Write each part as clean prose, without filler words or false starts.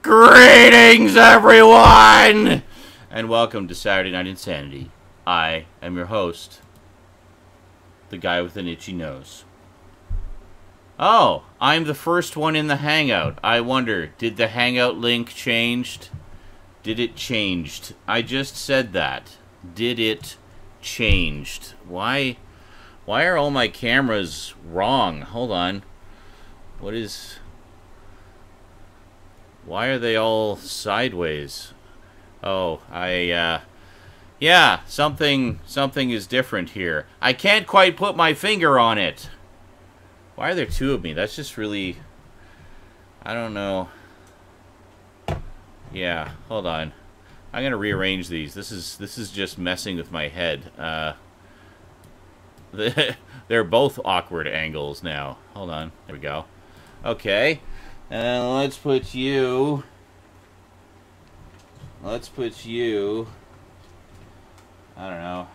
Greetings, everyone! And welcome to Saturday Night Insanity. I am your host, the guy with an itchy nose. Oh, I'm the first one in the Hangout. I wonder, did the Hangout link changed? Did it changed? I just said that. Did it changed? Why are all my cameras wrong? Hold on. Why are they all sideways? Oh, yeah, something is different here. I can't quite put my finger on it. Why are there two of me? That's just really, I don't know. Yeah, hold on. I'm gonna rearrange these. This is just messing with my head. They're both awkward angles now. Hold on. There we go. Okay. And let's put you. I don't know.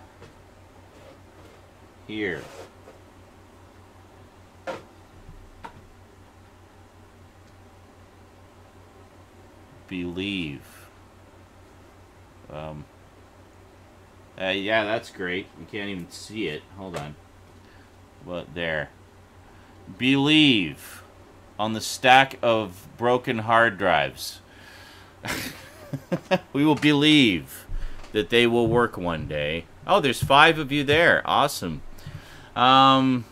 Here. Believe. Yeah, that's great. You can't even see it. Hold on. But there. Believe. On the stack of broken hard drives. We will believe that they will work one day. Oh, there's 5 of you there. Awesome. Well,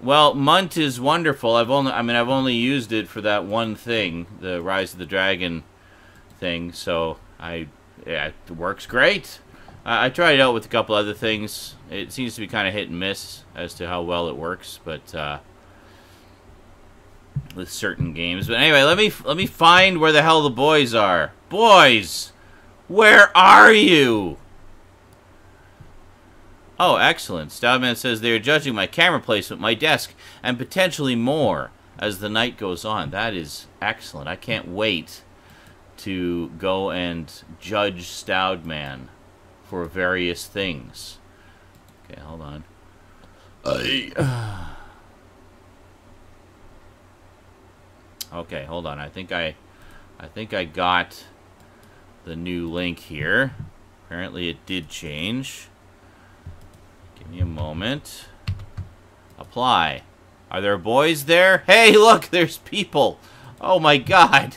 Munt is wonderful. I've only used it for that one thing, the Rise of the Dragon thing, so yeah, it works great. I tried it out with a couple other things. It seems to be kind of hit and miss as to how well it works, but with certain games. But anyway, let me find where the hell the boys are. Boys, where are you? Oh, excellent. Stoutman says they are judging my camera placement, my desk, and potentially more as the night goes on. That is excellent. I can't wait to go and judge Stoutman for various things. Okay, hold on. Okay, hold on. I think I got the new link here. Apparently it did change. Give me a moment. Apply. Are there boys there? Hey, look, there's people. Oh my god.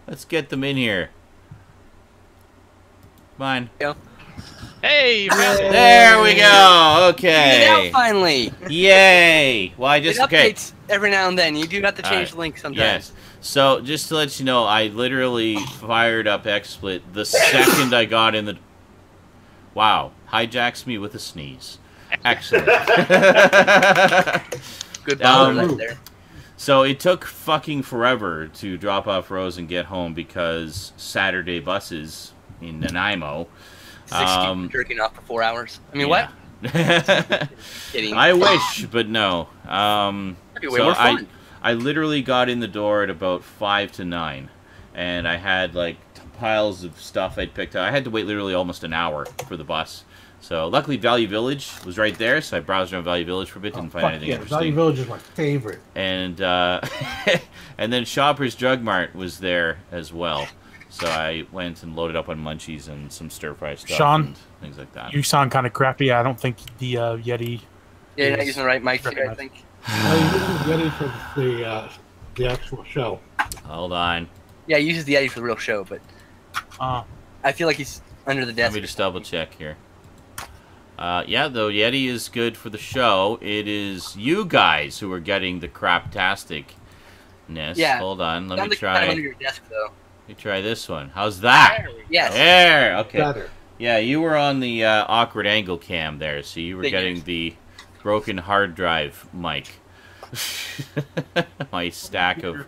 Let's get them in here. Come on. Go. Hey, you found it. There we go. Okay. You get out finally. Yay. Well, I just it updates every now and then. You do have to change the link sometimes. Yes. So, just to let you know, I literally fired up XSplit the second I got in the... Wow. Hijacks me with a sneeze. Excellent. Good ball right there. So, it took fucking forever to drop off Rose and get home because Saturday buses in Nanaimo... jerking off for 4 hours. I mean, yeah. What? Kidding. I wish, but no. That'd be way more fun. I literally got in the door at about 5 to 9, and I had like piles of stuff I'd picked up. I had to wait literally almost an hour for the bus. So luckily Value Village was right there, so I browsed around Value Village for a bit, didn't find anything interesting. Value Village is my favorite. And and then Shoppers Drug Mart was there as well. So I went and loaded up on munchies and some stir-fry stuff and things like that. You sound kind of crappy. I don't think the Yeti... Yeah, you're not using the right mic here, I think. You're using the Yeti for the actual show. Hold on. Yeah, he uses the Yeti for the real show, but... I feel like he's under the desk. Let me just double-check here. Yeah, the Yeti is good for the show. It is you guys who are getting the craptastic-ness. Yeah. Hold on, let me try... Kind of under your desk, though. Let me try this one. How's that? Yes. There. Okay. Better. Yeah, you were on the awkward angle cam there, so you were getting the broken hard drive mic. My stack of...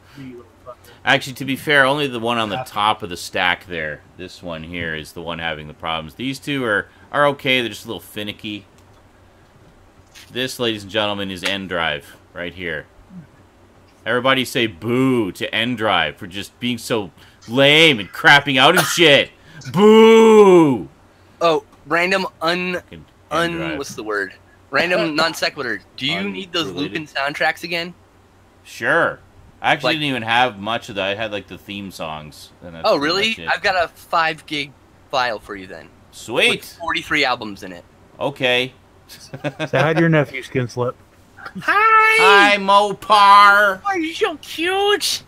Actually, to be fair, only the one on the top of the stack there. This one here is the one having the problems. These two are okay. They're just a little finicky. This, ladies and gentlemen, is N drive right here. Everybody say boo to N drive for just being so lame and crapping out and shit. Boo! Oh, random what's the word? Random non sequitur. Do you need those Lupin soundtracks again? Sure. I actually didn't even have much of that. I had like the theme songs. And that's Oh, pretty really? much it. I've got a 5 gig file for you then. Sweet. With 43 albums in it. Okay. Say hi to your nephew, Skin Slip. Hi! Hi, Mopar. Oh, you're so cute!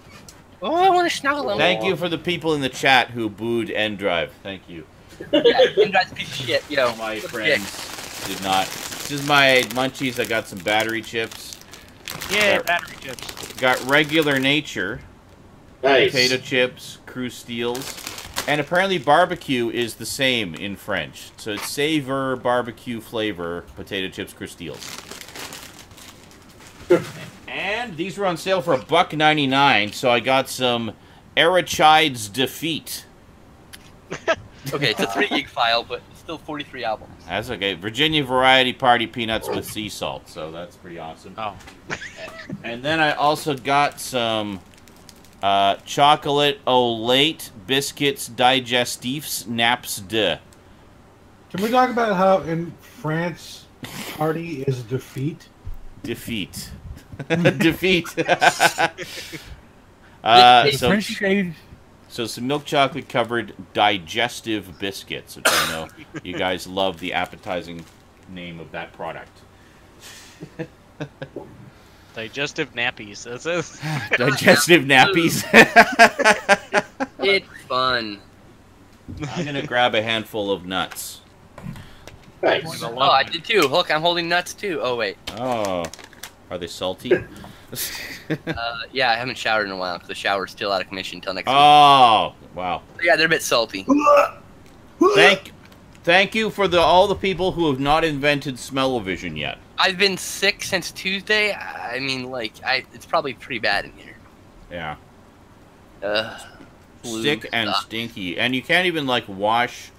Oh, I want to snuggle him. Thank you for the people in the chat who booed NDrive. Thank you. Yeah, Indrive's a piece of shit, yo. My What a friends did not. This is my munchies. I got some battery chips. Yeah, Got- battery chips. Got regular nature. Nice. Potato chips, Crusteals. And apparently barbecue is the same in French. So it's savor, barbecue flavor, potato chips, Crusteals. And these were on sale for $1.99, so I got some Erichide's Defeat. Okay, it's a 3 gig file, but still 43 albums. That's okay. Virginia Variety Party Peanuts with sea salt, so that's pretty awesome. Oh. And then I also got some chocolate au lait biscuits digestifs naps de. Can we talk about how in France, party is defeat? Defeat. Defeat. So some milk chocolate covered digestive biscuits, which I know you guys love the appetizing name of that product. Digestive nappies. That's it. Digestive nappies. It's fun. I'm gonna grab a handful of nuts. Nice. Oh, I did too. Look, I'm holding nuts too. Oh, wait. Oh, are they salty? Yeah, I haven't showered in a while because the shower's still out of commission until next week. Oh, wow. Yeah, they're a bit salty. Thank you for all the people who have not invented smell-o-vision yet. I've been sick since Tuesday. I mean, like, it's probably pretty bad in here. Yeah. Flu Sick and stuff. stinky. And you can't even, like, wash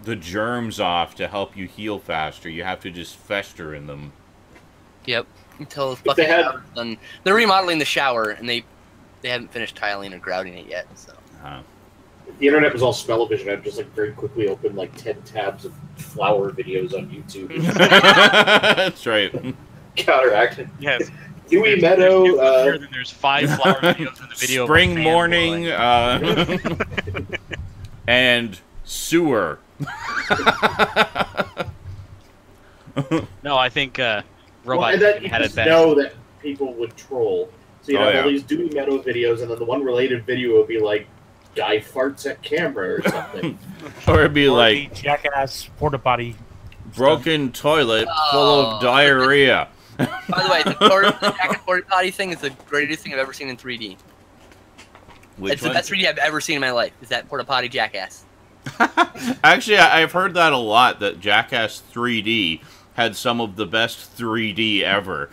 the germs off to help you heal faster. You have to just fester in them. Yep. Until they fucking had- shower's done. They're remodeling the shower, and they haven't finished tiling or grouting it yet, so. If the internet was all smell-o-vision, I'd just like very quickly open like 10 tabs of flower videos on YouTube. That's right. Counteract. Yes. Dewey There's Meadow. here, then there's 5 flower videos in the video. of a Spring fan morning, blowing. and sewer. No, I think Well, Robot and then you had it just bad. know that people would troll. So you Oh, have yeah. all these Dewey Meadow videos, and then the one related video would be like, guy farts at camera or something. Or it'd be Or like, the jackass porta potty. broken toilet full of diarrhea. By the way, the jacket porta potty thing is the greatest thing I've ever seen in 3D. Which It's the one? best 3D I've ever seen in my life, is that porta potty jackass. Actually, I've heard that a lot, that Jackass 3D had some of the best 3D ever.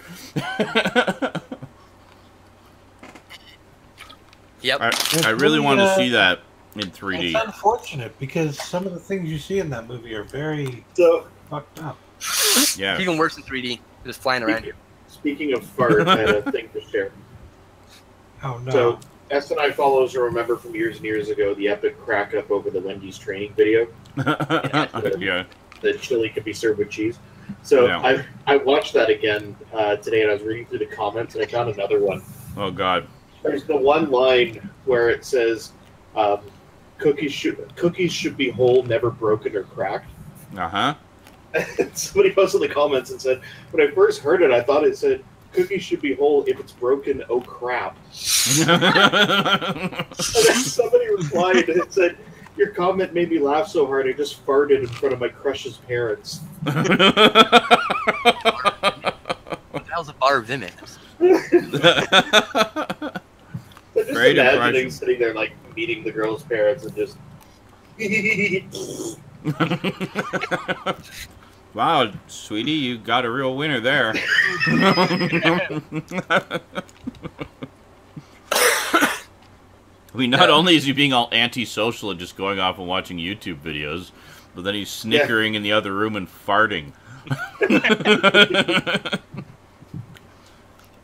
Yep. I really want to see that in 3D. It's unfortunate because some of the things you see in that movie are very So, fucked up. Yeah. It's even worse than 3D. Just flying around you. speaking of fart, I had a thing to share. Oh no. So, SNI followers will remember from years and years ago the epic crack up over the Wendy's training video. Yeah. The chili could be served with cheese. So Yeah. I watched that again today, and I was reading through the comments, and I found another one. Oh, God. There's the one line where it says, "Cookies should be whole, never broken or cracked." Uh-huh. And somebody posted in the comments and said, "When I first heard it, I thought it said cookies should be whole. If it's broken, oh crap." And then somebody replied and it said, "Your comment made me laugh so hard I just farted in front of my crush's parents." What the hell's a bar of Vimix? So just Great imagining impression. sitting there like meeting the girl's parents and just Wow, sweetie, you got a real winner there. I mean, not only is he being all antisocial and just going off and watching YouTube videos, but then he's snickering in the other room and farting.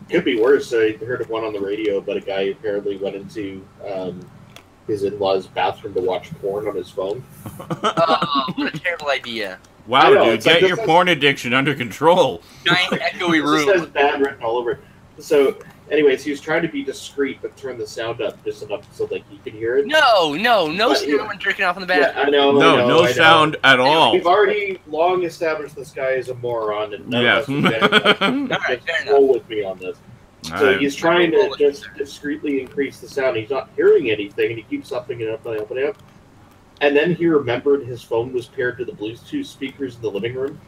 Could be worse. I heard of one on the radio, but a guy apparently went into his in-laws' bathroom to watch porn on his phone. Oh, what a terrible idea. Wow, I know, dude, it's like get this your is- porn addiction under control. Giant echoey It just says room. bad written all over it. So, anyways, he was trying to be discreet, but turn the sound up just enough so like you could hear it. No But, sound when jerking off in the Yeah, bathroom. I know. No sound at all. We've already long established this guy is a moron, and none Yes. of us would Alright, fair enough. roll with me on this. So Alright. he's trying to just discreetly increase the sound. He's not hearing anything, and he keeps upping it up and up and up. And then he remembered his phone was paired to the Bluetooth speakers in the living room.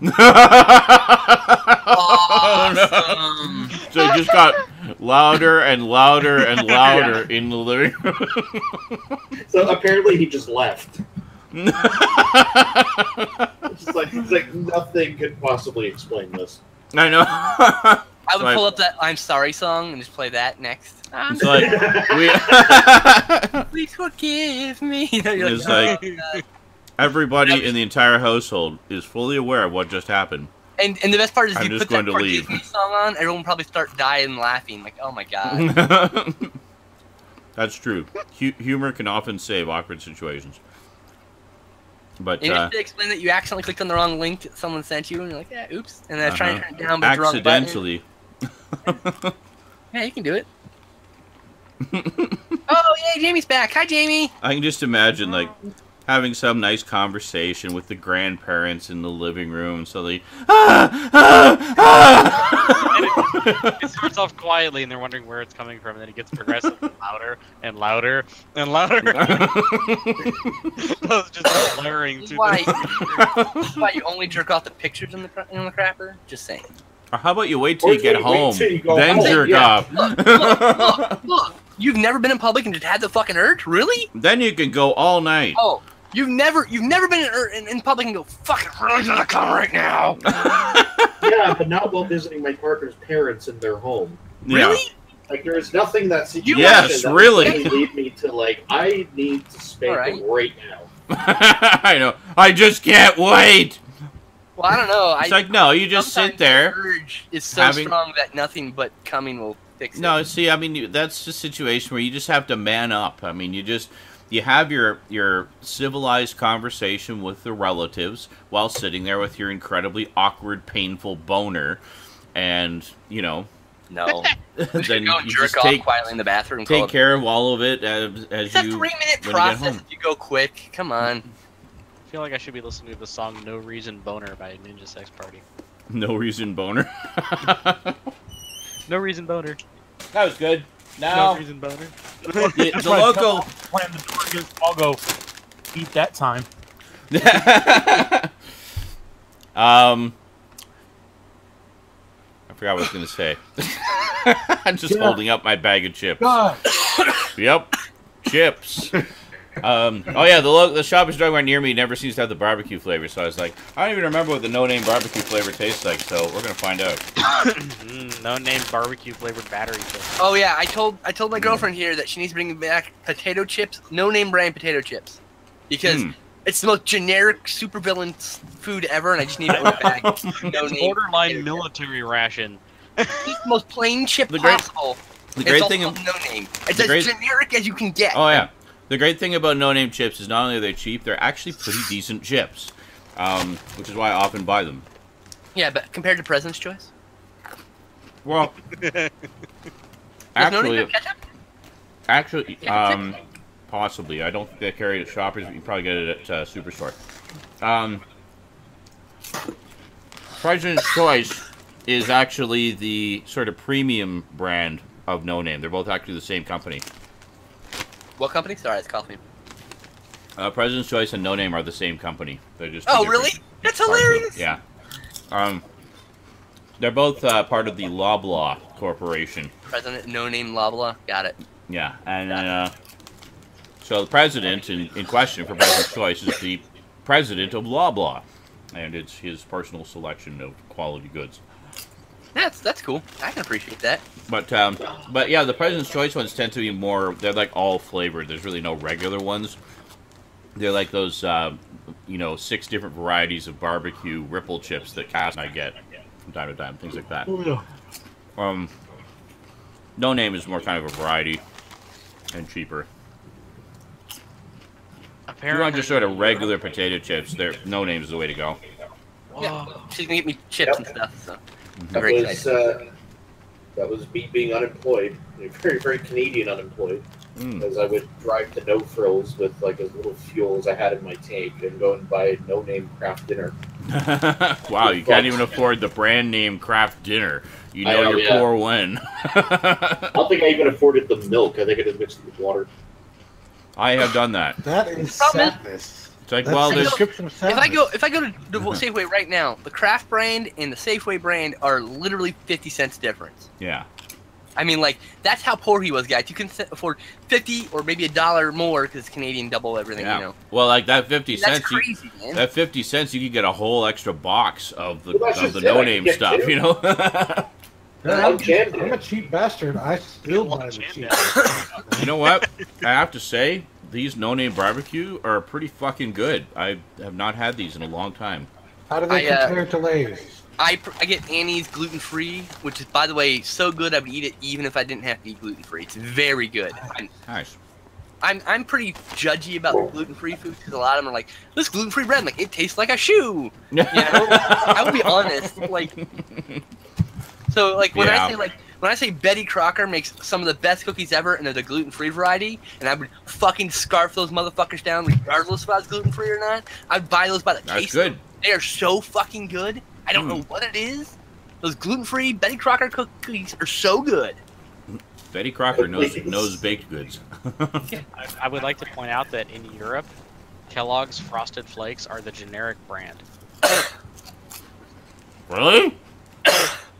Awesome. So it just got louder and louder and louder in the living room. So apparently he just left. It's like nothing could possibly explain this. I know. I would pull up that "I'm Sorry" song and just play that next. It's like Please forgive me. It's like everybody in the entire household is fully aware of what just happened. And the best part is, if I'm you just put that going to leave. "Forgive Me" song on, everyone will probably start dying laughing. Like, oh my god. That's true. Humor can often save awkward situations. But And you have to explain that you accidentally clicked on the wrong link that someone sent you, and you're like, yeah, oops. And then I try and turn it down, but it's the wrong button. accidentally. Yeah, you can do it. Oh, yay, Jamie's back. Hi, Jamie. I can just imagine, like, having some nice conversation with the grandparents in the living room. So they, It starts off quietly, and they're wondering where it's coming from, and then it gets progressively louder and louder and louder. So it's just blaring This to is why, the... this is why you only jerk off the pictures in the crapper. Just saying. Or how about you wait till you get Wait home, till you go then home, jerk yeah. off. Look. You've never been in public and just had the fucking urge? Really? Then you can go all night. Oh, you've never been in public and go, fucking really gonna come right now. Yeah, but not while visiting my partner's parents in their home. Yeah. Really? Like, there is nothing that situation Yes, that really. would lead me to, like, I need to spank Alright. him right now. I know. I just can't wait. Well, I don't know. It's like, no, you just sit sometimes there. The urge is so having- strong that nothing but coming will fix it. No, see, I mean, that's a situation where you just have to man up. I mean, you have your civilized conversation with the relatives while sitting there with your incredibly awkward, painful boner, and No. then Go you jerk just off take quietly in the bathroom. and call take it- care of all of it as It's a you 3-minute when you get process home. if you go quick. Come on. I feel like I should be listening to the song "No Reason Boner" by Ninja Sex Party. No reason boner. No reason boner. That was good. No Now reason boner. the local. Slam the door against I'll go eat that time. I forgot what I was gonna say. I'm just Yeah. holding up my bag of chips. God. Yep, chips. Oh yeah, the Shoppers Drug Mart near me never seems to have the barbecue flavor, so I was like, I don't even remember what the no-name barbecue flavor tastes like, so we're gonna find out. No name barbecue flavored battery chips. Oh yeah, I told my girlfriend here that she needs to bring back potato chips, no name brand potato chips, because it's the most generic supervillain food ever, and I just need it in a bag. No It's name. borderline potato military ration. chip. It's the most plain chip The great- possible. The It's great also thing, no name. It's the as great- generic as you can get. oh yeah, the great thing about no-name chips is not only are they cheap, they're actually pretty decent chips, which is why I often buy them. Yeah, but compared to President's Choice, Well, there's no actually, name ketchup. actually, Yeah, possibly. I don't think they carry it at Shoppers, but you can probably get it at Superstore. President's Choice is actually the sort of premium brand of No Name. They're both actually the same company. What company? Sorry, it's coffee. President's Choice and No Name are the same company. They're just Oh, two really? different That's parts of it. hilarious. Yeah. They're both part of the Loblaw Corporation. President, no name, blah blah. Got it. Yeah, and so the president in question for President's Choice is the president of Loblaw, and it's his personal selection of quality goods. That's cool. I can appreciate that. But yeah, the President's Choice ones tend to be more. They're like all flavored. There's really no regular ones. They're like those, 6 different varieties of barbecue ripple chips that Cass and I get from time to time, things like that. Oh, yeah. No Name is more kind of a variety and cheaper. If you want just sort of regular potato chips, No Name is the way to go. Yeah, she's gonna get me chips and stuff. So That very was, excited. That was me being unemployed, very, very Canadian unemployed, as I would drive to No Frills with like as little fuel as I had in my tank and go and buy no-name craft dinner. Wow, you can't even afford the brand name craft dinner. You know you're poor when. I don't think I even afforded the milk. I think I just mixed it with water. I have done that. That is sadness. It's like, That's well, the there's... description of sadness. If I go to the Safeway right now, the Kraft brand and the Safeway brand are literally 50 cents difference. Yeah. I mean, like, that's how poor he was, guys. You can afford 50 or maybe $1 more because Canadian double everything, Yeah. you know. Well, like that 50 That's cents, crazy, man. that 50 cents, you could get a whole extra box of the, Well, that's of the just it. I no-name can get stuff, two. you know? I'm a cheap bastard. I still buy the cheap. You know what? I have to say, these no-name barbecue are pretty fucking good. I have not had these in a long time. How do they compare to Lay's? I get Annie's gluten-free, which is, by the way, so good I would eat it even if I didn't have to eat gluten-free. It's very good. Nice. I'm pretty judgy about gluten-free food because a lot of them are like, this gluten-free bread, like, it tastes like a shoe. You know? I will be honest, like... So, like, when I say Betty Crocker makes some of the best cookies ever, and they're the gluten-free variety, and I would fucking scarf those motherfuckers down regardless if I was gluten-free or not, I'd buy those by the case. That's good. They are so fucking good. I don't know what it is. Those gluten-free Betty Crocker cookies are so good. Betty Crocker knows baked goods. I would like to point out that in Europe, Kellogg's Frosted Flakes are the generic brand. Really?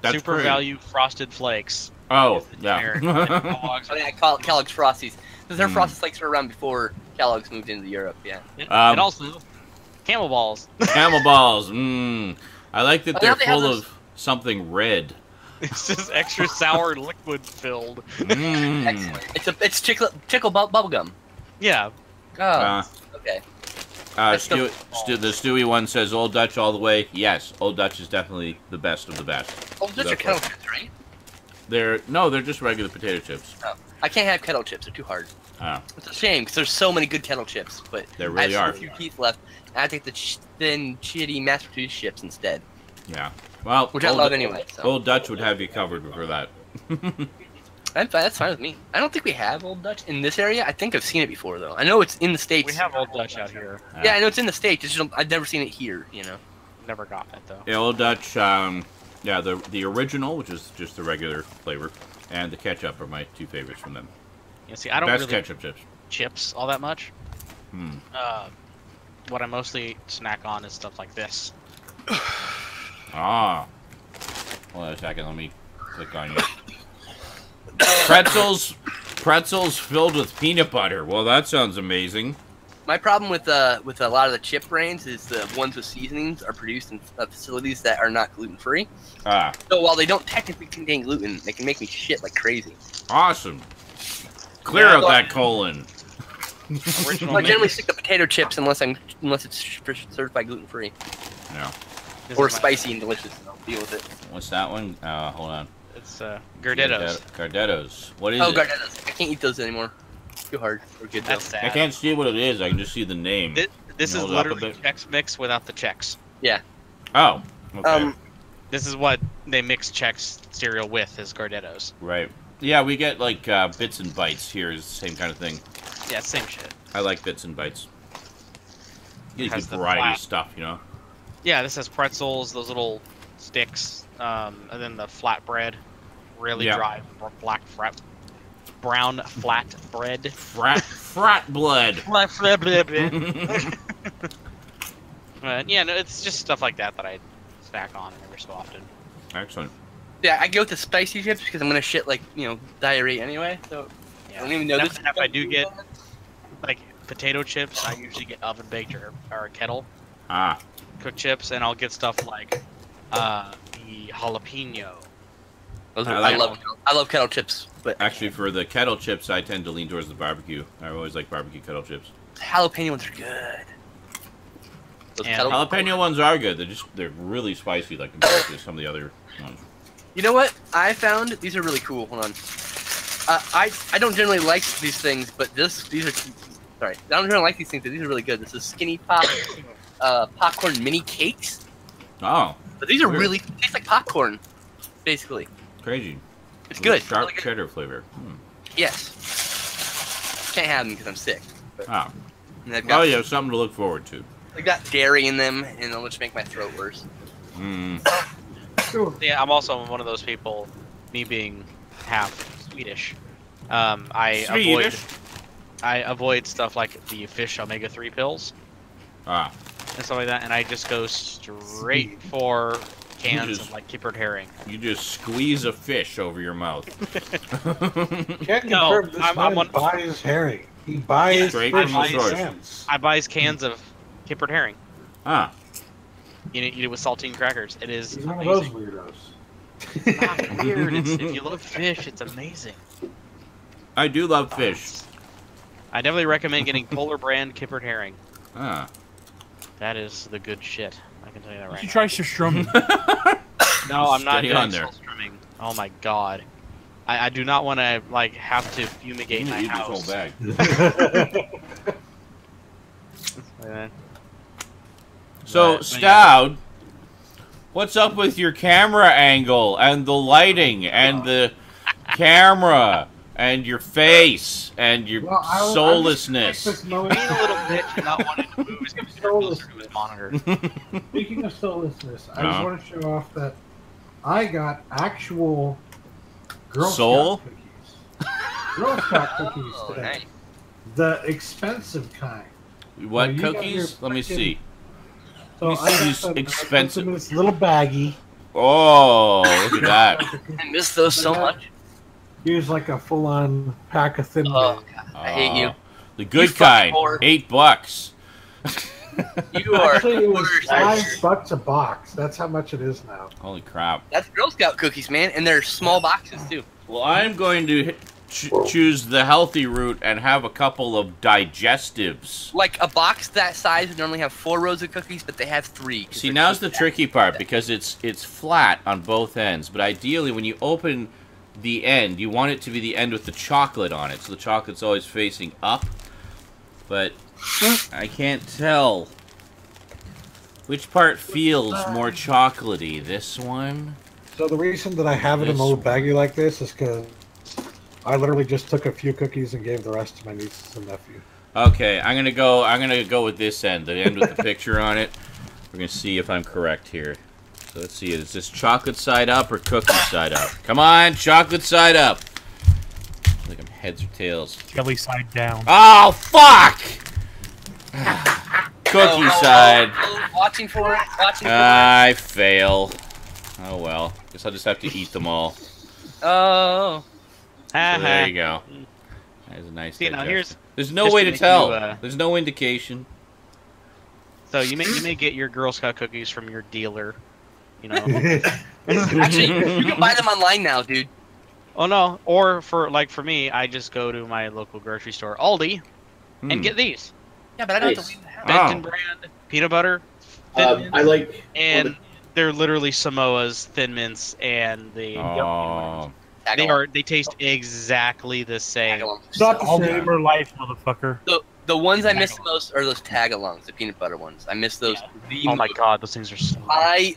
That's Super pretty. value Frosted Flakes. Oh, Generic. yeah. Kellogg's I call it Kellogg's Frosties. Because their Frosted Flakes were around before Kellogg's moved into Europe, yeah. and also, Camel Balls. Camel balls. I like that Oh, they're now they have full those- of something red. It's just extra sour liquid filled. It's tickle bubble gum. Yeah. Oh, okay. The Stewie one says Old Dutch all the way. Yes, Old Dutch is definitely the best of the best. Oh, those are kettle chips, right? They're just regular potato chips. Oh, I can't have kettle chips. They're too hard. Oh. It's a shame because there's so many good kettle chips, but There really I are. have so few teeth left. I take the thin, shitty, mass-produced chips instead, Yeah. Well, which I love anyway. So. Old Dutch would have you covered for that. That's fine with me. I don't think we have Old Dutch in this area. I think I've seen it before, though. I know it's in the States. We have Old Dutch out here. Yeah, I know it's in the States. It's just, I've never seen it here, you know. Never got it, though. Yeah, Old Dutch. Yeah, the original, which is just the regular flavor, and the ketchup are my two favorites from them. Yeah, see, I don't Best really ketchup chips. chips all that much. Hmm. What I mostly snack on is stuff like this. Ah. Hold on a second. Let me click on you. Pretzels filled with peanut butter. Well, that sounds amazing. My problem with a lot of the chip brands is the ones with seasonings are produced in facilities that are not gluten-free. Ah, So while they don't technically contain gluten, they can make me shit like crazy. awesome. Clear out that colon. Original I generally mix. stick to potato chips unless it's certified gluten-free No. This or is my- spicy and delicious. I'll deal with it. What's that one? Hold on. It's Gardettos. Gardettos. What is Oh, it? Gardettos. I can't eat those anymore. Too hard. They're good though. That's sad. I can't see what it is. I can just see the name. This Can is you hold it up a literally bit? Chex Mix without the Chex. Yeah. Oh. Okay. This is what they mix Chex cereal with, is Gardettos. Right. Yeah, we get like bits and bites here. Is the same kind of thing. Yeah, same shit. I like bits and bites. You Has get the variety flat- of stuff, you know. Yeah, this has pretzels, those little sticks, and then the flat bread, really Yeah. dry brown flat bread. Frat blood. My flat bread. But yeah, no, it's just stuff like that that I snack on every so often. Excellent. Yeah, I go with the spicy chips because I'm gonna shit like diarrhea anyway. So Yeah. I don't even know this. If I do get like potato chips, I usually get oven baked or kettle Ah. cooked chips, and I'll get stuff like the jalapeno. I love kettle chips, but Actually, for the kettle chips, I tend to lean towards the barbecue. I always like barbecue kettle chips. jalapeno ones are good. Those And kettle- Jalapeno ones are good. They're really spicy, like compared to some of the other ones. You know what? I found these are really cool. Hold on. I don't generally like these things, but these are sorry. I don't generally like these things, but these are really good. This is Skinny Pop popcorn mini cakes. Oh, But these are Weird. really taste like popcorn, basically. crazy. It's With good. Sharp Really good. cheddar flavor. Yes. Can't have them because I'm sick. But Ah. and they've Oh, got, you have something to look forward to. they've got dairy in them, and they'll just make my throat worse. Yeah, I'm also one of those people, me being half Swedish. Swedish? I avoid stuff like the fish omega-3 pills Ah. and stuff like that, and I just go straight for cans of like kippered herring. You just squeeze a fish over your mouth. Can't No, confirm this I'm man one- buys herring. He buys Straight fish from the in source. cans. I buy cans of kippered herring. Ah. You eat it with saltine crackers. It is He's one of those amazing. weirdos. Not weird. If you love fish, it's amazing. I do love fish. I definitely recommend getting Polar Brand kippered herring. Ah. That is the good shit. I can tell you that You right should now. try surströmming. No, I'm not Stay doing on there. trimming. Oh my god. I do not want to like have to fumigate You my eat this house. whole bag. Uh, So, But, Stout, what's up with your camera angle and the lighting and the camera and your face and your Well, I was- soullessness? I'm just gonna take being this a little bitch and not wanting to move his computer closer to his monitor. Speaking of soullessness, I Uh-huh. just want to show off that I got actual Girl Soul? Scout cookies. Girl Scout cookies Oh, today. nice. The expensive kind. What you got cookies? your Let me frickin- see. So Let me I see got these them- I put expensive- them in this little baggie. Oh, look at that. I miss those so much. Use like a full-on pack of Thin Oh, Man. God. I hate you. The good fucking kind. whore. $8. You are Actually, it was worse. $5 a box. That's how much it is now. Holy crap. That's Girl Scout cookies, man, and they're small boxes too. Well, I'm going to choose the healthy route and have a couple of digestives. Like a box that size would normally have 4 rows of cookies, but they have 3. 'cause See, they're now's the cheap. tricky part because it's flat on both ends. But ideally, when you open the end, you want it to be the end with the chocolate on it, so the chocolate's always facing up. But I can't tell which part feels more chocolatey. This one? So the reason that I have it in This a little baggie like this is because I literally just took a few cookies and gave the rest to my nieces and nephew. Okay, I'm gonna go with this end, the end with the picture on it. We're gonna see if I'm correct here. So let's see, is this chocolate side up or cookie side up? Come on, chocolate side up. Like I'm heads or tails. Jelly side down. Oh fuck! Cookie side. Watching for it. Watching for I fail. Oh well. Guess I'll just have to eat them all. it. Oh. So there you go. That's a nice. See, now digestive. There's no just way to to make tell. you, There's no indication. So you may get your Girl Scout cookies from your dealer. You know. Actually, you can buy them online now, dude. Oh no. Or for me, I just go to my local grocery store, Aldi, and get these. Yeah, but I don't have Nice. to leave the house. Benton brand peanut butter, Thin Mints, I like. and they're literally Samoa's Thin Mints, and Oh. they taste exactly the same. It's not the All same. gamer life, motherfucker. The ones I miss the most are those tag-alongs, the peanut butter ones. I miss those. the Oh my most. god, those things are so.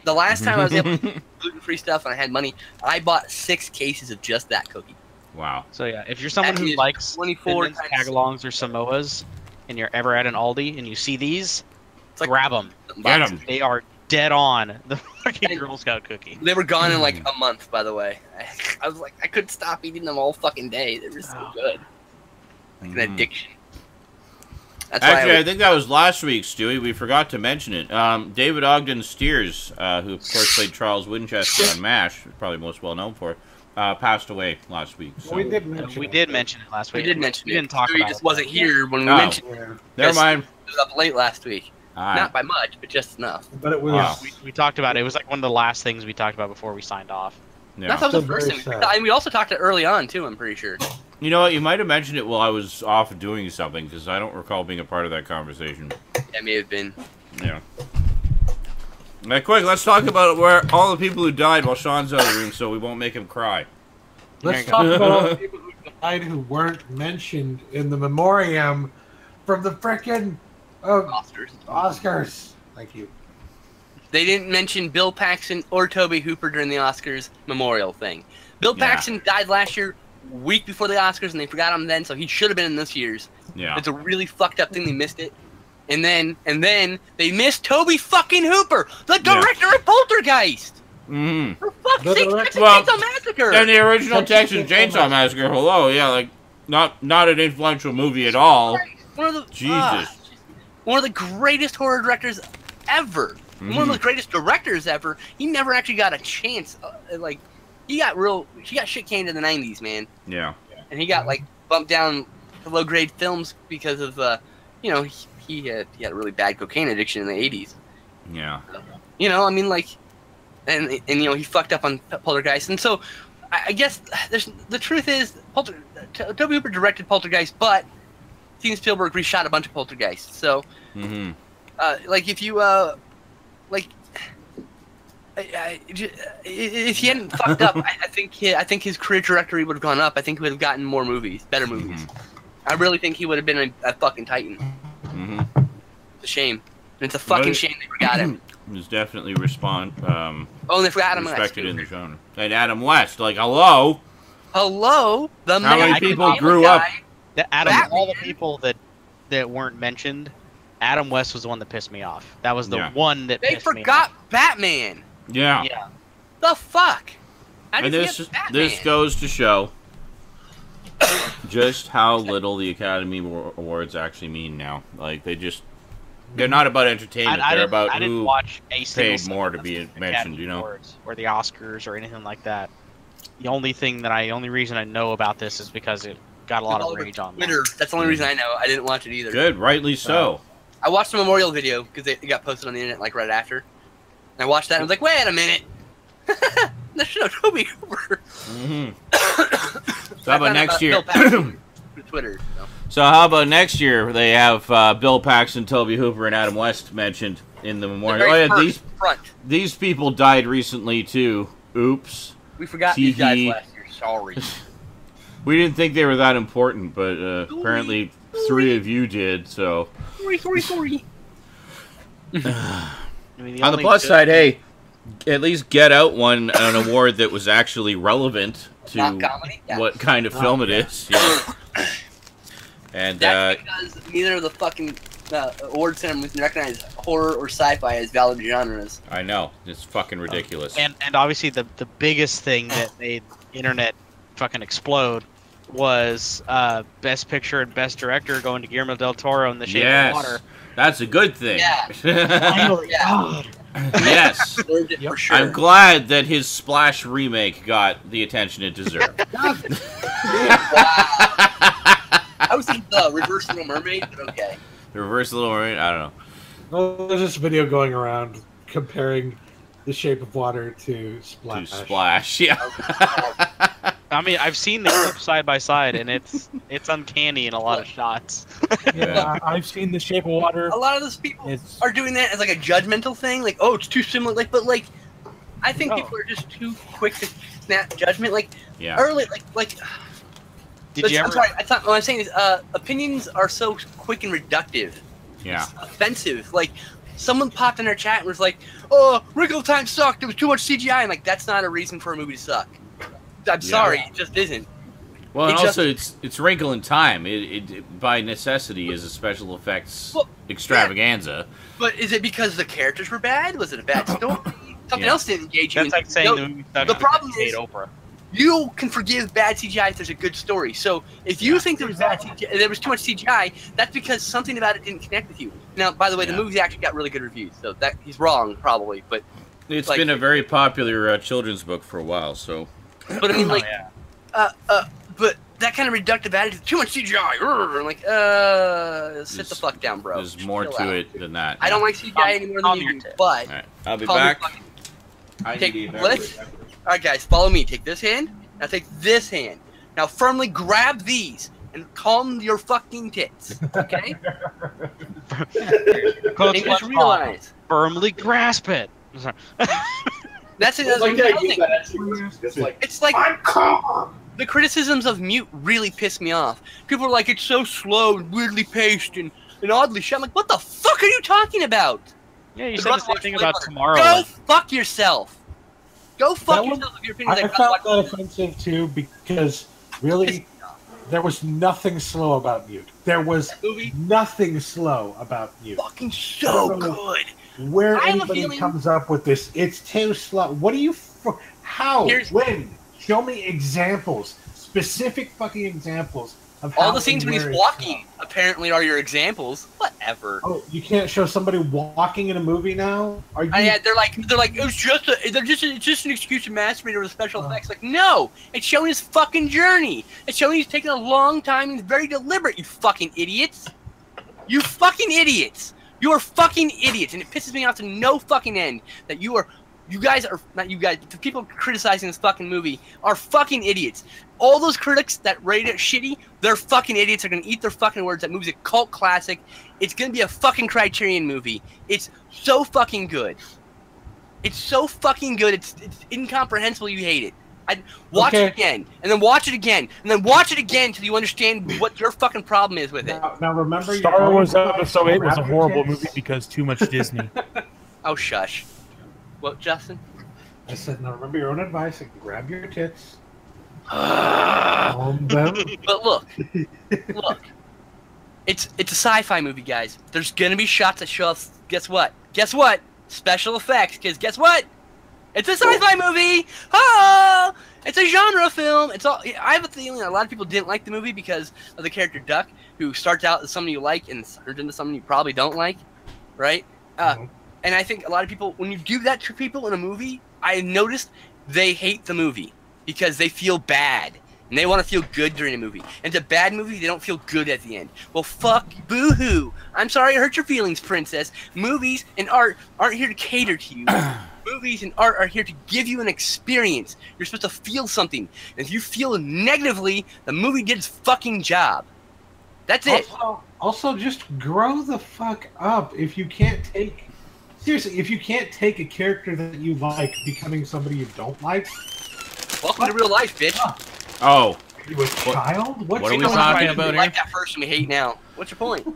The last time I was able to get gluten-free stuff and I had money, I bought 6 cases of just that cookie. Wow. So yeah, if you're someone That who is likes 24 Thin Mints, times- tagalongs, or Samoas, and you're ever at an Aldi and you see these, It's like grab them. Get 'em. They are dead on the fucking And- Girl Scout cookie. They were gone in like a month, by the way. I was like, I couldn't stop eating them all fucking day. They were so good. Like an addiction. That's why Actually, I I think that was last week, Stewie. We forgot to mention it. David Ogden Steers, who of course played Charles Winchester on MASH, probably most well known for, passed away last week. So. We did mention We it. did mention it last we week. did mention we it. didn't talk He about just it. wasn't here when we Oh. mentioned it. Yeah. Never mind. It was up late last week. All right. Not by much, but just enough. But it was. Wow. We talked about it. It was like one of the last things we talked about before we signed off. Yeah. That was the Still first very thing. sad. And we also talked it early on too. I'm pretty sure. You know what? You might have mentioned it while I was off doing something, because I don't recall being a part of that conversation. That may have been. Yeah. Now, quick, let's talk about where all the people who died while Sean's out of the room, so we won't make him cry. Let's There talk you about all the people who died who weren't mentioned in the memoriam from the frickin' Oscars. Oscars. Thank you. They didn't mention Bill Paxton or Toby Hooper during the Oscars memorial thing, Bill Paxton died last year, week before the Oscars, and they forgot him then, so he should have been in this year's. Yeah. It's a really fucked up thing. They missed it. And then they missed Toby fucking Hooper, the director of Poltergeist. Mm-hmm. For fuck's sake, Texas Well, Chainsaw Massacre. And the original Texas Chainsaw Massacre. Hello, yeah, like not an influential movie at all. One of the Jesus. One of the greatest horror directors ever. One of the greatest directors ever. He never actually got a chance. He got shit canned in the 90s, man. Yeah. And he got like bumped down to low grade films because of he had a really bad cocaine addiction in the 80s. Yeah. I mean, like, and he fucked up on Poltergeist, and so I guess the truth is, Toby Hooper directed Poltergeist, but Steven Spielberg reshot a bunch of Poltergeists. So, like, if you if he hadn't fucked up, I think his career trajectory would have gone up. I think he would have gotten more movies, better movies. I really think he would have been a fucking titan. It's a shame. And it's a fucking shame they forgot him. He's definitely They forgot Adam West. respected in the genre. And Adam West, like, hello, the how man. many people grew up? All the people that weren't mentioned, Adam West was the one that pissed me off. That was the one that They pissed me off. forgot Batman. Yeah. The fuck? How And did you this forget Batman? this goes to show just how little the Academy Awards actually mean now. Like, they're not about entertainment. They're about I didn't who watch a single paid more to be Academy mentioned, Awards or the Oscars or anything like that. The only reason I know about this is because it got a lot of rage on Twitter. That's the only reason I know. I didn't watch it either. Good, rightly so. I watched the memorial video because it got posted on the internet like right after. And I watched that and I was like, wait a minute. That's no Toby Hooper. So how about next year? Twitter. So how about next year? They have Bill Paxton, Toby Hooper, and Adam West mentioned in the memorial. Oh yeah, these people died recently too. Oops. We forgot these guys last year. Sorry. We didn't think they were that important, but apparently 3 of you did. So. Sorry. On the plus side, hey, at least Get Out won an award that was actually relevant to what kind of film it is. Yeah. And that's because neither of the fucking award ceremonies recognize horror or sci-fi as valid genres. I know, it's fucking ridiculous. And obviously the biggest thing that made internet fucking explode was Best Picture and Best Director going to Guillermo del Toro in The Shape of Water. That's a good thing. Yeah. Yes. For sure. I'm glad that his Splash remake got the attention it deserved. Wow. I was thinking Reverse Little Mermaid, but okay. The Reverse Little Mermaid? I don't know. Well, there's this video going around comparing The Shape of Water to Splash. Yeah. I mean, I've seen the clips side by side, and it's uncanny in a lot of shots. Yeah, I've seen The Shape of Water. A lot of those people are doing that as like a judgmental thing, like, oh, it's too similar. Like, but like, I think people are just too quick to snap judgment. Like, early, like. Did you ever? I'm sorry. What I'm saying is, opinions are so quick and reductive. Yeah. It's offensive. Like, someone popped in our chat and was like, "Oh, Wrinkle Time sucked. There was too much CGI." And like, that's not a reason for a movie to suck. I'm sorry, it just isn't. Well, and also it's Wrinkle in Time. It by necessity is a special effects extravaganza. But is it because the characters were bad? Was it a bad story? Something else didn't engage you. That's like saying the movie the problem is Oprah. You can forgive bad CGI if there's a good story. So if you think there was bad CGI, there was too much CGI, that's because something about it didn't connect with you. Now, by the way, the movie actually got really good reviews, so that he's wrong probably, but it's been a very popular children's book for a while. So, but I mean, like, but that kind of reductive attitude, too much CGI. I'm like, sit the fuck down, bro. There's more to it than that. I don't like CGI anymore than you do, but I'll be back. All right, guys, follow me. Take this hand. Now take this hand. Now firmly grab these and calm your fucking tits. Okay? And just realize. Firmly grasp it. That's it. It's like I'm calm. The criticisms of Mute really piss me off. People are like, it's so slow and weirdly paced and oddly shot. I'm like, what the fuck are you talking about? Yeah, you said the same thing about Tomorrow. Go fuck yourself. Go fuck That yourself if your opinion I is found that offensive too because really, Pissed me there was nothing slow about Mute. There was movie? nothing slow about Mute. Fucking so I don't know good. Where I have a anybody feeling- comes up with this, it's too slow. What do you? How? Here's- When? Show me examples, specific fucking examples of All how the scenes and when he's where it's walking slow. apparently are your examples. Whatever. Oh, you can't show somebody walking in a movie now? Are you? Yeah, they're like it's just an excuse to masturbate over the special effects. Like, no, it's showing his fucking journey. It's showing he's taking a long time and he's very deliberate. You fucking idiots. You fucking idiots. You are fucking idiots, and it pisses me off to no fucking end that you guys are not you guys. The people criticizing this fucking movie are fucking idiots. All those critics that rate it shitty, they're fucking idiots. They're gonna eat their fucking words. That movie's a cult classic. It's gonna be a fucking Criterion movie. It's so fucking good. It's so fucking good. It's incomprehensible. You hate it. I'd watch it again, and then watch it again, and then watch it again until you understand what your fucking problem is with it. Now remember, Star Wars your Episode 8 was a horrible kids? movie because too much Disney. Oh, shush. What, Justin? I said, now remember your own advice and grab your tits. Calm them. But look, it's a sci-fi movie, guys. There's gonna be shots that show us. Guess what? Guess what? Special effects. Because guess what? It's a sci-fi movie. Oh, it's a genre film. It's all. I have a feeling a lot of people didn't like the movie because of the character Duck, who starts out as someone you like and turns into someone you probably don't like, right? And I think a lot of people, when you do that to people in a movie, I noticed they hate the movie because they feel bad. And they want to feel good during a movie. And it's a bad movie, they don't feel good at the end. Well, fuck, boo-hoo. I'm sorry I hurt your feelings, princess. Movies and art aren't here to cater to you. Movies and art are here to give you an experience. You're supposed to feel something. And if you feel negatively, the movie did its fucking job. That's it. Also, just grow the fuck up. If you can't take... Seriously, if you can't take a character that you like becoming somebody you don't like... Welcome to real life, bitch. Oh. Are you a child? What are we talking about We here? like that first and we hate now. What's your point?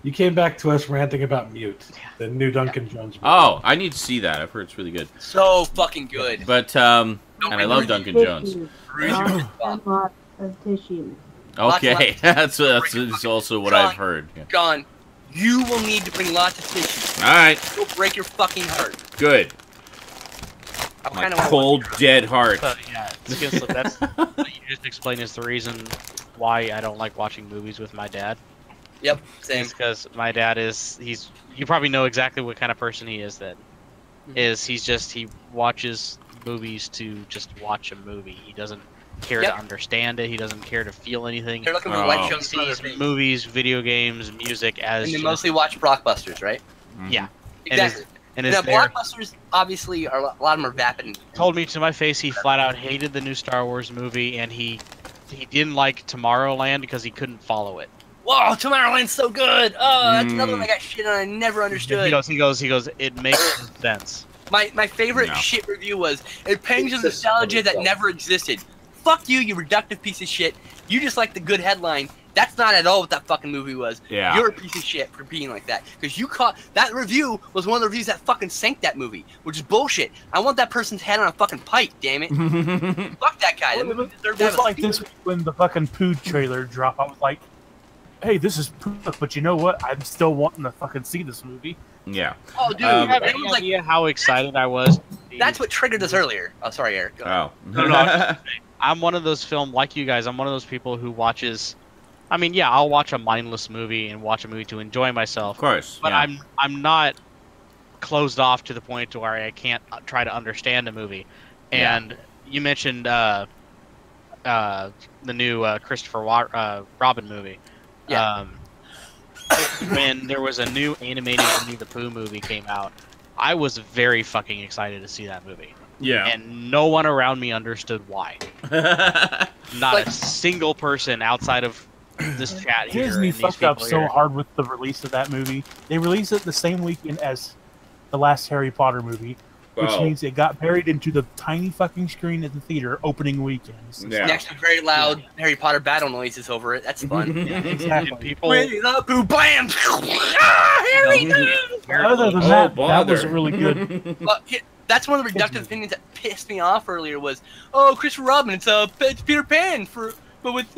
You came back to us ranting about Mute, the new Duncan Jones movie. Oh, I need to see that. I've heard it's really good. So fucking good. But, and I love Duncan Jones. Lots of tissues. Okay, that's also what I've heard. Yeah. John, you will need to bring lots of tissues. Alright, It'll break your fucking heart. good. I My kinda wanna cold, watch it. dead heart. Yeah, that's what you just explained is the reason why I don't like watching movies with my dad. Yep, same. It's because my dad you probably know exactly what kind of person he is then. He watches movies to just watch a movie. He doesn't care to understand it. He doesn't care to feel anything. They're looking for Oh. light He shows and other sees things. movies, video games, music as And they just- mostly watch blockbusters, right? yeah. Exactly. And Now, it's there. blockbusters, obviously, are a lot of them are vapid. Told me to my face he flat out hated the new Star Wars movie and he didn't like Tomorrowland because he couldn't follow it. Whoa, Tomorrowland's so good! Oh, that's another one I got shit on. I never understood. He goes, it makes sense. My favorite No. shit review was, it pangs with nostalgia that never existed. Fuck you, you reductive piece of shit. You just like the good headline. That's not at all what that fucking movie was. Yeah. You're a piece of shit for being like that. Because you caught... That review was one of the reviews that fucking sank that movie. Which is bullshit. I want that person's head on a fucking pike, damn it. Fuck that guy. That movie deserved to It's have a like this week when the fucking poo trailer dropped. I was like, hey, this is poo, but you know what? I'm still wanting to fucking see this movie. Yeah. Oh, dude. You have it any was like... idea how excited I was? That's what triggered us earlier. Oh, sorry, Eric. Go ahead. Oh. No, I'm one of those like you guys. I'm one of those people who watches. I mean, yeah, I'll watch a mindless movie and watch a movie to enjoy myself. Of course. But yeah. I'm not closed off to the point to where I can't try to understand a movie. And you mentioned the new Christopher Robin movie. Yeah. When there was a new animated Winnie the Pooh movie came out, I was very fucking excited to see that movie. Yeah. And no one around me understood why. Not Like- a single person outside of this chat here. Disney and these fucked up people so here. hard with the release of that movie. They released it the same weekend as the last Harry Potter movie, which Wow. means it got buried into the tiny fucking screen at the theater opening weekends. Yeah. Next to very loud Harry Potter battle noises over it. That's fun. Exactly. People, Winnie the Pooh, blam! Ah, Harry! Other than Oh, that bother. wasn't really good. That's one of the reductive opinions that pissed me off earlier was, oh, Christopher Robin, it's Peter Pan but with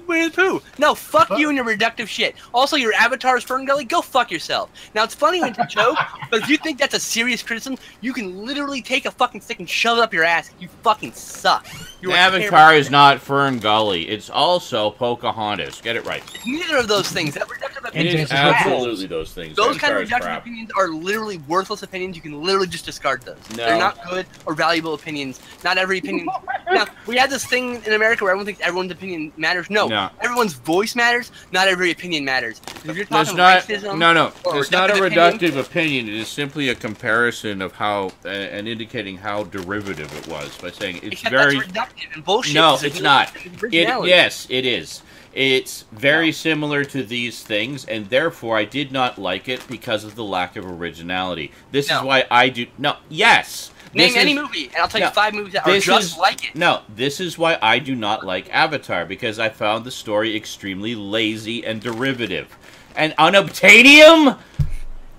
Winnie the Pooh. No, fuck you and your reductive shit. Also, your avatar is Ferngully. Go fuck yourself. Now, it's funny when it's a joke, but if you think that's a serious criticism, you can literally take a fucking stick and shove it up your ass. You fucking suck. The Avatar is not Fern Gully. It's also Pocahontas. Get it right. Neither of those things. That reductive It opinion is is crap. absolutely those things. Those kind of Avatar is reductive crap. opinions are literally worthless opinions. You can literally just discard those. No. They're not good or valuable opinions. Not every opinion. Now, we had this thing in America where everyone thinks everyone's opinion matters. No. Everyone's voice matters. Not every opinion matters. If you're talking racism, no. or It's not a reductive reductive opinion. It is simply a comparison of how and indicating how derivative it was by saying it's except very. that's reductive and bullshit. No, It's it's not. originality. Yes, it is. It's very similar to these things, and therefore I did not like it because of the lack of originality. This is why I do. No, yes. Name any movie, and I'll tell you 5 movies that are just like it. No, this is why I do not like Avatar, because I found the story extremely lazy and derivative. And Unobtainium?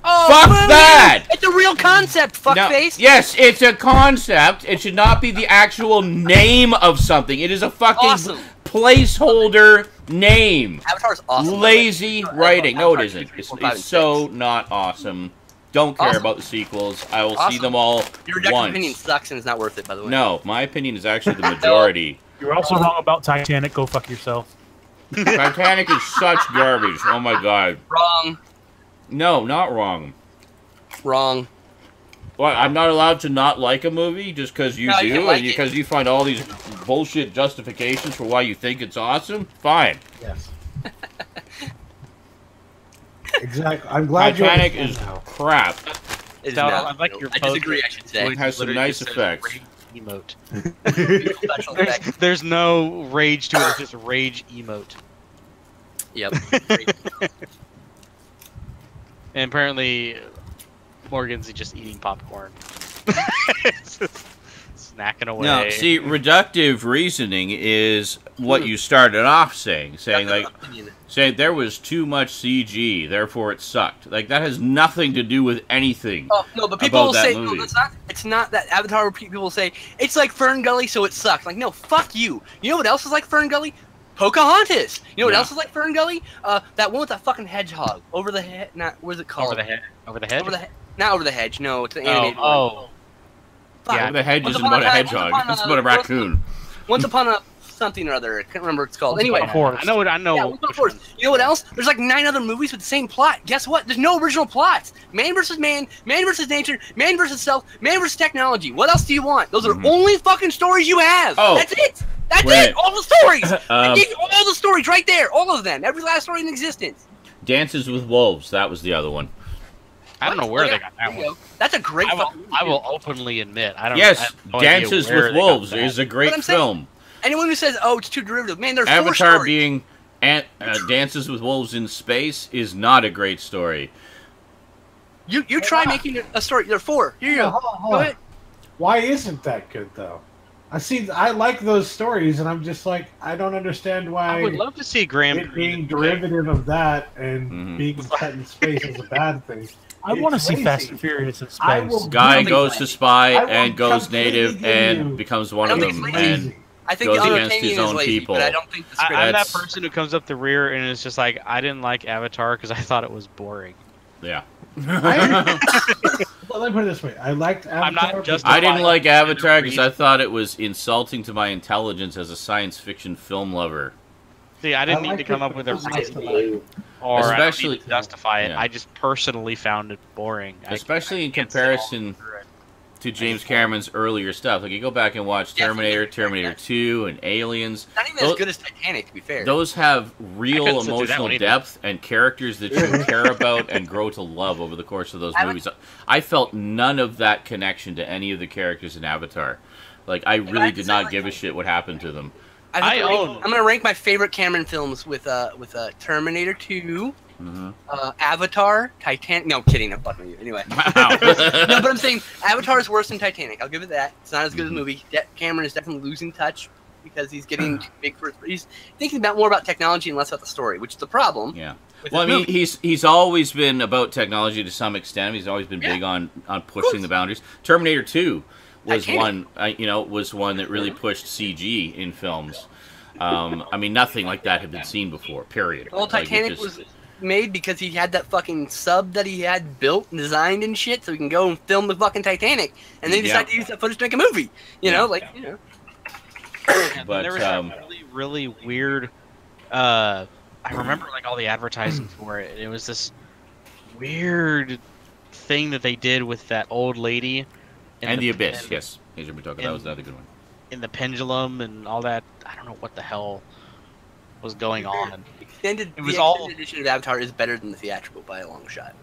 Oh, fuck brilliant! that! It's a real concept, fuckface. Yes, it's a concept. It should not be the actual name of something. It is a fucking placeholder name. Avatar's awesome. Lazy writing. No, it isn't. Avatar 2, 3, 4, 5, and It's so not awesome. Don't care about the sequels. I will see them all Your reductive once. opinion sucks and it's not worth it, by the way. No, my opinion is actually the majority. You're also wrong about Titanic. Go fuck yourself. Titanic is such garbage. Oh my god. Wrong. No, not wrong. Wrong. What? I'm not allowed to not like a movie just because you do, like and because you find all these bullshit justifications for why you think it's awesome? Fine. Yes. Exactly. I'm glad Titanic is crap. It's Stout, not. I like your I disagree, I should say. It has some Literally nice just says effects. rage emote. Special effects. There's no rage to it. It's just rage emote. Yep. And apparently, Morgan's just eating popcorn. Snacking away. No, see, reductive reasoning is what you started off saying saying there was too much CG, therefore it sucked. Like, that has nothing to do with anything. Oh, no, but people will about say, that no, movie. it's not that Avatar people will say, it's like Fern Gully, so it sucks. Like, no, fuck you. You know what else is like Fern Gully? Pocahontas. You know what else is like Fern Gully? That one with that fucking hedgehog. Over the head, what is it called? Over the head? Over the head? Not over the hedge, no, it's an animated one. Oh. Fuck. Yeah, the hedge Once isn't upon about a time- hedgehog. once upon It's about a raccoon. Once upon a something or other. I can't remember what it's called. Anyway. I know. Yeah, Once Upon a Forest. You know what else? There's like 9 other movies with the same plot. Guess what? There's no original plots. Man versus man versus nature, man versus self, man versus technology. What else do you want? Those are only fucking stories you have. Oh. That's it. That's it. All the stories. I gave you all the stories right there. All of them. Every last story in existence. Dances with Wolves, that was the other one. I don't know where they got that one. That's a great fucking movie. I will openly admit. I Yes, have no idea Dances where with they got Wolves that. is a great But I'm saying- film. Anyone who says, "Oh, it's too derivative," man, there's 4 Avatar stories. being Dances with Wolves in space is not a great story. You try making a story. There are 4. Here you go. Hold Go on. ahead. Why isn't that good though? I like those stories, and I'm just like, I don't understand why I would love to see Graham it being derivative of that and Mhm. being set in space is a bad thing. I want to It's see lazy. Fast and Furious in I space. will Guy really goes to spy I will and goes completely native give and you- becomes one I of don't them think it's and lazy. I think goes the against Unobtainium his is own lazy, people. but I don't think the script. I'm that That's- person who comes up the rear and is just like, I didn't like Avatar because I thought it was boring. yeah. Well, let me put it this way: I liked Avatar. I'm not but- just- I didn't like Justify Avatar because I reason. thought it was insulting to my intelligence as a science fiction film lover. See, I didn't I need to liked come it up with a because reason of Blue. or I don't Especially- need to justify it. yeah. I just personally found it boring. Especially in can't sit all comparison through it. to James Cameron's earlier stuff. Like, you go back and watch Terminator, Terminator 2, and Aliens. Not even Those- as good as Titanic, to be fair. Those have I real couldn't sit through that emotional one either. depth and characters that you care about and grow to love over the course of those movies. I felt none of that connection to any of the characters in Avatar. Like, I really did not give a shit what happened to them. I'm own- gonna rank my favorite Cameron films with Terminator 2, Avatar, Titanic. No, kidding. I'm fucking with you. Anyway. Wow. No, but I'm saying Avatar is worse than Titanic. I'll give it that. It's not as good as a movie. Cameron is definitely losing touch because he's getting too big for. He's thinking more about technology and less about the story, which is the problem. Yeah. Well, I mean, he's always been about technology to some extent. He's always been big on pushing the boundaries. Terminator 2 was one that really pushed CG in films. I mean, nothing like that had been seen before. Period. Well, Titanic was made because he had that fucking sub that he had built and designed and shit, so he can go and film the fucking Titanic, and then he decided to use that footage to make a movie. You know. But there was some really weird. I remember like all the advertising for it. It was this weird thing that they did with that old lady. And the Abyss, yes. That was another good one. In the pendulum and all that. I don't know what the hell was going on. The extended edition of Avatar is better than the theatrical by a long shot.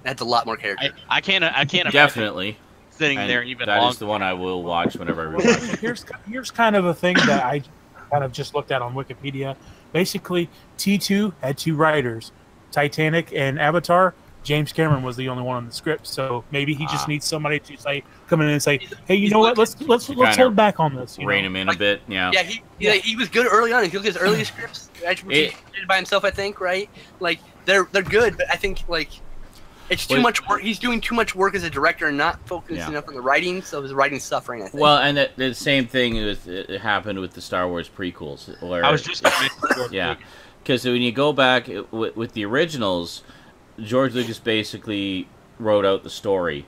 That's a lot more character. I can't definitely sitting there even that longer. is the one I will watch whenever I rewatch it. Here's kind of a thing that I kind of just looked at on Wikipedia. Basically, T2 had 2 writers, Titanic and Avatar. James Cameron was the only one on the script, so maybe he just needs somebody to come in and say, "Hey, you know what? Let's hold back on this." Rein him in a bit, yeah. Yeah, he was good early on. If you look at his early scripts, he did by himself, I think, right? Like they're good, but I think like it's too much work. He's doing too much work as a director and not focused enough on the writing, so his writing's suffering, I think. Well, and the same thing happened with the Star Wars prequels. Where I was just because when you go back with the originals, George Lucas basically wrote out the story,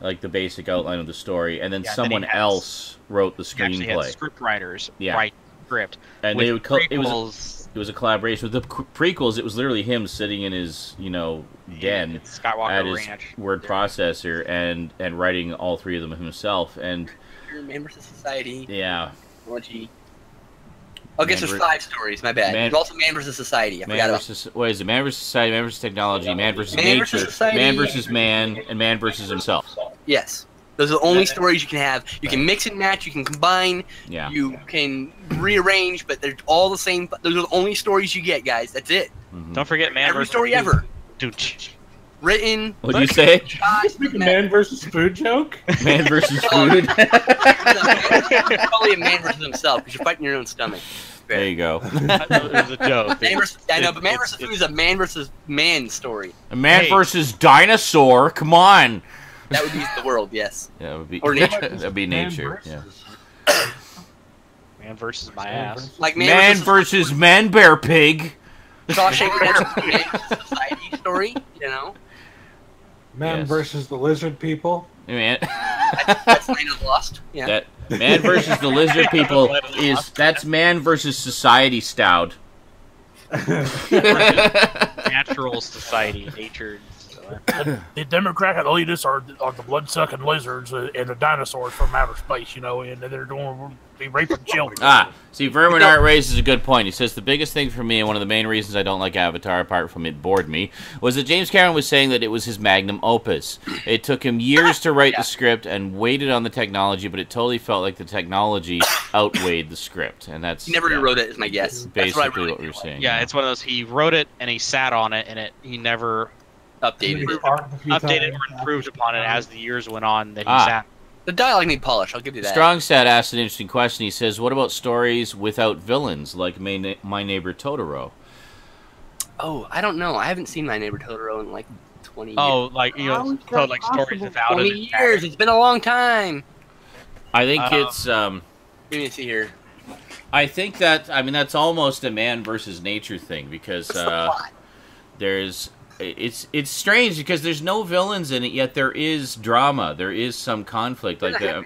like the basic outline of the story, and then someone else wrote the screenplay. Had script writers write script, and it was a collaboration with the prequels. It was literally him sitting in his den at his word processor and writing all 3 of them himself. And Man vs. Society. Yeah. I guess there's 5 stories. My bad. There's also Man vs. Society. I forgot about. What is it? Man vs. Society, Man vs. Technology, Man vs. Nature, Man vs. Man, and Man vs. Himself. Yes. Those are the only stories you can have. You can mix and match. You can combine. Yeah. You can rearrange, but they're all the same. Those are the only stories you get, guys. That's it. Mm-hmm. Don't forget Man Every versus story ever. Dude. Written. What'd you say? Speak a man versus food joke? Man versus food? Probably a man versus himself, because you're fighting your own stomach. There you go. It was a joke. I know, but Man vs. Food is a man versus man story. A man versus dinosaur? Come on. That would be the world, yes. Yeah, it would be. Or nature. That'd be nature. Yeah. Man versus my ass. Like man versus man bear pig. Shawshank Redemption Society story, Man versus the lizard people. Man. That's Land of the Lost. Yeah. That man versus the lizard people that's man versus society stowed. Natural society, nature. The Democratic elitists are the blood-sucking lizards and the dinosaurs from outer space, and they're doing be raping children. See, Vermin Art raises a good point. He says the biggest thing for me, and one of the main reasons I don't like Avatar, apart from it bored me, was that James Cameron was saying that it was his magnum opus. It took him years to write the script and waited on the technology, but it totally felt like the technology outweighed the script, and that's he never rewrote it, is my guess. Basically, what we were saying. Yeah, it's one of those. He wrote it and he sat on it, and he never updated or improved upon it as the years went on. That he sat. The dialogue need polish. I'll give you that. Strongstad asked an interesting question. He says, "What about stories without villains, like My Neighbor Totoro?" Oh, I don't know. I haven't seen My Neighbor Totoro in like 20 years. Oh, like like stories without 20 years. It's been a long time. I think it's. Let me see here. I think that's almost a man versus nature thing because there's. It's strange because there's no villains in it, yet there is drama. There is some conflict. Like the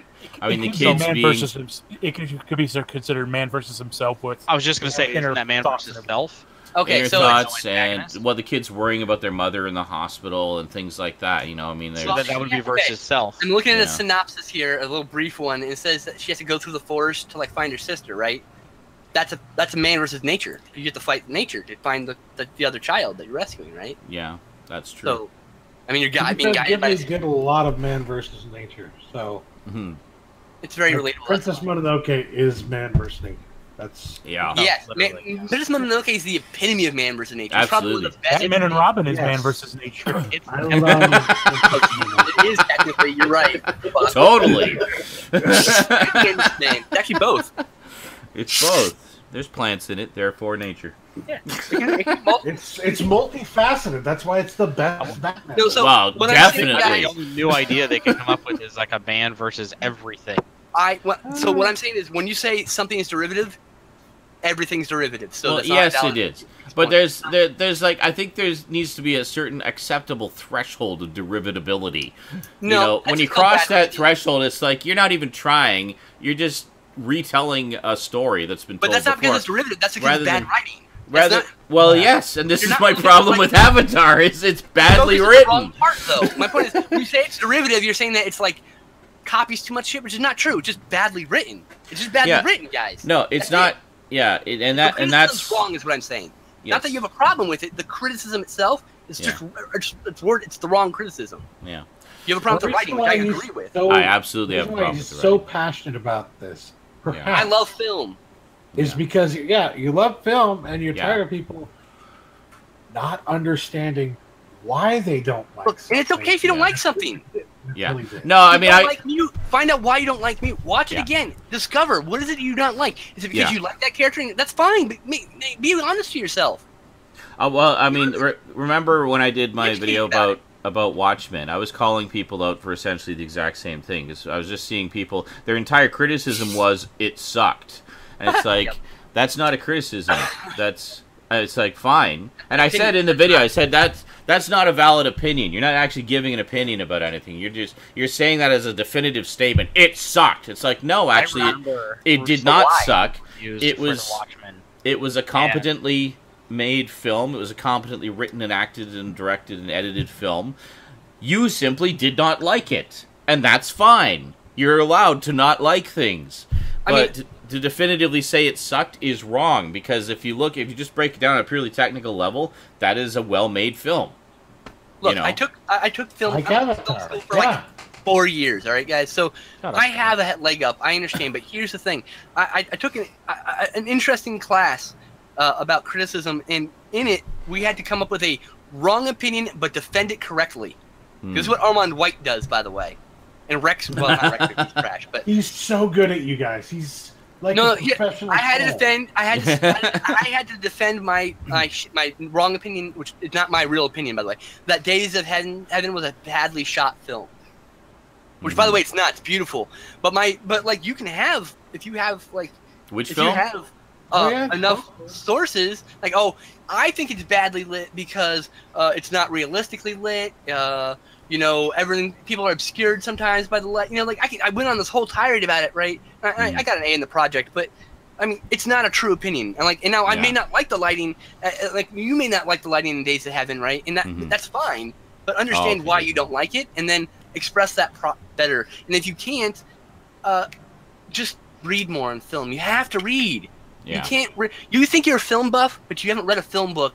kids being... It could be considered man versus himself. With I was just going to say, isn't that man versus himself? Okay, so thoughts and the kids worrying about their mother in the hospital and things like that. That would be versus self. I'm looking at a synopsis here, a little brief one. And it says that she has to go through the forest to find her sister, right? That's a man versus nature. You have to fight nature to find the other child that you're rescuing, right? Yeah, that's true. So, you're being guided by... get a lot of man versus nature, so... It's very relatable. Princess Mononoke is man versus nature. That's Yeah. Yes, literally, man, criticism in the case is the epitome of man versus nature. Absolutely. It's probably the best. Batman and Robin is Yes. man versus nature. It's, I love. it is technically, you're right. But Totally. it's actually both. It's both. There's plants in it, therefore nature. It's multifaceted. That's why it's the best Batman. No, so Wow, when I'm saying definitely. The only new idea they could come up with is like a man versus everything. So what I'm saying is, when you say something is derivative, everything's derivative. So Well, that's not yes, valid. it is. But there's like, I think needs to be a certain acceptable threshold of derivatability. No, you know, when that's you still cross bad that writing. threshold, it's like you're not even trying. You're just retelling a story that's been But told that's not before. because it's derivative. That's because Rather it's bad than- writing. Rather, That's not- well, yes, and this You're is not my looking problem at with like- Avatar. Is it's badly Focus on the written. wrong part, though. My point is, when you say it's derivative, you're saying that it's like copies too much shit, which is not true. It's just badly written. It's just badly Yeah. written, guys. No, it's That's not. it. Yeah, and The that's criticism's wrong, is what I'm saying. yes. Not that you have a problem with it. The criticism itself is just it's the wrong criticism. Yeah, You have a problem with the writing, which I agree with. I absolutely have a problem He's with the so writing. passionate about this. Yeah. Perhaps I love film. is Yeah. because you love film and you're Yeah. tired of people not understanding why they don't like. Look, and it's okay if you don't Yeah. like something. Yeah. Really did. No, I You mean, don't like Mute. Find out why you don't like Mute. Watch it Yeah. again. Discover what is it you don't like. Is it because Yeah. you like that character? That's fine. But be honest to yourself. well, I mean, remember when I did my Educate video about about Watchmen? I was calling people out for essentially the exact same thing. 'Cause I was just seeing people. Their entire criticism was it sucked, and it's like Yep. that's not a criticism. It's like fine. And I said in the video, I said that's not a valid opinion. You're not actually giving an opinion about anything. You're saying that as a definitive statement. It sucked. It's like no, actually, it did not suck. It was a competently made film. It was a competently written and acted and directed and edited film. You simply did not like it, and that's fine. You're allowed to not like things, but to definitively say it sucked is wrong, because if you just break it down at a purely technical level, that is a well-made film. Look, You know? I took film Like film Avatar. school for Yeah. like 4 years. All right, guys. So Shut up, I have a leg up. I understand, but here's the thing. I took an interesting class about criticism, and in it we had to come up with a wrong opinion but defend it correctly. This is what Armand White does, by the way. And Rex, well, not Rex, he's trash, but He's so good at you guys. He's like no, a professional. I had to troll. defend. I had to defend my wrong opinion, which is not my real opinion, by the way. That Days of Heaven was a badly shot film. Which, by the way, it's not. It's beautiful. But like you can have, if you have like Which if film? you have yeah. enough sources, like I think it's badly lit because it's not realistically lit. Everything, people are obscured sometimes by the light. I went on this whole tirade about it, right? I got an A in the project, but I mean, it's not a true opinion. And now I may not like the lighting, like you may not like the lighting in Days of Heaven, right? And that's fine, but understand why you don't like it, and then express that better. And if you can't, just read more on film. You have to read. Yeah. You can't. You think you're a film buff, but you haven't read a film book,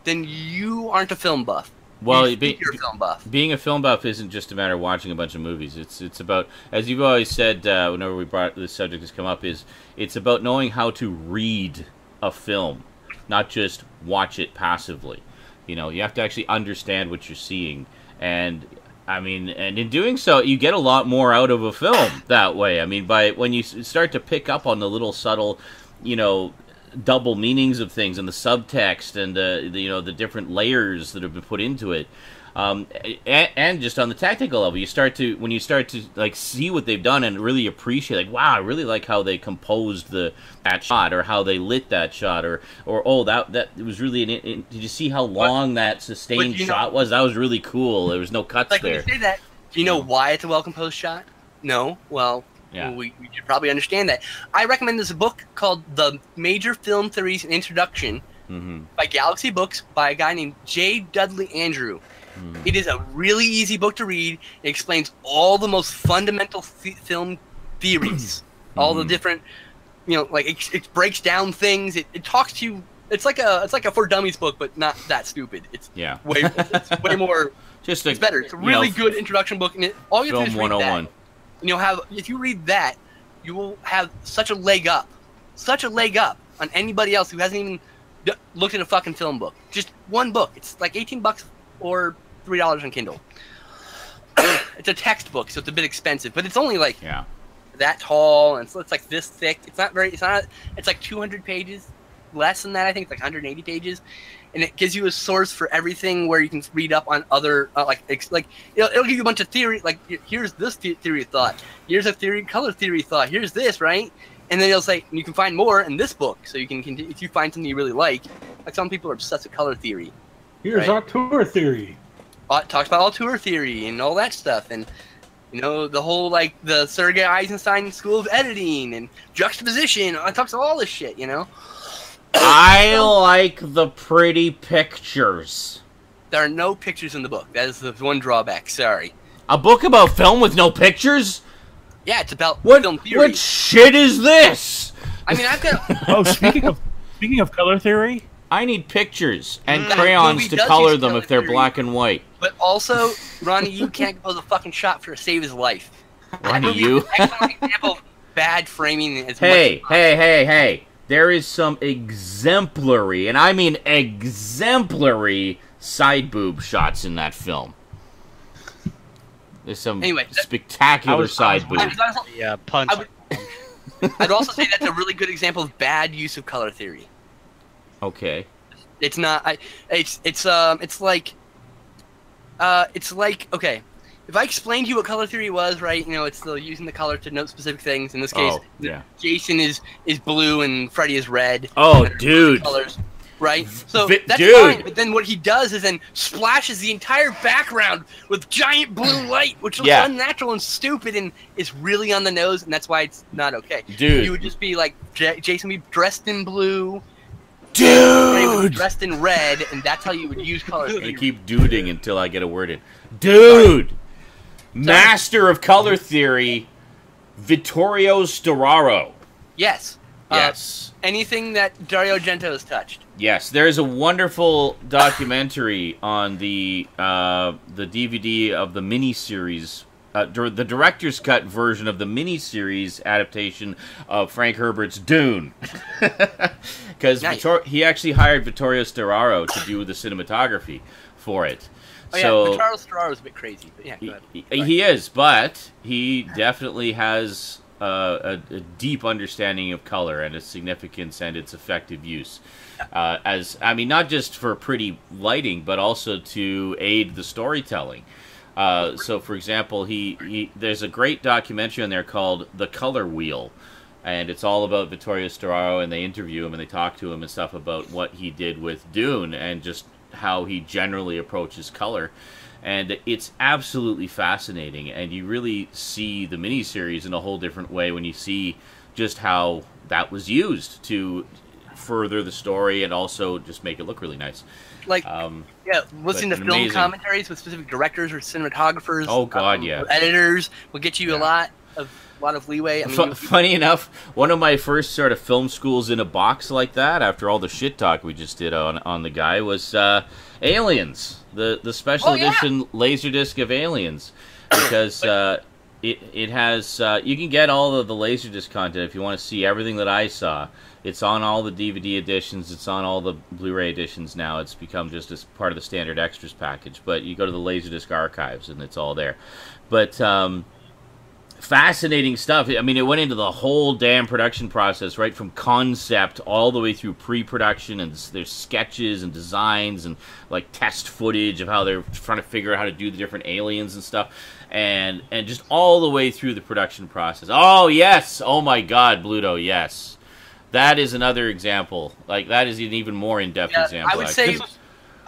then you aren't a film buff. Well, you're a film buff. Being a film buff isn't just a matter of watching a bunch of movies. It's about, as you've always said, whenever we brought this subject has come up, it's about knowing how to read a film, not just watch it passively. You have to actually understand what you're seeing, and in doing so, you get a lot more out of a film that way. I mean, when you start to pick up on the little subtle, double meanings of things and the subtext and the different layers that have been put into it, and just on the technical level, when you start to like see what they've done and really appreciate, like, wow, I really like how they composed that shot, or how they lit that shot, or that it was really did you see how long that sustained shot was? That was really cool. There was no cuts Like there. when you say that, do you know why it's a well composed shot? No. Well. Yeah. We should probably understand that. I recommend this book called The Major Film Theories and Introduction by Galaxy Books by a guy named J. Dudley Andrew. It is a really easy book to read. It explains all the most fundamental film theories, all the different, it breaks down things. It talks to you. It's like a for dummies book, but not that stupid. It's way more. It's better. It's a really good introduction book, and all you have to do is Film read 101. that. If you read that, you will have such a leg up such a leg up on anybody else who hasn't even looked at a fucking film book. Just one book. It's like $18 or $3 on Kindle. It's a textbook, so it's a bit expensive, but it's only like that tall, and so it's like this thick. It's like 200 pages, less than that. I think it's like 180 pages, and it gives you a source for everything where you can read up on other it'll give you a bunch of theory. Like, here's this theory of thought. Here's a color theory of thought. Here's this, right? And then it'll say you can find more in this book. So you can continue, if you find something you really like some people are obsessed with color theory. Here's auteur theory. Talks about auteur theory and all that stuff, and the whole the Sergei Eisenstein School of Editing and juxtaposition. It talks about all this shit. I like the pretty pictures. There are no pictures in the book. That is the one drawback. Sorry. A book about film with no pictures? Yeah, it's about film theory. What shit is this? I mean, I've got. Oh, speaking of color theory, I need pictures and crayons to color them if they're black and white. But also, Ronnie, you can't compose a fucking shot to save his life. Ronnie, you? Excellent example of bad framing. Hey. There is some exemplary, and I mean exemplary, side boob shots in that film. There's some spectacular side boob. Yeah, punch. I'd also say that's a really good example of bad use of color theory. Okay. It's not. It's like okay. If I explained to you what color theory was, right? It's still using the color to note specific things. In this case, Jason is blue and Freddy is red. Oh, dude. Colors, right? So that's fine. But then what he does is then splashes the entire background with giant blue light, which looks unnatural and stupid and is really on the nose, and that's why it's not okay. Dude. You would just be like, Jason would be dressed in blue. Dude! Would be dressed in red, and that's how you would use color theory. I keep duding until I get a word in. Dude! Sorry. Master of color theory, Vittorio Storaro. Yes. Yes. Anything that Dario Argento has touched. Yes, there is a wonderful documentary on the DVD of the miniseries, the director's cut version of the miniseries adaptation of Frank Herbert's Dune. Because he actually hired Vittorio Storaro to do the cinematography for it. Oh, yeah, Vittorio Storaro is a bit crazy, but yeah, go ahead. He is, but he definitely has a deep understanding of color and its significance and its effective use. Not just for pretty lighting, but also to aid the storytelling. So, for example, there's a great documentary on there called The Color Wheel, and it's all about Vittorio Storaro, and they interview him and they talk to him and stuff about what he did with Dune and just how he generally approaches color. And it's absolutely fascinating, and you really see the miniseries in a whole different way when you see just how that was used to further the story and also just make it look really nice. Listening to film commentaries with specific directors or cinematographers. Oh God, or editors will get you a lot of leeway. I mean, funny enough, one of my first sort of film schools in a box like that, after all the shit talk we just did on the guy, was Aliens, the special edition Laserdisc of Aliens, because it has you can get all of the Laserdisc content if you want to see everything that I saw. It's on all the DVD editions. It's on all the Blu-ray editions now. It's become just as part of the standard extras package. But you go to the Laserdisc archives, and it's all there. But fascinating stuff. I mean, it went into the whole damn production process, right from concept all the way through pre-production, and there's sketches and designs and like test footage of how they're trying to figure out how to do the different aliens and stuff, and just all the way through the production process. Oh yes, oh my God, Bluto, yes. That is another example. Like, that is an even more in-depth example. I would say this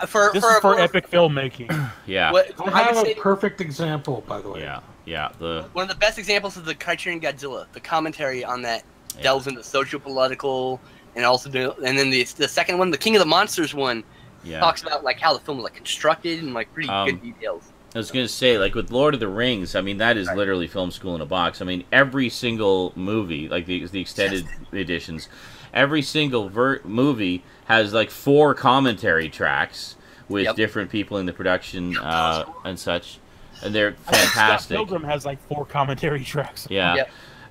is for epic filmmaking. Yeah. I have a perfect example, by the way. Yeah. One of the best examples is the Criterion Godzilla. The commentary on that delves into socio-political, and then the second one, the King of the Monsters one, talks about like how the film was like constructed and like pretty good details. I was going to say, like, with Lord of the Rings, I mean, that is literally film school in a box. I mean, every single movie, like the extended editions, every single movie has, like, 4 commentary tracks with different people in the production and such. And they're fantastic. Pilgrim has, like, 4 commentary tracks. Yeah.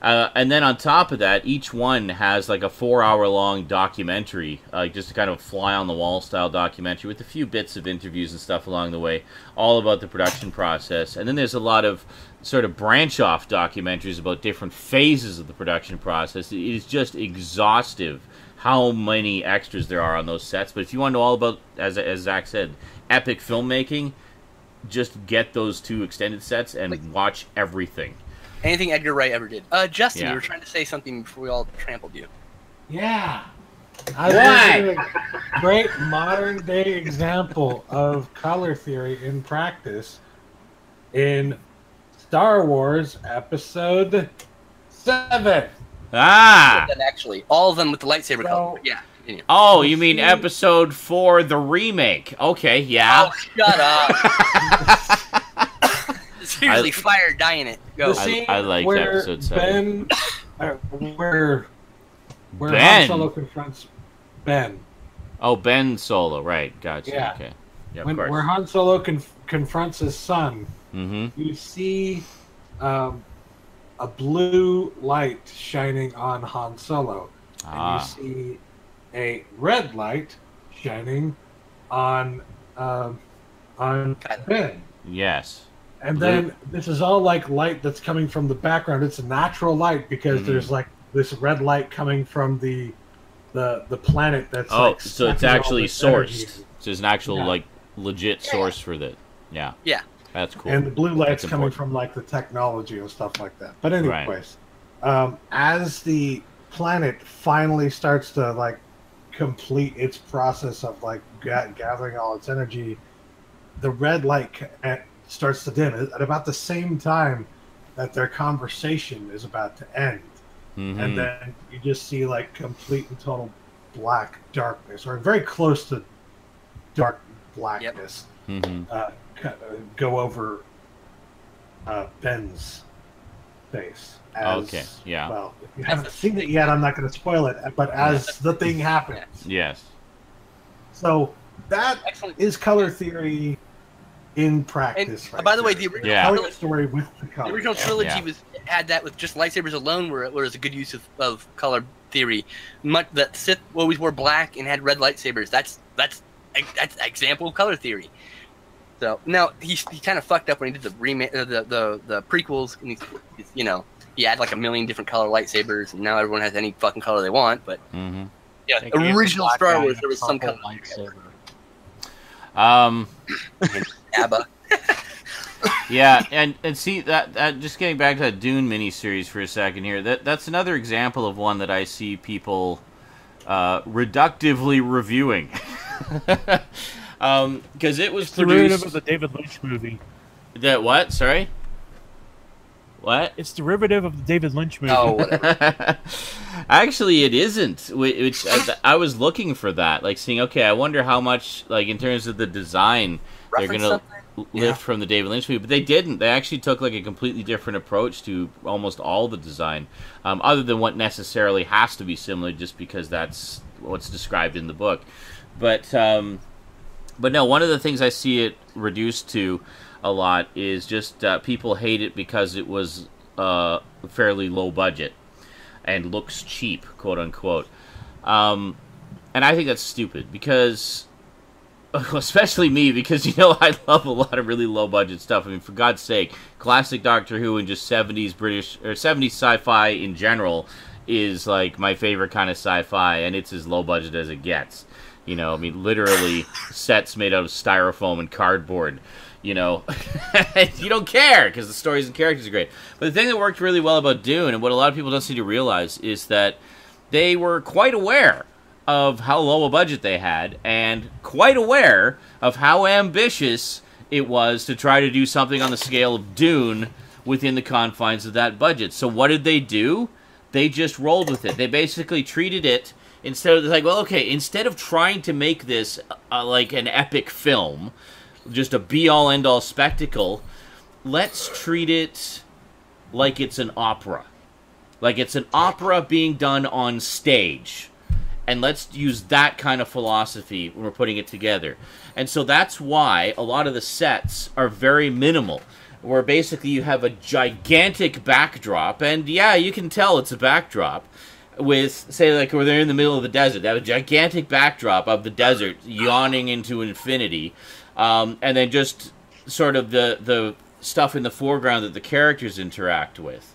And then on top of that, each one has like a 4-hour-long documentary, just a kind of fly-on-the-wall style documentary with a few bits of interviews and stuff along the way, all about the production process. And then there's a lot of sort of branch-off documentaries about different phases of the production process. It is just exhaustive how many extras there are on those sets. But if you want to know all about, as Zach said, epic filmmaking, just get those 2 extended sets and watch everything. Anything Edgar Wright ever did. Justin, Yeah. you were trying to say something before we all trampled you. Yeah. I was a great modern day example of color theory in practice in Star Wars Episode 7. Ah! Then actually, all of them with the lightsaber So- color. Yeah. Continue. Oh, you mean Episode 4, the remake? Okay, yeah. Oh, shut up. Seriously, fire, die in it. Go. The scene I liked where Episode 7. where Ben. Han Solo confronts Ben. Oh, Ben Solo, right? Gotcha. Yeah. Okay. Yeah, of course. Where Han Solo confronts his son, Mm-hmm. you see a blue light shining on Han Solo, and Ah. you see a red light shining on Ben. Yes. And Blue- then this is all like light that's coming from the background. It's a natural light because Mhm. there's like this red light coming from the planet that's Oh, like so it's sucking all actually this energy. sourced. So there's an actual, Yeah. like, legit source for that. Yeah. Yeah. That's cool. And the blue light's That's coming important. from like the technology and stuff like that. But Right. anyways, as the planet finally starts to like complete its process of like gathering all its energy, the red light starts to dim at about the same time that their conversation is about to end. Mhm. And then you just see like complete and total black darkness, or very close to dark blackness, Mhm. go over Ben's face. As, Okay, yeah. Well, if you haven't seen it yet, I'm not going to spoil it. But as the thing happens, Yes. so that Excellent. is color theory in practice. And, right by the way, there. the original, Yeah. Color story with the color. the original trilogy Yeah. had that with just lightsabers alone, where it was a good use of color theory. That Sith always wore black and had red lightsabers. That's an example of color theory. So now he kind of fucked up when he did the remake, the prequels, and he had like a million different color lightsabers, and now everyone has any fucking color they want. But Mm-hmm. yeah, They gave the original black Star guy Wars a there was some purple color. lightsaber. ABBA. Yeah, and see that just getting back to that Dune miniseries for a second here. That's another example of one that I see people reductively reviewing. Because it was It's derivative produced. of the David Lynch movie. That what? Sorry. What? It's derivative of the David Lynch movie. Oh, whatever. Actually, it isn't. Which I was looking for that, like seeing. Okay, I wonder how much, like in terms of the design, they're Reference gonna something? lift from the David Lynch movie, but they didn't. They actually took like a completely different approach to almost all the design, other than what necessarily has to be similar, just because that's what's described in the book. But no, one of the things I see it reduced to a lot is just people hate it because it was fairly low budget and looks cheap, quote unquote. And I think that's stupid because, especially me, because I love a lot of really low budget stuff. I mean, for God's sake, classic Doctor Who and just 70s British or 70s sci-fi in general is like my favorite kind of sci-fi, and it's as low budget as it gets. I mean, literally sets made out of styrofoam and cardboard. You don't care because the stories and characters are great. But the thing that worked really well about Dune, and what a lot of people don't seem to realize, is that they were quite aware of how low a budget they had, and quite aware of how ambitious it was to try to do something on the scale of Dune within the confines of that budget. So what did they do? They just rolled with it. They basically treated it, instead of trying to make this like an epic film, just a be-all, end-all spectacle, let's treat it like it's an opera. Like it's an opera being done on stage. And let's use that kind of philosophy when we're putting it together. And so that's why a lot of the sets are very minimal. where basically you have a gigantic backdrop, and yeah, you can tell it's a backdrop, with, say, like, where they're in the middle of the desert. They have a gigantic backdrop of the desert yawning into infinity, and then just sort of the stuff in the foreground that the characters interact with.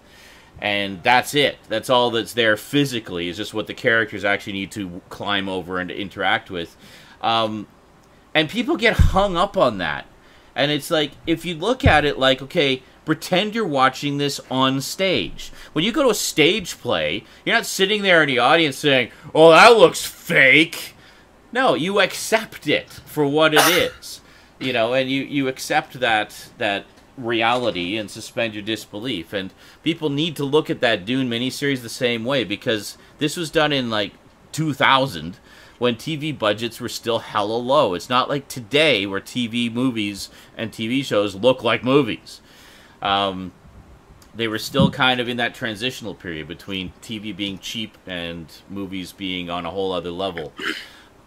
And that's it. That's all that's there physically, is just what the characters actually need to climb over and interact with. And people get hung up on that. And it's like, if you look at it like, okay, pretend you're watching this on stage. When you go to a stage play, you're not sitting there in the audience saying, oh, that looks fake. No, you accept it for what it is. You know, and you accept that reality and suspend your disbelief. And people need to look at that Dune miniseries the same way, because this was done in, like, 2000, when TV budgets were still hella low. It's not like today, where TV movies and TV shows look like movies. They were still kind of in that transitional period between TV being cheap and movies being on a whole other level.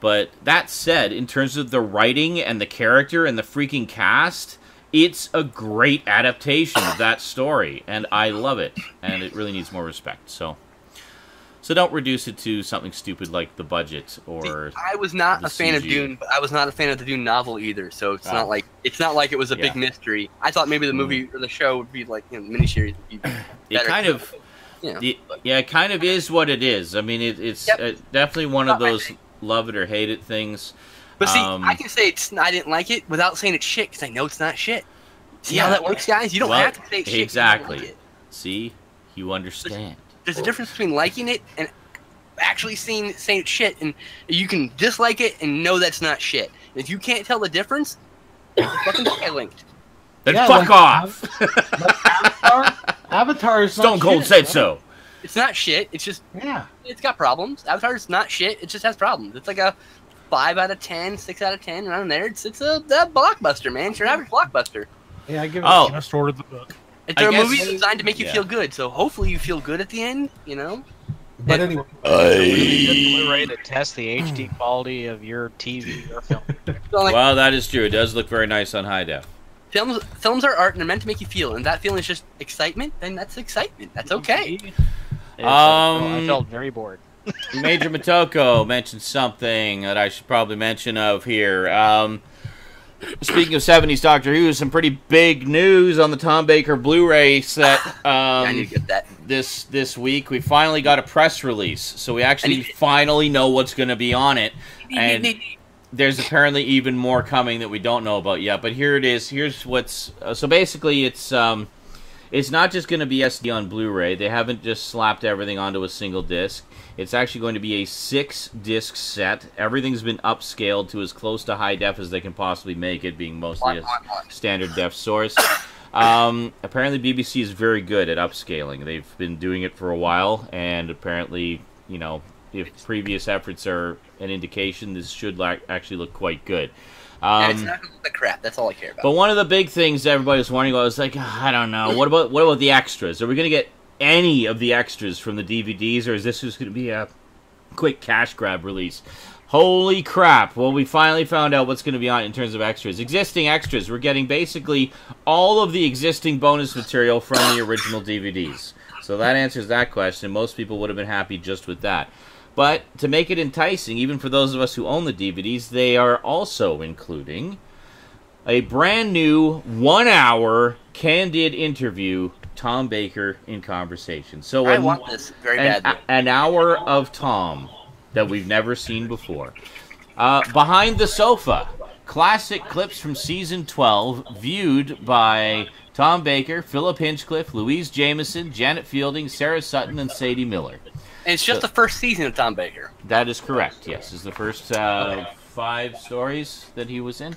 But that said, in terms of the writing and the character and the freaking cast, it's a great adaptation of that story, and I love it, and it really needs more respect. So don't reduce it to something stupid like the budget or. I was not a fan of Dune, but I was not a fan of the Dune novel either. So it's not like it was a big mystery. I thought maybe the movie or the show would be like, you know, the miniseries would be better. It kind of, you know, it kind of is what it is. I mean, it's definitely one of those love it or hate it things. But see, I can say I didn't like it without saying it's shit, because I know it's not shit. See how that works, guys? You don't have to say it's shit. Exactly. Like it. See, you understand. There's a difference between liking it and actually saying it's shit, and you can dislike it and know that's not shit. And if you can't tell the difference, it's fucking linked. Then fuck off. Avatar is Stone Cold said so. It's not shit. It's just it's got problems. Avatar's not shit. It just has problems. It's like a 5 out of 10, 6 out of 10, around there. It's a blockbuster, man. It's your average blockbuster. Yeah, I give it. I just ordered the book. It's a movie designed to make you feel good, so hopefully you feel good at the end, you know? But anyway. Really good Blu-ray to test the HD quality of your TV or film. So, like, well, that is true. It does look very nice on high def. Films are art and they're meant to make you feel, and that feeling is just excitement, then that's excitement. That's okay. I felt very bored. Major Motoko mentioned something that I should probably mention of here. Speaking of 70s Doctor Who, some pretty big news on the Tom Baker Blu-ray set I need to get that. this week. We finally got a press release, so we actually finally know what's going to be on it. And there's apparently even more coming that we don't know about yet. But here it is. Here's what's... so basically, it's not just going to be SD on Blu-ray. They haven't just slapped everything onto a single disc. It's actually going to be a 6-disc set. Everything's been upscaled to as close to high def as they can possibly make it, being mostly a standard def source. Apparently BBC is very good at upscaling. They've been doing it for a while, and apparently, you know, if previous efforts are an indication, this should actually look quite good. It's not the crap. That's all I care about. But one of the big things everybody was wondering about was like, I don't know, what about the extras? Are we going to get any of the extras from the DVDs, or is this just going to be a quick cash grab release? Holy crap. Well, we finally found out what's going to be on it in terms of extras. Existing extras. We're getting basically all of the existing bonus material from the original DVDs. So that answers that question. Most people would have been happy just with that. But to make it enticing, even for those of us who own the DVDs, they are also including a brand new 1-hour candid interview, Tom Baker in conversation. So I want this very badly. An hour of Tom that we've never seen before. Behind the Sofa, classic clips from season 12, viewed by Tom Baker, Philip Hinchcliffe, Louise Jameson, Janet Fielding, Sarah Sutton, and Sadie Miller. And it's just the first season of Tom Baker. That is correct, yes. It's the first 5 stories that he was in.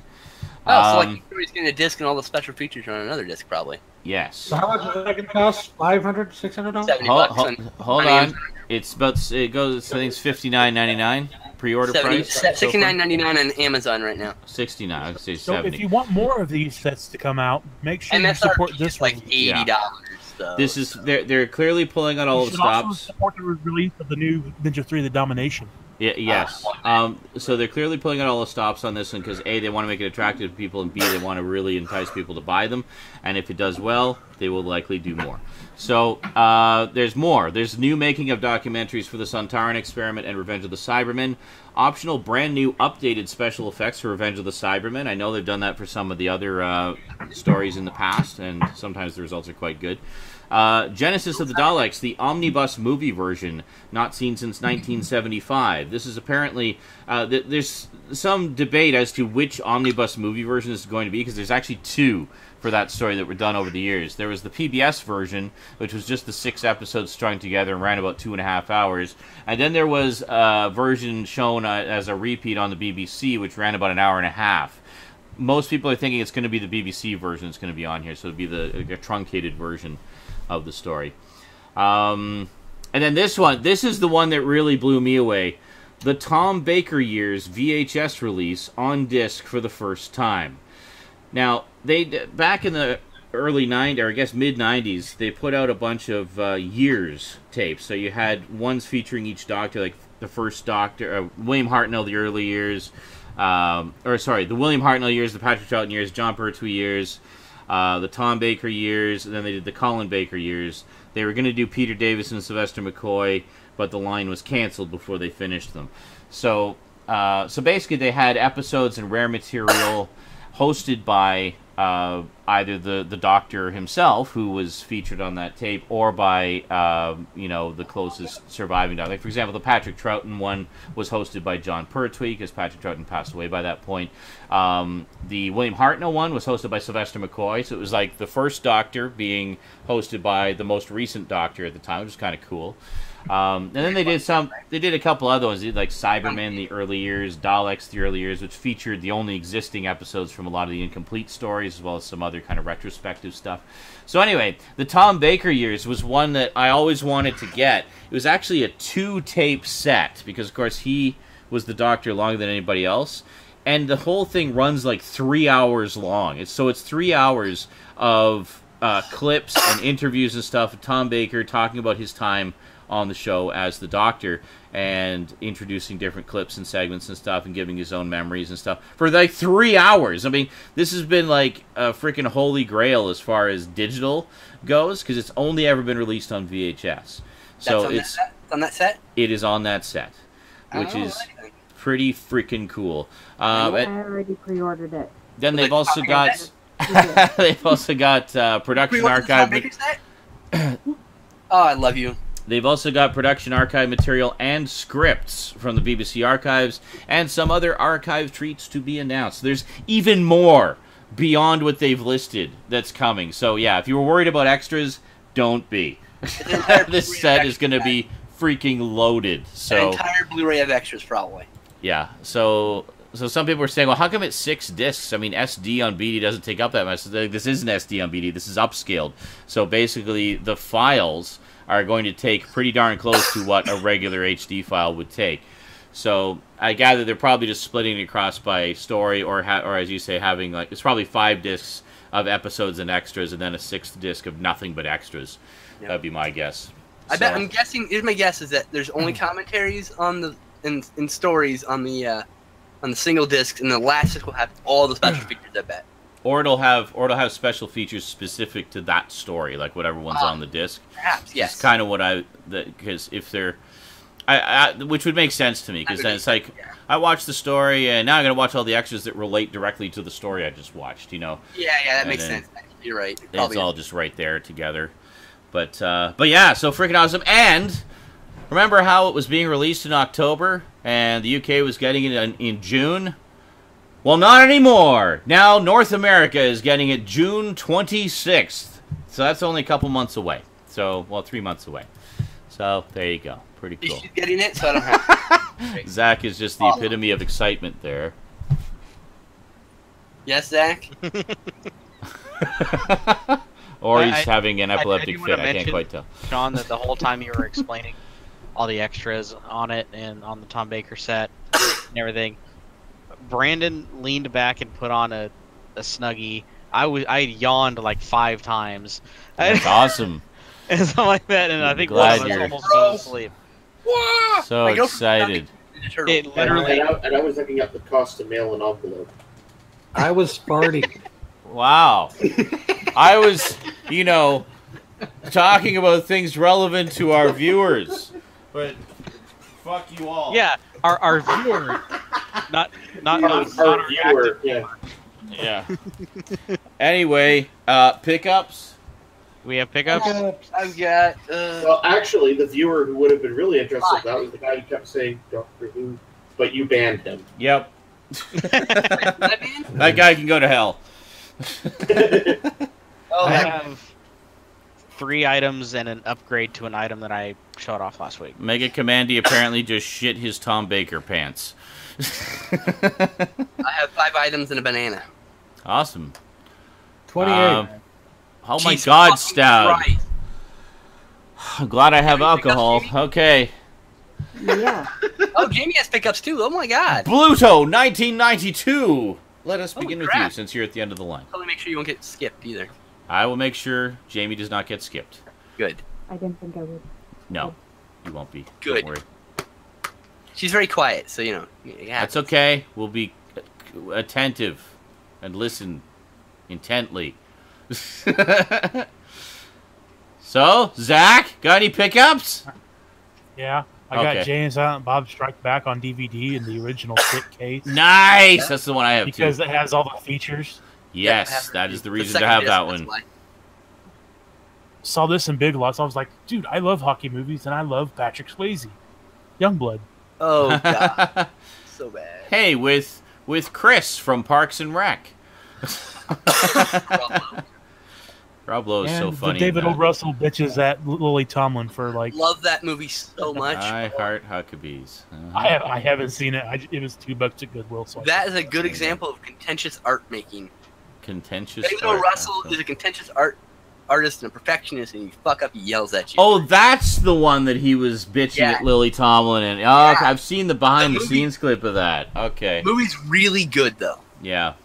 Oh, so like he's getting a disc and all the special features are on another disc, probably. Yes. So how much is that going to cost? $500, $600? $70. Hold on. It's about. It goes. I think it's $59.99 pre-order price. $69.99 on Amazon right now. $69. I would say So $70. if you want more of these sets to come out, make sure you support this like one. $80. So. This is they're clearly pulling on all You the should also stops. support the release of the new Ninja 3: The Domination. Yes. So they're clearly pulling out all the stops on this one because A, they want to make it attractive to people, and B, they want to really entice people to buy them. And if it does well, they will likely do more. So there's more. There's new making of documentaries for the Sontaran Experiment and Revenge of the Cybermen. Optional, brand new, updated special effects for Revenge of the Cybermen. I know they've done that for some of the other stories in the past, and sometimes the results are quite good. Genesis of the Daleks, the omnibus movie version, not seen since 1975. This is apparently, there's some debate as to which omnibus movie version this is going to be, because there's actually two for that story that were done over the years. There was the PBS version, which was just the 6 episodes strung together and ran about 2.5 hours. And then there was a version shown as a repeat on the BBC, which ran about 1.5 hours. Most people are thinking it's going to be the BBC version that's going to be on here, so it'll be a truncated version of the story. And then this one, this is the one that really blew me away. The Tom Baker Years VHS release on disc for the first time. Now, they back in the early 90s, or I guess mid-90s, they put out a bunch of years tapes. So you had ones featuring each Doctor, like the first Doctor, William Hartnell, the early years, the William Hartnell years, the Patrick Troughton years, John Pertwee years, the Tom Baker years, and then they did the Colin Baker years. They were going to do Peter Davis and Sylvester McCoy, but the line was canceled before they finished them. So basically they had episodes and rare material hosted by either the Doctor himself, who was featured on that tape, or by the closest surviving Doctor. Like, for example, the Patrick Troughton one was hosted by John Pertwee, because Patrick Troughton passed away by that point. The William Hartnell one was hosted by Sylvester McCoy, so it was like the first Doctor being hosted by the most recent Doctor at the time, which was kind of cool. And then they did a couple other ones. They did like Cybermen, the early years, Daleks, the early years, which featured the only existing episodes from a lot of the incomplete stories, as well as some other kind of retrospective stuff. So anyway, the Tom Baker Years was one that I always wanted to get. It was actually a 2-tape set, because of course he was the Doctor longer than anybody else. And the whole thing runs like 3 hours long. It's 3 hours of clips and interviews and stuff of Tom Baker talking about his time on the show as the Doctor, and introducing different clips and segments and stuff, and giving his own memories and stuff for like 3 hours. I mean, this has been like a freaking holy grail as far as digital goes, because it's only ever been released on VHS. So it's on that set. It is on that set, which is pretty freaking cool. I already pre-ordered it. Then they've also got production archive. Oh, I love you. They've also got production archive material and scripts from the BBC archives, and some other archive treats to be announced. There's even more beyond what they've listed that's coming. So yeah, if you were worried about extras, don't be. This set is going to be freaking loaded. So an entire Blu-ray of extras, probably. Yeah. So some people were saying, well, how come it's 6 discs? I mean, SD on BD doesn't take up that much. This isn't SD on BD. This is upscaled. So basically, the files are going to take pretty darn close to what a regular HD file would take. So I gather they're probably just splitting it across by story, or as you say, having like, it's probably 5 discs of episodes and extras, and then a 6th disc of nothing but extras. Yep. That'd be my guess. I'm guessing. Here's my guess: is that there's only commentaries on the in stories on the single discs, and the last disc will have all the special features. I bet. Or it'll have special features specific to that story, like whatever one's on the disc. Perhaps, yes. It's kind of what because if they're, which would make sense to me, because then it's like, I watched the story, and now I'm gonna watch all the extras that relate directly to the story I just watched. Yeah, that makes sense. You're right. It's all just right there together. But yeah, so freaking awesome. And remember how it was being released in October, and the UK was getting it in June? Well, not anymore. Now North America is getting it June 26th. So that's only a couple months away. 3 months away. So there you go. Pretty cool. She's getting it, so I don't have to. Zach is just the epitome of excitement there. Yes, Zach? Or he's having an epileptic fit. I can't quite tell. Sean, that the whole time you were explaining all the extras on it and on the Tom Baker set and everything, Brandon leaned back and put on a Snuggie. I yawned like 5 times. That's awesome. And something like that, and I think one of us almost fell asleep. So excited. turtle. It literally. And I was looking up the cost to mail an envelope. I was farting. Wow. I was, talking about things relevant to our viewers. But fuck you all. Yeah, our viewer, not Our viewer, yeah. Yeah. Anyway, pickups. We have pickups. I've got. Well, actually, the viewer who would have been really interested, that was the guy who kept saying Doctor Who, but you banned him. Yep. That guy can go to hell. Oh, I have 3 items and an upgrade to an item that I showed off last week. Mega Commandy apparently just shit his Tom Baker pants. I have 5 items and a banana. Awesome. 28. Oh my Jesus God, fucking Stout. Christ. I'm glad I have Jamie, pick up, alcohol. Jamie? Okay. Yeah. Oh, Jamie has pickups too. Oh my God. Bluto, 1992. Let us begin with you, crap. since you're at the end of the line. Totally make sure you won't get skipped either. I will make sure Jamie does not get skipped. Good. I didn't think I would. No, you won't be. Good. Don't worry. She's very quiet, so yeah. That's okay. We'll be attentive and listen intently. So, Zach, got any pickups? Yeah, I Okay. got Jay and Silent Bob Strike Back on DVD in the original thick case Nice! That's the one I have, because too. it has all the features. Yes, that is the reason to second have disc, that that's one. why. Saw this in Big Lots. I was like, dude, I love hockey movies and I love Patrick Swayze. Youngblood. Oh God, so bad. Hey, with Chris from Parks and Rec. Rob Lowe is And so the funny. David in O. that. Russell bitches at Lily Tomlin for like. Love that movie so much. I heart Huckabees. I haven't seen it. It was $2 at Goodwill. So That is a good example of contentious art making. Contentious. David O. art. Russell is a contentious artist and a perfectionist, and you fuck up, he yells at you. Oh, that's the one that he was bitching Yeah. at Lily Tomlin and. Oh, Yeah. I've seen the behind The the movie- scenes clip of that. Okay. The movie's really good though. Yeah.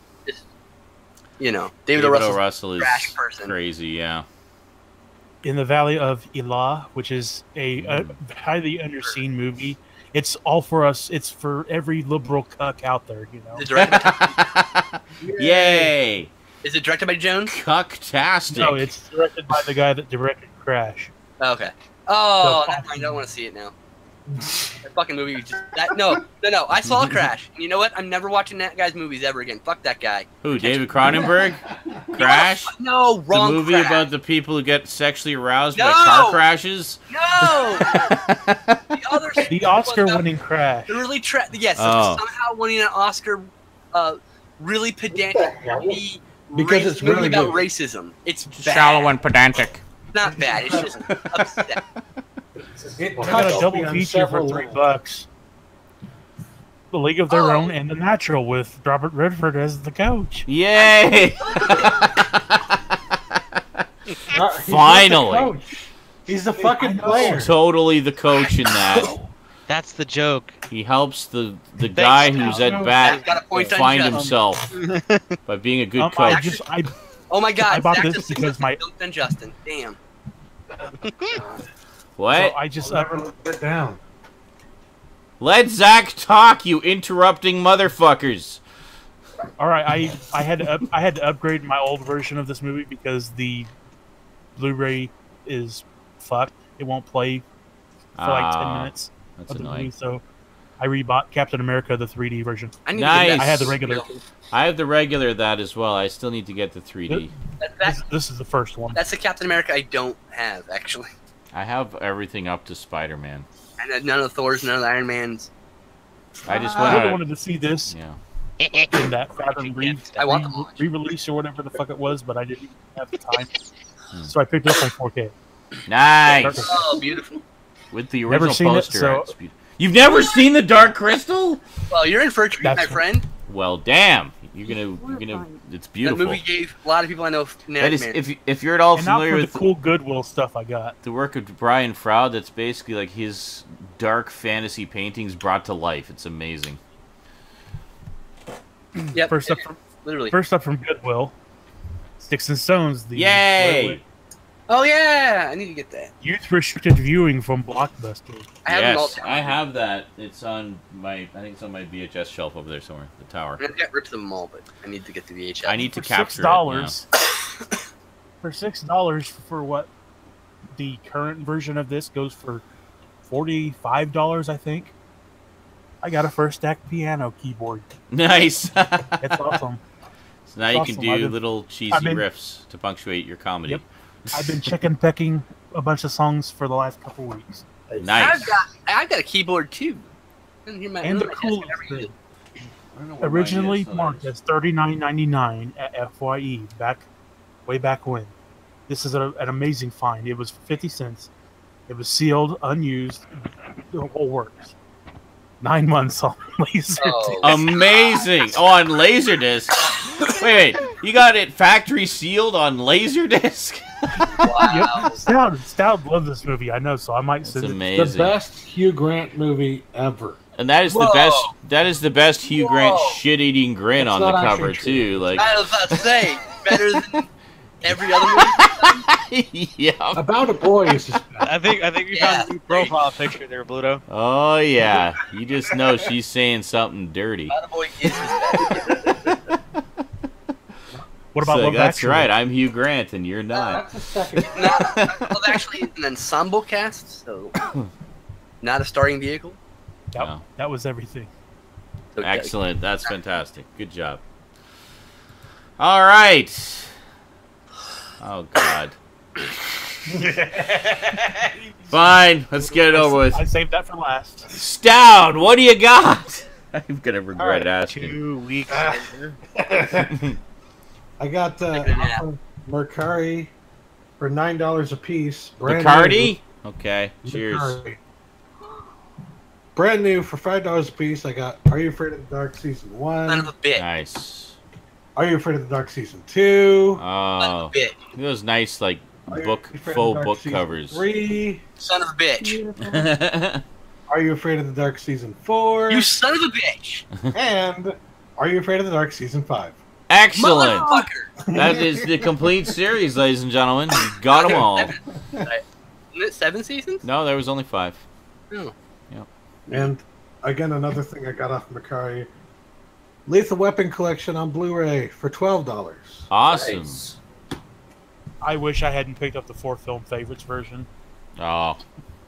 David O. Russell is trash person. crazy. Yeah. in the Valley of Elah, which is a highly underseen movie. It's all for us. It's for every liberal cuck out there, you know. Is it directed by, Yay! is it directed by Jones? Cucktastic. No, it's directed by the guy that directed Crash. Oh, okay. Oh, So- never mind. I don't want to see it now. That fucking movie no. I saw Crash. And you know what? I'm never watching that guy's movies ever again. Fuck that guy. Who? David Cronenberg? Crash? No, The wrong movie Crash. about the people who get sexually aroused by No! car crashes? No! The other The Oscar-winning Crash. Really yes, Oh. somehow winning an Oscar really pedantic What the hell? Because it's movie really about good. racism. It's bad. Shallow and pedantic. It's not bad. It's just upset. It I got a touched double me on feature for several $3. The League of Their Oh. Own and The Natural with Robert Redford as the coach. Yay! He's Finally. not the coach. He's the fucking player. Totally the coach in that. That's the joke. He helps the guy who's at I've bat got a point on find Justin. himself by being a good I coach. Oh my God! I bought Zach this just because my- dumped on Justin. Damn. What? So I just Never let it down. Let Zach talk, you interrupting motherfuckers. all right. I had to upgrade my old version of this movie because the Blu-ray is fucked. It won't play for like 10 Ah, minutes That's of the movie. annoying. So I rebought Captain America the 3D version. I need Nice. to get I had the regular. I have the regular that as well. I still need to get the 3D. This is the first one. That's the Captain America I don't have actually, I have everything up to Spider-Man. and none of the Thors, none of the Iron Mans. I just I went really out. wanted to see this Yeah. in that Fathom I want them all. re-release or whatever the fuck it was, but I didn't have the time. So I picked it up on 4K. Nice. Oh, beautiful. With the Never original seen it, poster. so- It's beautiful. You've never seen the Dark Crystal? Well, you're in for a treat, my That's- friend. Well, damn. You're gonna. It's That beautiful. movie gave a lot of people I know That is, nightmares. if you're at all And not familiar for the with cool Goodwill stuff I got. the work of Brian Froud, that's basically like his dark fantasy paintings brought to life. It's amazing. Yep, First up literally. from Goodwill, Sticks and Stones. The Yay! Oh yeah, I need to get that. Youth restricted viewing from Blockbuster. I have them all Yes, down. I have that. It's on my. I think it's on my VHS shelf over there somewhere. The tower. I got rid of them all, but I need to get the VHS. I need to For capture $6. For $6 for what the current version of this goes for $45, I think. I got a first stack piano keyboard. it. Nice. It's awesome. So now you Awesome. can do I've been- little cheesy I've been- riffs to punctuate your comedy. Yep. I've been chicken pecking a bunch of songs for the last couple weeks. Nice. I've got a keyboard too. And the coolest thing, I don't know where mine originally is, so marked as $39.99 at FYE way back when. This is an amazing find. It was 50 cents. It was sealed, unused, the whole works. 9 months on laser. Oh. Amazing. Oh, on Laserdisc. Wait, you got it factory sealed on Laserdisc? Wow. Stout loved this movie, I know, so I might That's send it. The amazing. best Hugh Grant movie ever. And that is the Whoa. best. That is the best Hugh Grant Whoa. shit-eating grin That's on the not cover actually too. Like, I was about to say better than every other movie. yeah. About a boy is just bad. I think you Yeah. found a new profile picture there, Bluto. Oh yeah. You just know she's saying something dirty. Attaboy is better. What about So, Love that's Actually? right. I'm Hugh Grant, and you're not. That's a second. Well, actually, it's an ensemble cast, so not a starring vehicle. That, No. that was everything. So Excellent. That's fantastic. Good job. All right. Oh God. Fine. Let's get it over with. I saved that for last. Stout, what do you got? I'm gonna regret asking. 2 weeks Ah. later. I got Take a nap. Mercari for $9 a piece. Brand Bacardi? Okay. new. Cheers. Mercari. Brand new for $5 a piece. I got Are You Afraid of the Dark Season Son of 1? a bitch. Nice. Are You Afraid of the Dark Season 2? Son Oh, of a bitch. those nice like Are You book Afraid of the faux Dark book Season covers. 3? Son of a bitch. Beautiful. Are You Afraid of the Dark Season 4? You son of a bitch. And Are You Afraid of the Dark Season 5? Excellent. Motherfucker. That is the complete series, ladies and gentlemen. You got them all. Isn't it 7 seasons? No, there was only 5. No. And again, another thing I got off Mercari. Lethal Weapon Collection on Blu-ray for $12. Awesome. Nice. I wish I hadn't picked up the 4 Film Favorites version. Oh.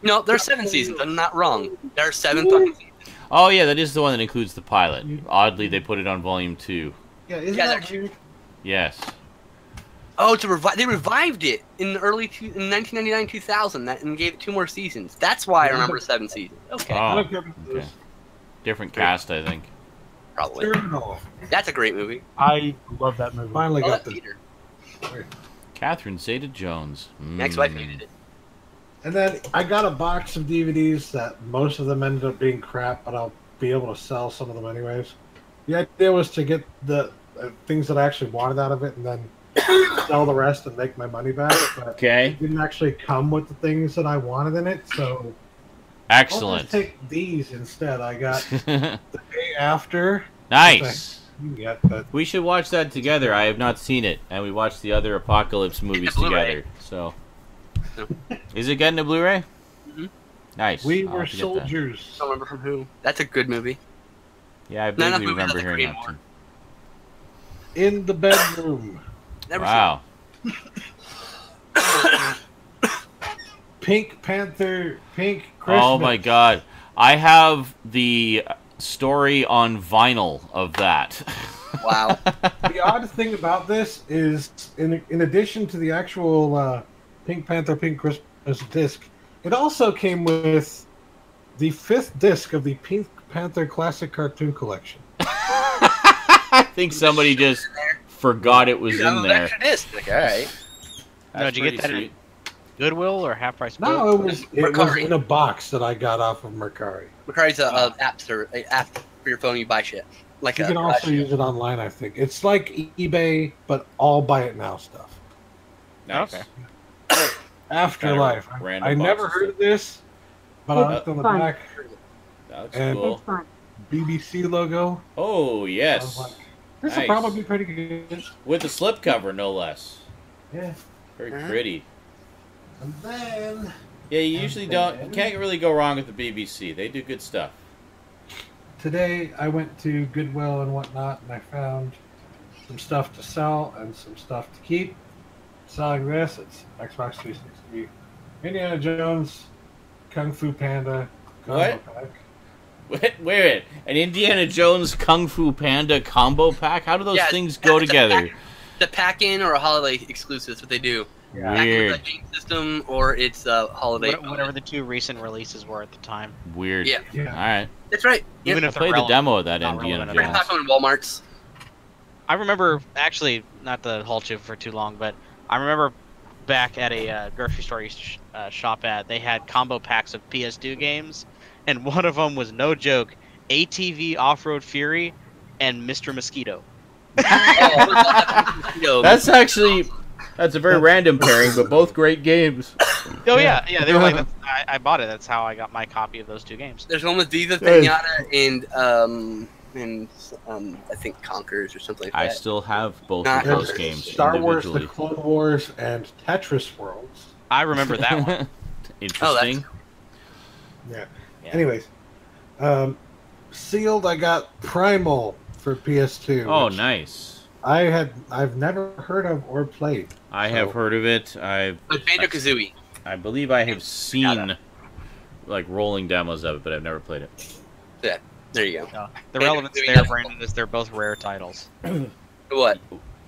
No, there's 7 seasons. I'm not wrong. There are 7 fucking seasons. Oh yeah, that is the one that includes the pilot. Oddly, they put it on volume 2. Yeah, isn't Yeah, that they're- weird? Yes. Oh, they revived it in in 1999, 2000, and gave it 2 more seasons. That's why I remember 7 seasons. Okay, Oh, Look at okay. this. Different cast, I think. probably. Journal. That's a great movie. I love that movie. Finally Oh, got that's the. Peter. Catherine Zeta-Jones. Ex-wife hated it. And then I got a box of DVDs that most of them ended up being crap, but I'll be able to sell some of them anyways. The idea was to get the things that I actually wanted out of it and then sell the rest and make my money back. But Okay. it didn't actually come with the things that I wanted in it, so I'll Excellent. just take these instead. I got The Day After. Nice. You can get, but We should watch that together. I have not seen it, and we watched the other Apocalypse movies Blu-ray. together. So, is it getting a Blu-ray? Mhm. Nice. we I'll were have to get that. soldiers. Don't remember from who. That's a good movie. Yeah, I Not vaguely enough movies remember that hearing agree that. more. Too. In the bedroom. Never Wow. Pink Panther, Pink Christmas. Oh my God! I have the story on vinyl of that. seen it. Wow. The odd thing about this is, in addition to the actual Pink Panther, Pink Christmas disc, it also came with the 5th disc of the Pink Panther Classic Cartoon Collection. I think somebody just forgot it was in there. Extra disc. Like, all right. No, did you get that in Goodwill or half price? No, it was Mercari. in a box that I got off of Mercari. Mercari's a app for your phone. You buy shit. Like You a can also use it online, I think. It's like eBay, but all buy it now stuff. Nice. Okay. Afterlife. Kind of random I never boxes. heard of this, but I looked on the Fun. back, That's And- cool. It's fun. BBC logo. Oh I was yes, like, this Nice. will probably be pretty good. with the slipcover, no less. Yeah. Very Uh-huh. pretty. And then Yeah, you usually don't. You can't really go wrong with the BBC. They do good stuff. today I went to Goodwill and whatnot, and I found some stuff to sell and some stuff to keep. Selling this, it's Xbox 360, Indiana Jones, Kung Fu Panda, combo What? pack. Wait, an Indiana Jones Kung Fu Panda combo pack? How do those things go together? The pack-in or a holiday exclusive is what they do. Yeah. Weird. Pack-in with a game system or it's a holiday. Whatever the 2 recent releases were at the time. Weird. Yeah. Yeah. All right. That's right. Even I if they're played the relevant, demo of that not Indiana relevant Pretty Jones. popular in Walmart's. I remember, actually, not to halt you for too long, but I remember back at a grocery store I used to shop at, they had combo packs of PS2 games, and one of them was, no joke, ATV Off-Road Fury and Mr. Mosquito. That's a very random pairing, but both great games. Oh yeah, they were like, I bought it. That's how I got my copy of those 2 games. There's one with Viva Pinata and I think Conkers or something like that. I still have both Not of those Conkers. games Star Wars, individually. the Clone Wars, and Tetris Worlds. I remember that one. Interesting. Yeah. Yeah. Anyways, sealed. I got Primal for PS2. Oh, which nice. I've never heard of or played. I have heard of it. But Banjo-Kazooie. I believe I have seen like rolling demos of it, but I've never played it. Yeah, there you go. No, the relevance there, Brandon, is they're both rare titles. What?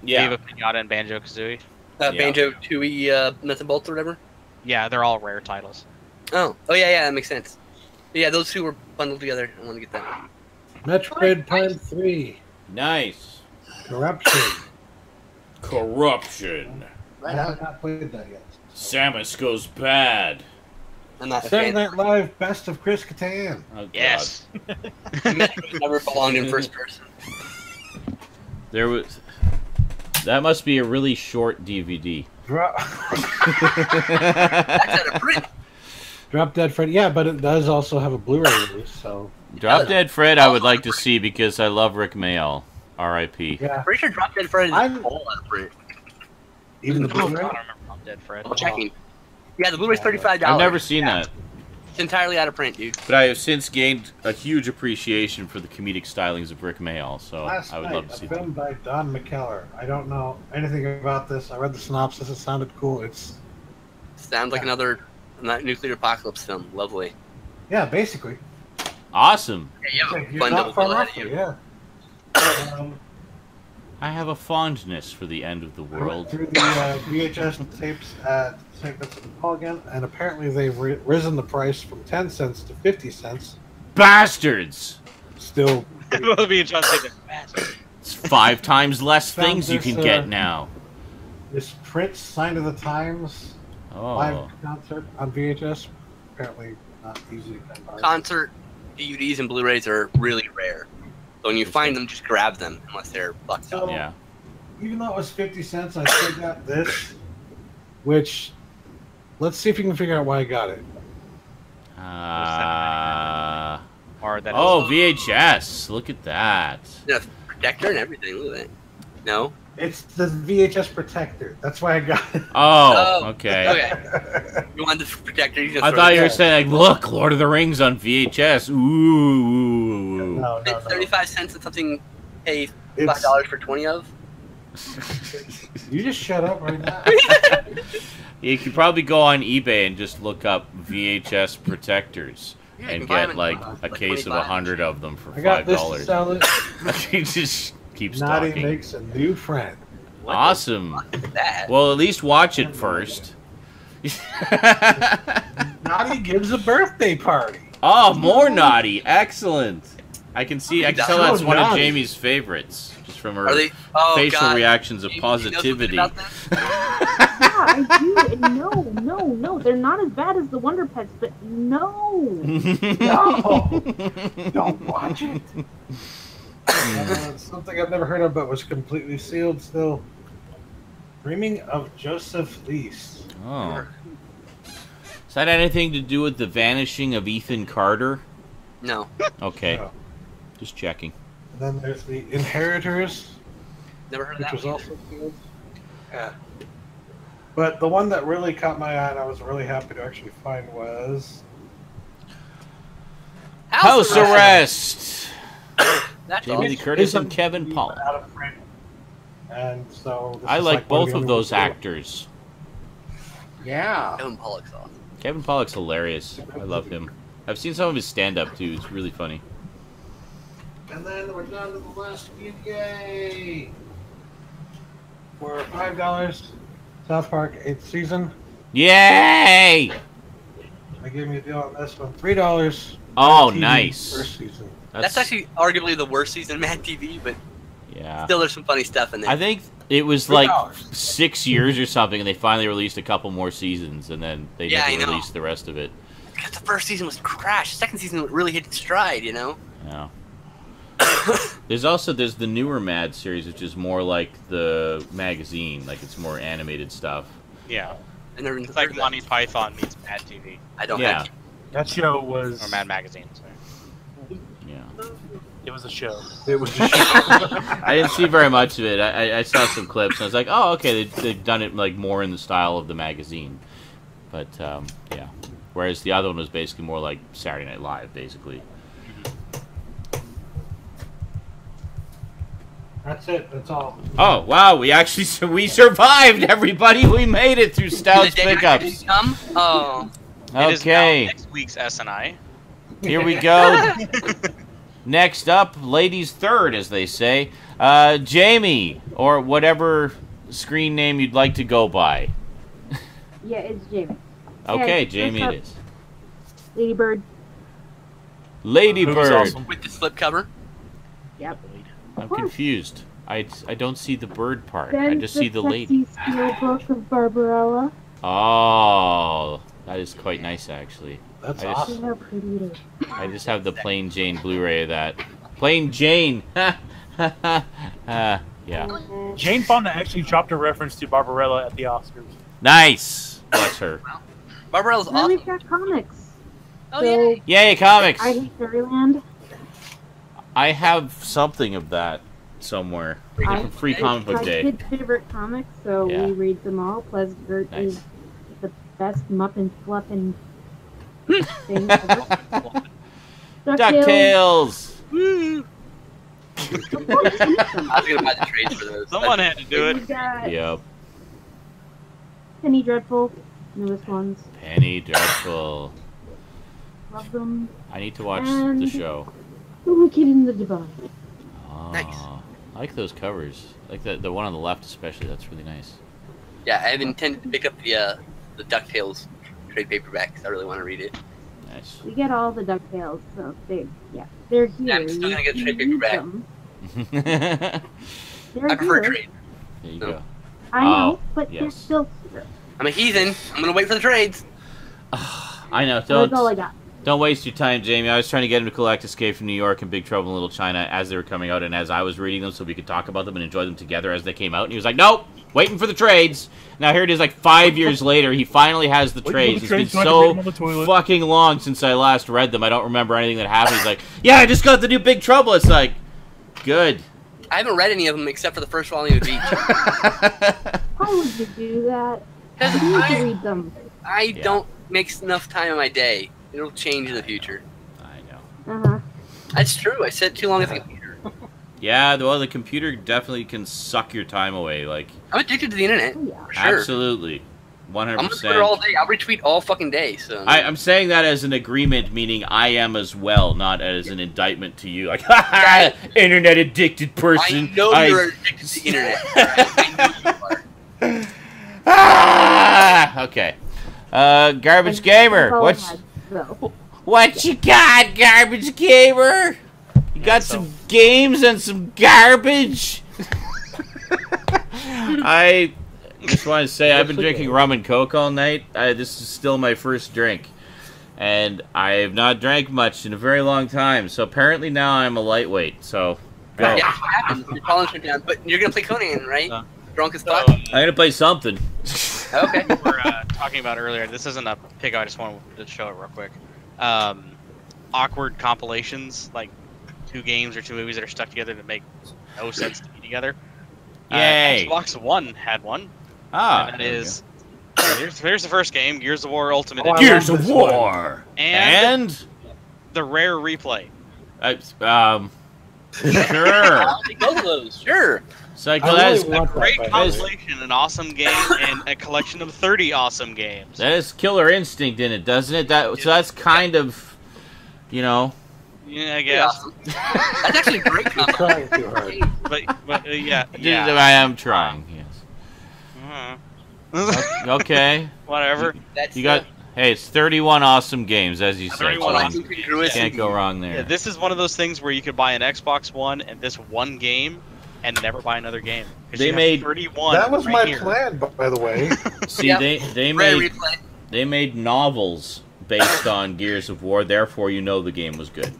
Yeah. Viva Pinata and Banjo-Kazooie. Yeah. Banjo-Tooie nuts and bolts or whatever? Yeah, they're all rare titles. Oh, yeah, that makes sense. But yeah, those 2 were bundled together. I want to get that. Metroid Prime 3. Nice. Corruption. Corruption. I have not played that yet. Samus goes bad. I'm not a Saturday fan. Night Live Best of Chris Kattan. Oh, God. Yes. Metroid never belonged in first person. There was. That must be a really short DVD. That's out of print. Drop Dead Freddy. Yeah, but it does also have a Blu-ray release, so Drop Dead Fred, I would like to see because I love Rick Mayall. R.I.P. yeah. Pretty sure Drop Dead Freddy I'm- is all out of print. Even the I don't Blu-ray. remember I'm Dead Fred. I'm checking. Yeah, the Blu-ray's $35. I've never seen that, It's entirely out of print, dude. but I have since gained a huge appreciation for the comedic stylings of Rick Mayall, so Last I would night, love to a see film that. by Don McKellar. I don't know anything about this. I read the synopsis. It sounded cool. It's Sounds like another nuclear apocalypse film. Lovely. yeah, basically. Awesome. Yeah, you have a You're fun not double far bill off ahead of it, you. yeah. I have a fondness for the end of the I went world. through the VHS tapes at St. Vincent de Paul again, and apparently they've risen the price from 10 cents to 50 cents. Bastards! Still, We'll be in John Cena. Bastard. It's 5 times less Found things you this, can get now. this Prince Sign of the Times live Oh. concert on VHS. Apparently not easy to come by. Concert DVDs and Blu-rays are really rare. So when you find them, just grab them, unless they're fucked up. So, Yeah. even though it was 50 cents, I still got this, which, let's see if you can figure out why I got it. Or that Oh, VHS. Look at that. Yeah, protector and everything. Look at that. No? It's the VHS protector. That's why I got it. Oh, okay. Okay. You want the protector? You just I throw thought it you were in. saying, like, look, Lord of the Rings on VHS. Ooh. No, It's 35 cents and something pay It's- $5 for 20 of. You just shut up right now. You could probably go on eBay and just look up VHS protectors Yeah, you and can buy them get in like boxes, a like case of 25. 100 of them for I got this to $5. sell it. He just keeps Naughty talking. makes a new friend. What Awesome. the fuck is that? Well, at least watch it first. Naughty gives a birthday party. Oh, more naughty. Excellent. I can tell That's that's so one of naughty. Jamie's favorites, just from her Are they? Oh, facial God. reactions of Jamie, do you know something positivity. about this? Yeah, I do. And no. They're not as bad as the Wonder Pets, but no. No, don't watch it. Something I've never heard of, but was completely sealed still. Dreaming of Joseph Lease. Oh. Is that anything to do with the vanishing of Ethan Carter? No. Okay. No. Just checking. And then there's the Inheritors, Never heard of which that was one. also sealed. Yeah. But the one that really caught my eye and I was really happy to actually find was House Arrest. That's Jamie Lee awesome. Curtis and Kevin Pollak. Out of frame. And so this I is like one both the of only those ones- actors. Yeah. Kevin Pollak's awesome. Kevin Pollak's hilarious. I love him. I've seen some of his stand-up too. It's really funny. And then we're down to the last few. Yay! For $5, South Park 8th season. Yay! I gave me a deal on this one. $3. Oh, TV nice. First season. That's actually arguably the worst season of Mad TV, but yeah. still there's some funny stuff in there. I think it was like $3. 6 years or something, and they finally released a couple more seasons, and then they Yeah, I never know. released the rest of it. Because the first season was trash. The second season really hit its stride, you know? Yeah. There's the newer Mad series, which is more like the magazine, like it's more animated stuff. Yeah. And they're It's like Monty Python meets Mad TV. I don't Yeah. have That show was. Or Mad Magazine, sorry. Yeah. It was a show. It was I didn't see very much of it. I saw some clips, and I was like, oh, okay, they've done it like more in the style of the magazine. But yeah. Whereas the other one was basically more like Saturday Night Live, basically. That's it. That's all. Oh wow, we survived, everybody. We made it through Stout's The day I didn't pickups. come? Oh. It is now Okay, next week's SNI. here we go. Next up, ladies third, as they say. Jamie, or whatever screen name you'd like to go by. Yeah, it's Jamie. Okay, Yeah, Jamie what's it up? is. Ladybird. Ladybird. awesome. With the slipcover? Yep. I'm Of course. confused. I don't see the bird part. Then I just see the lady. sexy steel book of Barbarella. Oh, that is quite nice, actually. That's I just- awesome. See how pretty it is. I just have the Plain Jane Blu-ray of that. Plain Jane. Yeah. Jane Fonda actually dropped a reference to Barbarella at the Oscars. Nice. Bless her. Barbarella's Then we've awesome. got comics. Oh, So, yeah. Yay, comics. I Hate Fairyland. I have something of that somewhere. I- Free comic book My day. kid's favorite comics, so Yeah. we read them all. Plus, Gert Nice. is the best muppin fluffin thing ever. DuckTales. Woo! I was gonna buy the trades for those. Someone had to do We it. got Yep. Penny Dreadful, newest ones. Penny Dreadful. Love them. I need to watch the And- show. The Wicked and the Divine. Oh, Nice. I like those covers. I like the one on the left especially. That's really nice. Yeah, I've intended to pick up the DuckTales trade paperback 'cause I really want to read it. Nice. We get all the DuckTales, so they're here. Yeah, I'm still gonna get You trade can read paperback. them. There They're I prefer here. trade. you go. I know, Oh, but they're yes. still here. I'm a heathen. I'm gonna wait for the trades. I know. That's all I Don't got. don't waste your time, Jamie. I was trying to get him to collect Escape from New York and Big Trouble in Little China as they were coming out, and as I was reading them, so we could talk about them and enjoy them together as they came out. And he was like, "Nope, waiting for the trades." Now here it is, like 5 years later, he finally has the Waiting for trades. the It's been trades so I can so read them on the toilet. fucking long since I last read them. I don't remember anything that happened. He's like, "Yeah, I just got the new Big Trouble." It's like, good. I haven't read any of them except for the first volume of each. How would you do that? Because You need to I, read them. I Yeah. don't make enough time in my day. It'll change in the future. I know. Uh-huh. That's true. I sit too long at the computer. Yeah, well, the computer definitely can suck your time away. Like, I'm addicted to the internet. Oh, yeah. For sure. absolutely, I'm on 100%. Twitter all day. I'll retweet all fucking day. So I'm saying that as an agreement, meaning I am as well, not as an indictment to you. Like, ha ha, internet addicted person. I know you're addicted to the internet. I know you are. Ah! Okay. Garbage That's gamer. all I What's had, so. what you got, garbage gamer? You got so- some games and some garbage. I just want to say I've been drinking rum and coke all night. This is still my first drink, and I have not drank much in a very long time. So apparently now I'm a lightweight. So go. Yeah, that's what happens. Your tolerance went down. But you're gonna play Conan, right? Drunk as So, fuck. I'm gonna play something. Okay. we were talking about earlier. This isn't a pick. I just wanted to show it real quick. Awkward compilations, like 2 games or 2 movies that are stuck together that make no sense to be together. Yay! Xbox One had one. Ah, And that there we is Here's the first game, Gears of War Ultimate Oh, I Edition. Gears of War! And the rare replay. Sure. I'll take both of those. Sure. Psycho, I that really is, want that, Great by the way. compilation, an awesome game, and a collection of 30 awesome games. that is Killer Instinct in it, doesn't it? So that's kind of, you know... Yeah, I Pretty guess. awesome. That's actually a great You're combo. trying too hard. But yeah. I am trying, yes. Okay. Whatever. That's You got... Hey, it's 31 awesome games, as you said. 31 so awesome games. can't go wrong there. Yeah, this is one of those things where you could buy an Xbox One and this one game and never buy another game. 'Cause They you have made- 31 That was right my here. plan, by the way. See, Yep. they Rare made replay. they made novels based on Gears of War, therefore you know the game was good.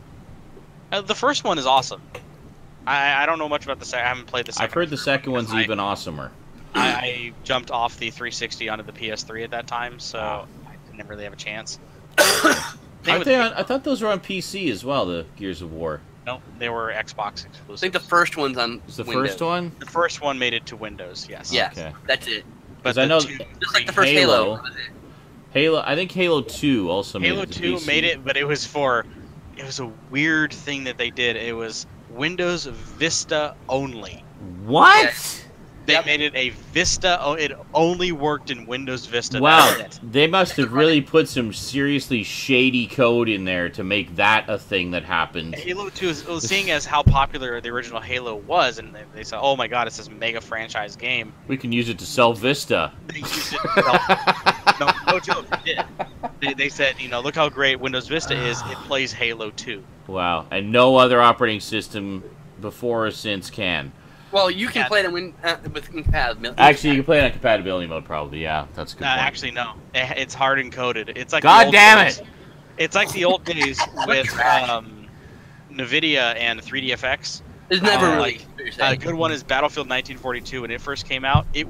The first one is awesome. I don't know much about the second. I haven't played the second. I've heard the second one's I- even awesomer. I jumped off the 360 onto the PS3 at that time, so I didn't really have a chance. I thought those were on PC as well, the Gears of War. No, they were Xbox I exclusive. think the first one's on Was the Windows. first one? The first one made it to Windows, yes. Yes, Okay. that's it. Because But I know the two, Just like the first Halo. That was it. Halo. I think Halo 2 also made Halo it to 2 PC. made it, but it was a weird thing that they did. It was Windows Vista only. What? Yes. They Yep. made it a Vista. It only worked in Windows Vista. Wow, That's it. they must have really put some seriously shady code in there to make that a thing that happened. Halo 2 is seeing as how popular the original Halo was, and they said, "Oh my God, it's this mega franchise game." We can use it to sell Vista. They used it. No joke. They did. They said, look how great Windows Vista is. It plays Halo 2. Wow, and no other operating system before or since can. Well, you can Yeah. play it with compatibility. Actually, you can play it on compatibility mode, probably. Yeah, that's a good point. Actually, no. It's hard encoded. It's like the God old damn days. it! It's like the old days with NVIDIA and 3DFX. It's never Oh, really. A good one is Battlefield 1942. When it first came out, it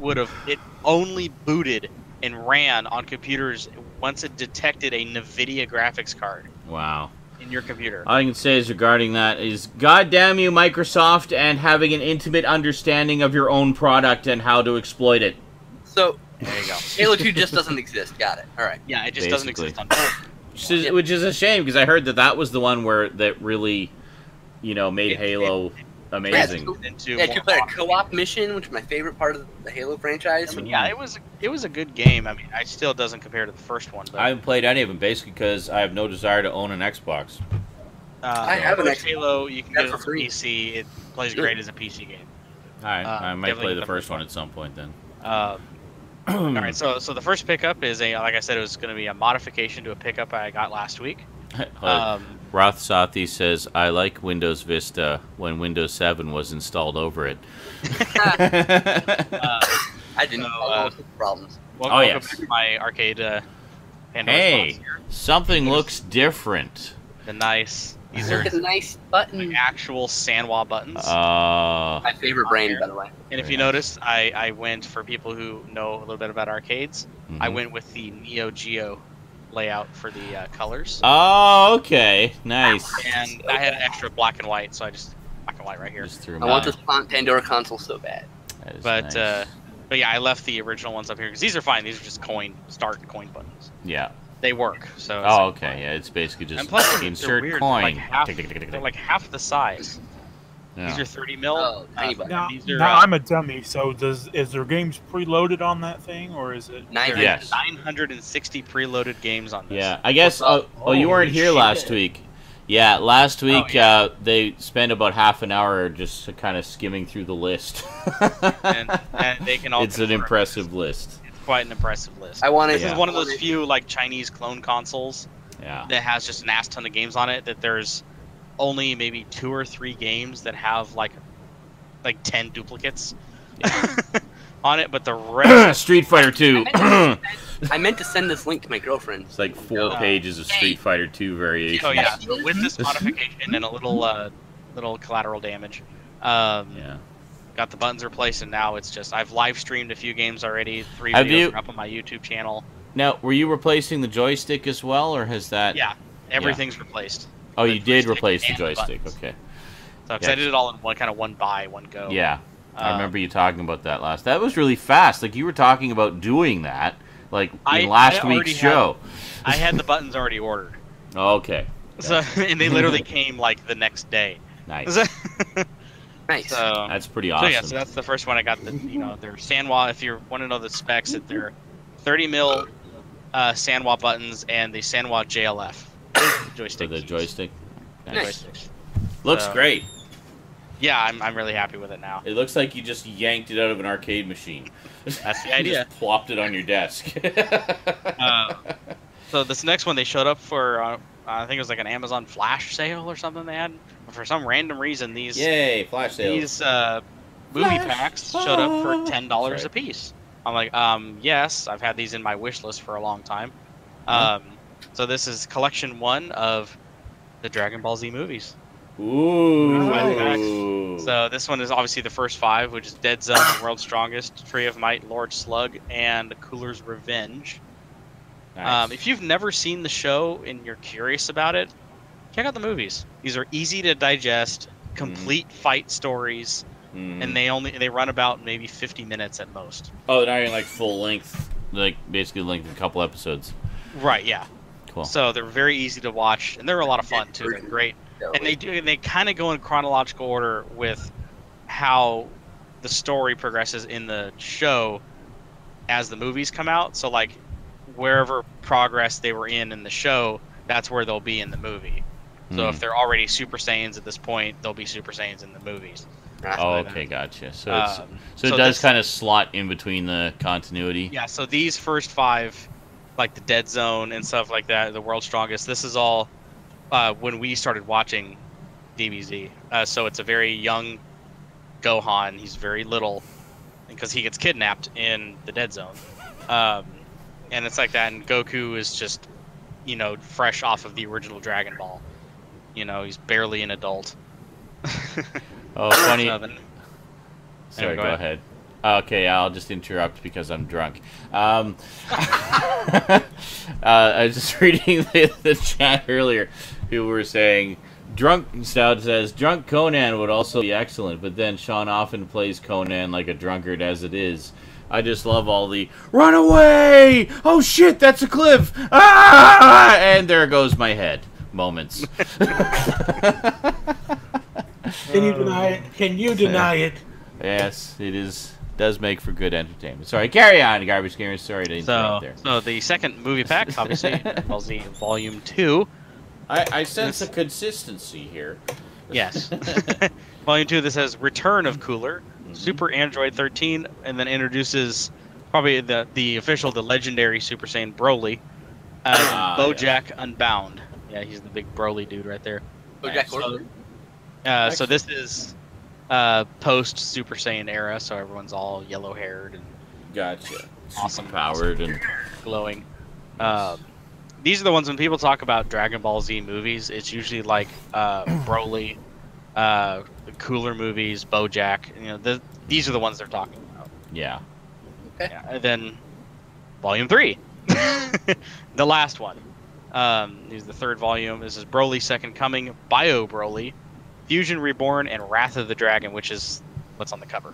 only booted and ran on computers once it detected a NVIDIA graphics card Wow. in your computer. All I can say is regarding that is, God damn you, Microsoft, and having an intimate understanding of your own product and how to exploit it. So, There you go. Halo 2 just doesn't exist. Got it. All right. Yeah, it just doesn't Basically. exist on. Which is a shame, because I heard that was the one that really, made Halo amazing. Into Yeah, more two-player modern co-op mission, which is my favorite part of the Halo franchise. I mean, yeah, it was a good game. I mean, it still doesn't compare to the first one. But, I haven't played any of them, basically because I have no desire to own an Xbox. I have an first Xbox. Halo. You can That's get it on for free. PC. It plays great as a PC game. All right, I might definitely play get the the first first one one. at some point then. All right, so the first pickup is like I said, it was going to be a modification to a pickup I got last week. Roth Sathi says, I like Windows Vista when Windows 7 was installed over it. I didn't So, have problems. Welcome yes. back to my arcade Pandora's Hey, box here. something looks different. The nice. These are Look at the nice button. the actual Sanwa buttons. My favorite brand, by the way. And if you notice, I went, for people who know a little bit about arcades, I Mhm. went with the Neo Geo layout for the colors. Oh, okay. Nice. And I had an extra black and white, so I just black and white right here. Just threw I 'em want out. this Pandora console so bad. That is But nice. but yeah, I left the original ones up here because these are fine. These are just start and coin buttons. Yeah. They work. So it's Oh, like- okay. Yeah, it's basically just And plus, they're insert weird. coin. They're like half the size. Yeah. These are 30 mil. Oh, tiny button. Now, these are now I'm a dummy. So is there games preloaded on that thing, or is it? Nine- Yes. 960 preloaded games on this. Yeah, I guess. What's up? Oh, you weren't Holy here shit. last week. Yeah, last week yeah. they spent about half an hour just kind of skimming through the list. And they can all. It's an confirm impressive list. It's quite an impressive list. I wanted. This is one of those few like Chinese clone consoles Yeah. that has just an ass ton of games on it. That there's only maybe 2 or 3 games that have like 10 duplicates on it, but the rest. Street Fighter 2. I meant to send this link to my girlfriend. It's like 4 pages of Street Fighter 2 variations. Oh yeah, so with this modification and a little collateral damage, Yeah. got the buttons replaced, and now it's just I've live streamed a few games already. 3 Have videos you- are up on my YouTube channel. Now, were you replacing the joystick as well, or has that? Yeah, everything's replaced. Oh, The you did joystick replace the and the joystick. buttons. Okay. So 'cause Yeah. I did it all in one buy, one go. Yeah. I Um, remember you talking about that last. That was really fast. Like, you were talking about doing that, like in last week's show. I had the buttons already ordered. Okay. So and they literally came like the next day. Nice. Nice. So that's pretty awesome. So that's the first one I got. Their SanWa. If you want to know the specs, they're 30 mil SanWa buttons and the SanWa JLF joystick. For the joystick. Nice. Looks great. Yeah, I'm really happy with it now. It looks like you just yanked it out of an arcade machine. That's the idea. Just plopped it on your desk. So this next one they showed up for, I think it was like an Amazon flash sale or something they had. For some random reason, these flash sales. These movie packs showed up for $10 a piece. I'm like, yes, I've had these in my wish list for a long time. So this is collection 1 of the Dragon Ball Z movies. Ooh. So this one is obviously the first 5, which is Dead Zone, World's Strongest, Tree of Might, Lord Slug, and Cooler's Revenge. Nice. If you've never seen the show and you're curious about it, check out the movies. These are easy to digest, complete fight stories, and they run about maybe 50 minutes at most. Oh, they're not even like full length, like basically length of a couple episodes. Right, yeah. Cool. So they're very easy to watch, and they're a lot of fun too. They're great, and they kind of go in chronological order with how the story progresses in the show as the movies come out. So like wherever progress they were in the show, that's where they'll be in the movie. So if they're already Super Saiyans at this point, they'll be Super Saiyans in the movies. Oh, okay, gotcha. So it does kind of slot in between the continuity. Yeah. So these first 5, like the Dead Zone and stuff like that, the World's Strongest. This is all when we started watching DBZ. So it's a very young Gohan. He's very little because he gets kidnapped in the Dead Zone, and it's like that. And Goku is just, fresh off of the original Dragon Ball. He's barely an adult. Oh, funny. Sorry, go ahead. Okay, I'll just interrupt because I'm drunk. I was just reading the chat earlier. People were saying, Drunk Stout says, Drunk Conan would also be excellent, but then Sean often plays Conan like a drunkard as it is. I just love all the, run away! Oh shit, that's a cliff! Ah! And there goes my head. Moments. Can you deny it? Can you deny it? Yes, it does make for good entertainment. Sorry, carry on, Garbage Gamers. Sorry to interrupt there. So the second movie pack, obviously, Ball Z Volume 2. I sense a consistency here. Yes. Volume 2, this says Return of Cooler, Super Android 13, and then introduces probably the legendary Super Saiyan Broly, BoJack Unbound. Yeah, he's the big Broly dude right there. So this is post Super Saiyan era, so everyone's all yellow haired and gotcha, awesome, powered and glowing. These are the ones when people talk about Dragon Ball Z movies. It's usually like Broly, the Cooler movies, BoJack. These are the ones they're talking about. Yeah. Okay. Yeah, and then Volume 3, the last one. Is the third volume. This is Broly Second Coming, Bio Broly, Fusion Reborn, and Wrath of the Dragon, which is what's on the cover.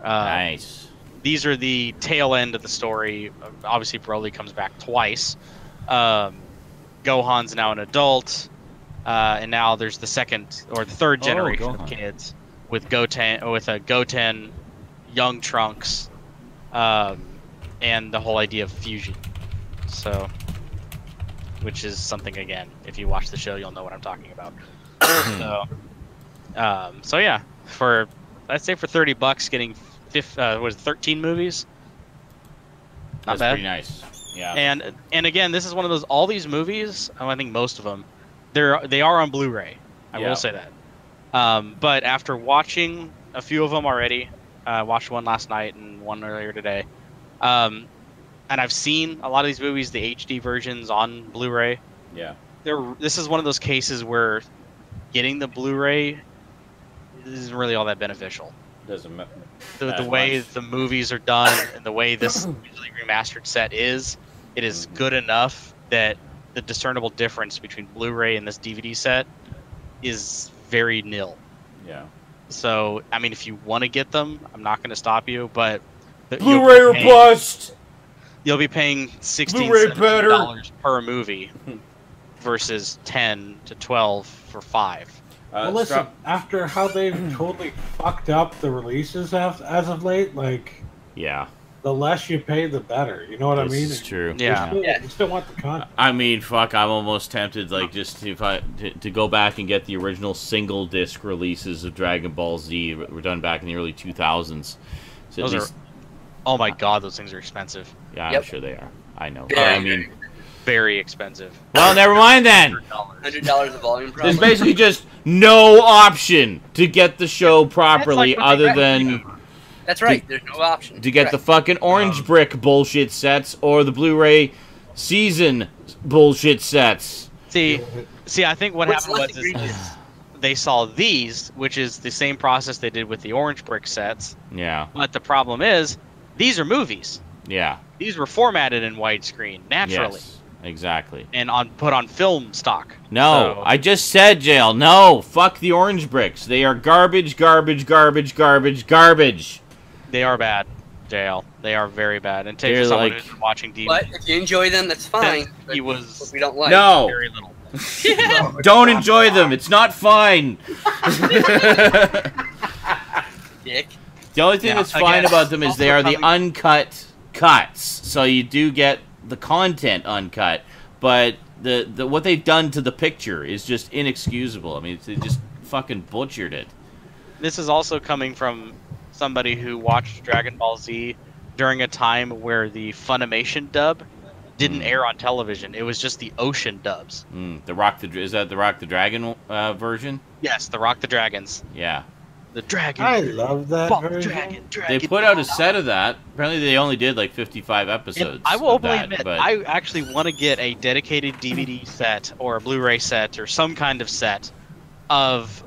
Nice. These are the tail end of the story. Obviously, Broly comes back twice. Gohan's now an adult, and now there's the second or the third generation of kids with Goten, young Trunks, and the whole idea of fusion. So. Which is something, again, if you watch the show, you'll know what I'm talking about. So yeah, I'd say for $30, getting 13 movies. Not That's bad. Pretty nice. Yeah. And again, this is one of those. All these movies, I think most of them, they are on Blu-ray. I will say that. But after watching a few of them already, watched one last night and one earlier today. And I've seen a lot of these movies, the HD versions on Blu-ray. Yeah. This is one of those cases where getting the Blu-ray isn't really all that beneficial. Doesn't matter. The way the movies are done and the way this usually remastered set is, it is good enough that the discernible difference between Blu-ray and this DVD set is very nil. Yeah. So, I mean, if you want to get them, I'm not going to stop you, but... Blu-ray or bust! you'll be paying $16 Blu-ray better. $17 per movie versus 10 to 12 for 5. Well, listen, after how they've totally fucked up the releases as of late, like, yeah, the less you pay, the better. You know what I mean? It's true. Yeah. You still want the content. I mean, fuck, I'm almost tempted, like, just to go back and get the original single disc releases of Dragon Ball Z. Were done back in the early 2000s. So Those are, oh my god, those things are expensive. Yeah, Yep. I'm sure they are. I know. Yeah. I mean, Very expensive. well, never mind then. $100 a volume. There's Probably. basically just no option to get the show properly That's like other what they than That's right. There's no option. to get the Correct. fucking Orange Brick bullshit sets or the Blu-ray season bullshit sets. See, I think what What's happened less was egregious? they saw these, which is the same process they did with the Orange Brick sets. Yeah, But the problem is, these are movies. yeah. These were formatted in widescreen naturally Yes, exactly. and put on film stock. No, So- I just said, Jail. No, fuck the Orange Bricks. They are garbage, garbage, garbage, garbage, garbage. They are bad, JL. They are very bad. And take They're for someone like- who's been watching DVD. But if you enjoy them, that's fine. But He what was we don't like. No, very little. don't enjoy them. It's not fine. Dick. The only thing Yeah, that's again, fine about them is they are also the coming- uncut cuts, so you do get the content uncut. But the what they've done to the picture is just inexcusable. I mean, they just fucking butchered it. This is also coming from somebody who watched Dragon Ball Z during a time where the Funimation dub didn't air on television. It was just the Ocean dubs. Is that the Rock the Dragon version? Yes, the Rock the Dragons. Yeah. The Dragon. I love that Ball version. They put out a set of that. Apparently, they only did like 55 episodes. And I will of openly that, admit, but I actually want to get a dedicated DVD set or a Blu-ray set or some kind of set of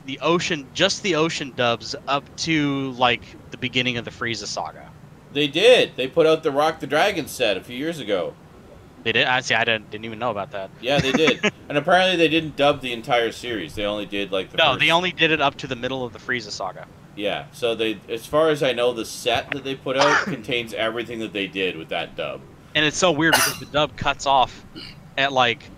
the Ocean, just the Ocean dubs up to like the beginning of the Frieza saga. they did. They put out the Rock the Dragon set a few years ago. They did. I see. I didn't even know about that. Yeah, they did. And apparently, they didn't dub the entire series. They only did like the No, first... they only did it up to the middle of the Frieza saga. Yeah, so they, as far as I know, the set that they put out contains everything that they did with that dub. And it's so weird because the dub cuts off at like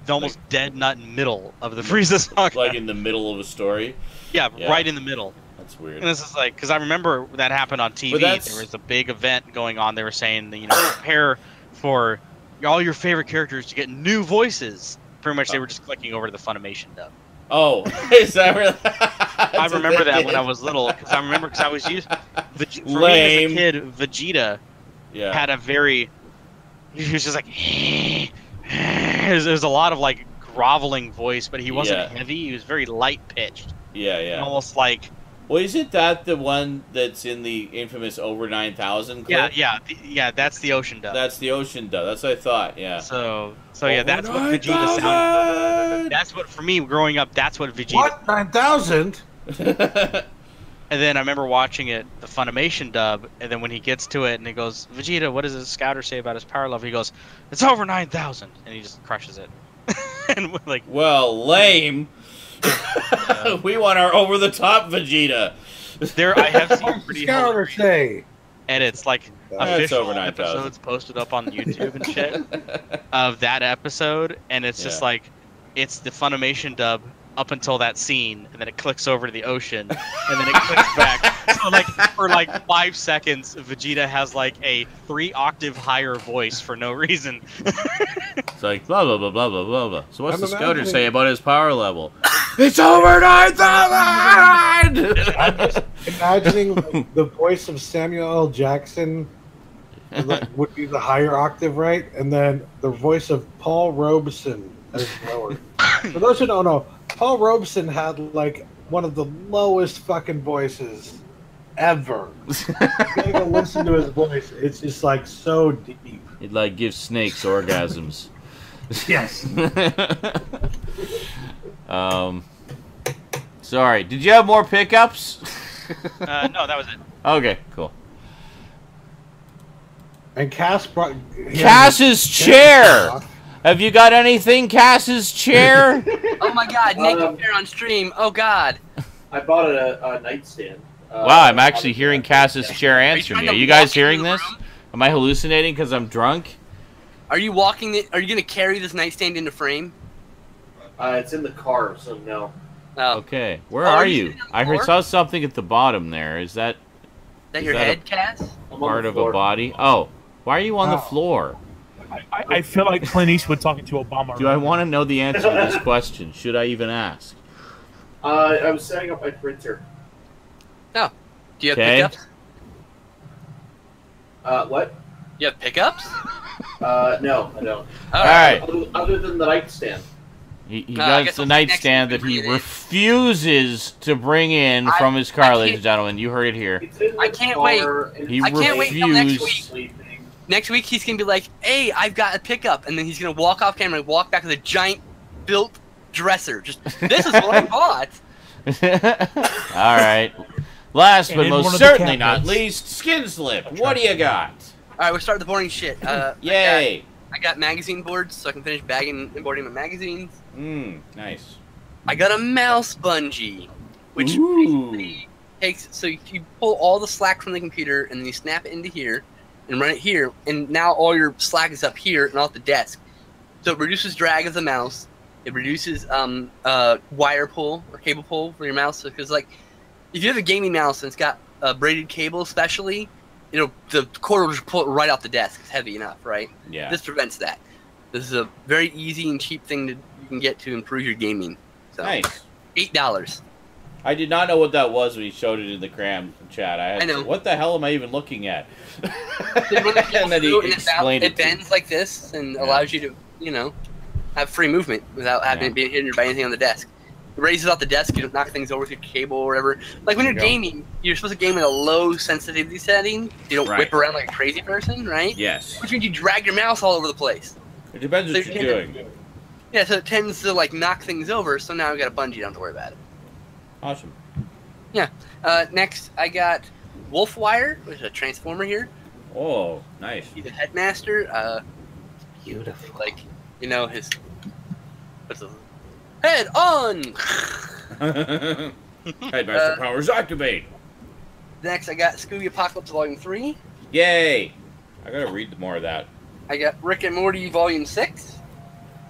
the almost dead nut middle of the Frieza saga. Like in the middle of a story. yeah, Yeah. right in the middle. That's weird. And this is like, because I remember that happened on TV. But that's- There was a big event going on. They were saying that, prepare for all your favorite characters to get new voices. Pretty much, they were just clicking over to the Funimation dub. Oh, is that really? I remember that when I was little, because I was used. For Lame. me as a kid, Vegeta Yeah. had a very. He was just like. There's a lot of like groveling voice, but he wasn't Yeah. heavy. He was very light pitched, Yeah, yeah. almost like. Well, isn't that the one that's in the infamous Over 9,000 clip? Yeah, that's the Ocean dub. That's the Ocean dub. That's what I thought, yeah. So yeah, that's what Over Vegeta 9,000! sounded. That's what, for me, growing up, that's what Vegeta. What? 9,000? And then I remember watching it, the Funimation dub, and then when he gets to it and he goes, Vegeta, what does the scouter say about his power level? He goes, it's over 9,000, and he just crushes it. And we're like, Well, lame. We want our over-the-top Vegeta. I have seen pretty Scouter hilarious say. edits, like That's official over 9,000. episodes posted up on YouTube and shit of that episode, and it's just Yeah. like, it's the Funimation dub up until that scene, and then it clicks over to the Ocean, and then it clicks back. So like for like 5 seconds, Vegeta has like a 3-octave higher voice for no reason. It's like, blah, blah, blah, blah, blah, blah, blah. So what's I'm the scouter imagining- say about his power level? It's over 9,000! I'm just imagining like, the voice of Samuel L. Jackson would be the higher octave, right? And then the voice of Paul Robeson is lower. For those who don't know, Paul Robeson had like one of the lowest fucking voices ever. You gotta go listen to his voice. It's just like so deep. It like gives snakes orgasms. Yes. Sorry. Did you have more pickups? No, that was it. Okay, cool. And Cass brought Cass's chair. Have you got anything, Cass's chair? Oh my god, naked pair on stream. Oh god. I bought a nightstand. Wow, I'm actually hearing Cass's chair answering me. Are you guys hearing this? Am I hallucinating because I'm drunk? Are you walking? Are you gonna carry this nightstand into frame? It's in the car, so no. Oh. Okay. Where Oh, are are you you? sitting on the I floor? saw something at the bottom there. Is that Is that your head, Cass? I'm on part the of floor. a body? Oh. Why are you on the Wow. floor? I feel like Clint Eastwood talking to Obama. Do I want to know the answer to this question? Should I even ask? I was setting up my printer. Oh. Do you have Okay. pickups? What? You have pickups? No, I don't. All right. Other than the nightstand. He I got guess the I'll see next nightstand week that when he we get it. refuses to bring in from his car, ladies and gentlemen. You heard it here. It's in the I can't car, and He I can't wait till next refused. week. Sleeping. Next week he's gonna be like, "Hey, I've got a pickup," and then he's gonna walk off camera and walk back with a giant built dresser. Just this is what I bought. All right. Last And but in one most of the certainly not cabinets. least, Skin Slip. What do you got? All right, we'll start with the boring shit. Yay. I got magazine boards so I can finish bagging and boarding my magazines. Nice. I got a mouse bungee, which Ooh. basically takes so you pull all the slack from the computer and then you snap it into here and run it here, and now all your slack is up here and off the desk. So it reduces drag of the mouse. It reduces wire pull or cable pull for your mouse. Because like, if you have a gaming mouse and it's got a braided cable, especially, the cord will just pull it right off the desk. It's heavy enough, right? Yeah. This prevents that. This is a very easy and cheap thing you can get to improve your gaming. So, Nice. $8. I did not know what that was when he showed it in the cram chat. I know. What the hell am I even looking at? And then he explained it it to me. bends like this and Yeah. allows you to, have free movement without having Yeah. it being hindered by anything on the desk. It raises off the desk. You don't knock things over with your cable or whatever. Like when you're There you go. gaming, you're supposed to game at a low sensitivity setting. You don't Right. whip around like a crazy person, right? Yes. Which means you drag your mouse all over the place. It depends what So you're you doing. Yeah, so it tends to like knock things over. So now I've got a bungee. Don't have to worry about it. Awesome. Next, I got Wolfwire, which is a transformer here. Oh, nice. He's a headmaster. Beautiful. Like, his what's his head on. Headmaster powers activate. Next, I got Scooby Apocalypse Volume 3. Yay! I gotta read more of that. I got Rick and Morty Volume 6.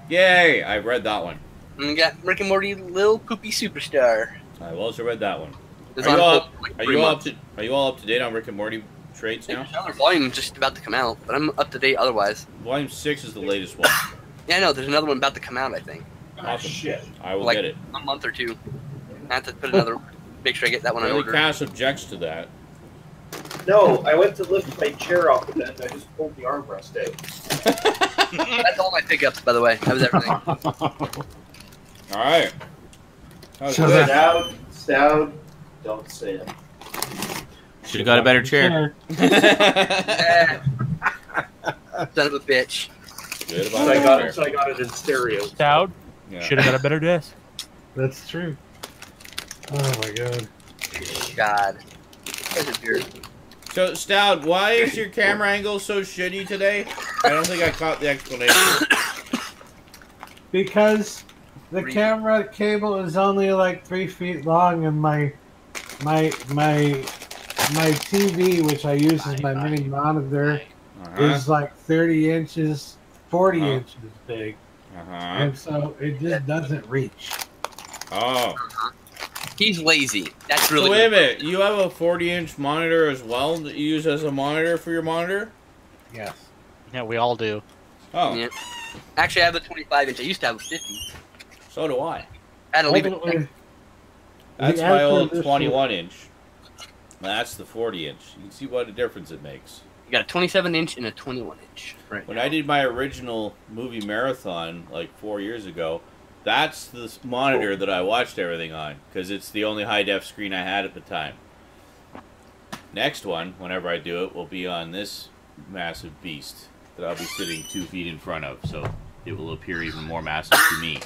Yay! I read that one. And I got Rick and Morty Lil Poopy Superstar. I also read that one. It's Are on you all hold up? for like Are 3 you all up months. to? Are you all up to date on Rick and Morty trades now? Another volume just about to come out, but I'm up to date otherwise. Volume 6 is the latest one. Yeah, I know. There's another one about to come out, I think. Awesome. Shit. I will Like- get it. A month or two. I have to put another. Make sure I get that one on Only order. Cass objects to that. No, I went to lift my chair off the bed and I just pulled the armrest out. That's all my pickups, by the way. That was everything. All right. That was So good. Stout, don't say it. Should have got a better chair. Yeah. Son of a bitch. Good So about I that got chair. it. So I got it in stereo. Dowd Yeah. should have got a better desk. That's true. Oh my god. God. You guys are weird. So, Stout, why is your camera angle so shitty today? I don't think I caught the explanation. Because the Three. camera cable is only like 3 feet long, and my TV, which I use as my mini monitor, Uh-huh. is like 30 inches, 40 Uh-huh. inches big, Uh-huh. and so it just doesn't reach. Oh. He's lazy. That's So really wait a good. minute. You have a 40-inch monitor as well that you use as a monitor for your monitor? Yes. Yeah, we all do. Oh, Yeah. Actually, I have a 25-inch. I used to have a 50. so do I. I had to leave it. Ultimately, That's the my answer old to this 21-inch. That's the 40-inch. You can see what a difference it makes. You got a 27-inch and a 21-inch. Right. When I did my original movie marathon like 4 years ago, that's the monitor that I watched everything on because it's the only high-def screen I had at the time. Next one, whenever I do it, will be on this massive beast that I'll be sitting 2 feet in front of, so it will appear even more massive to me.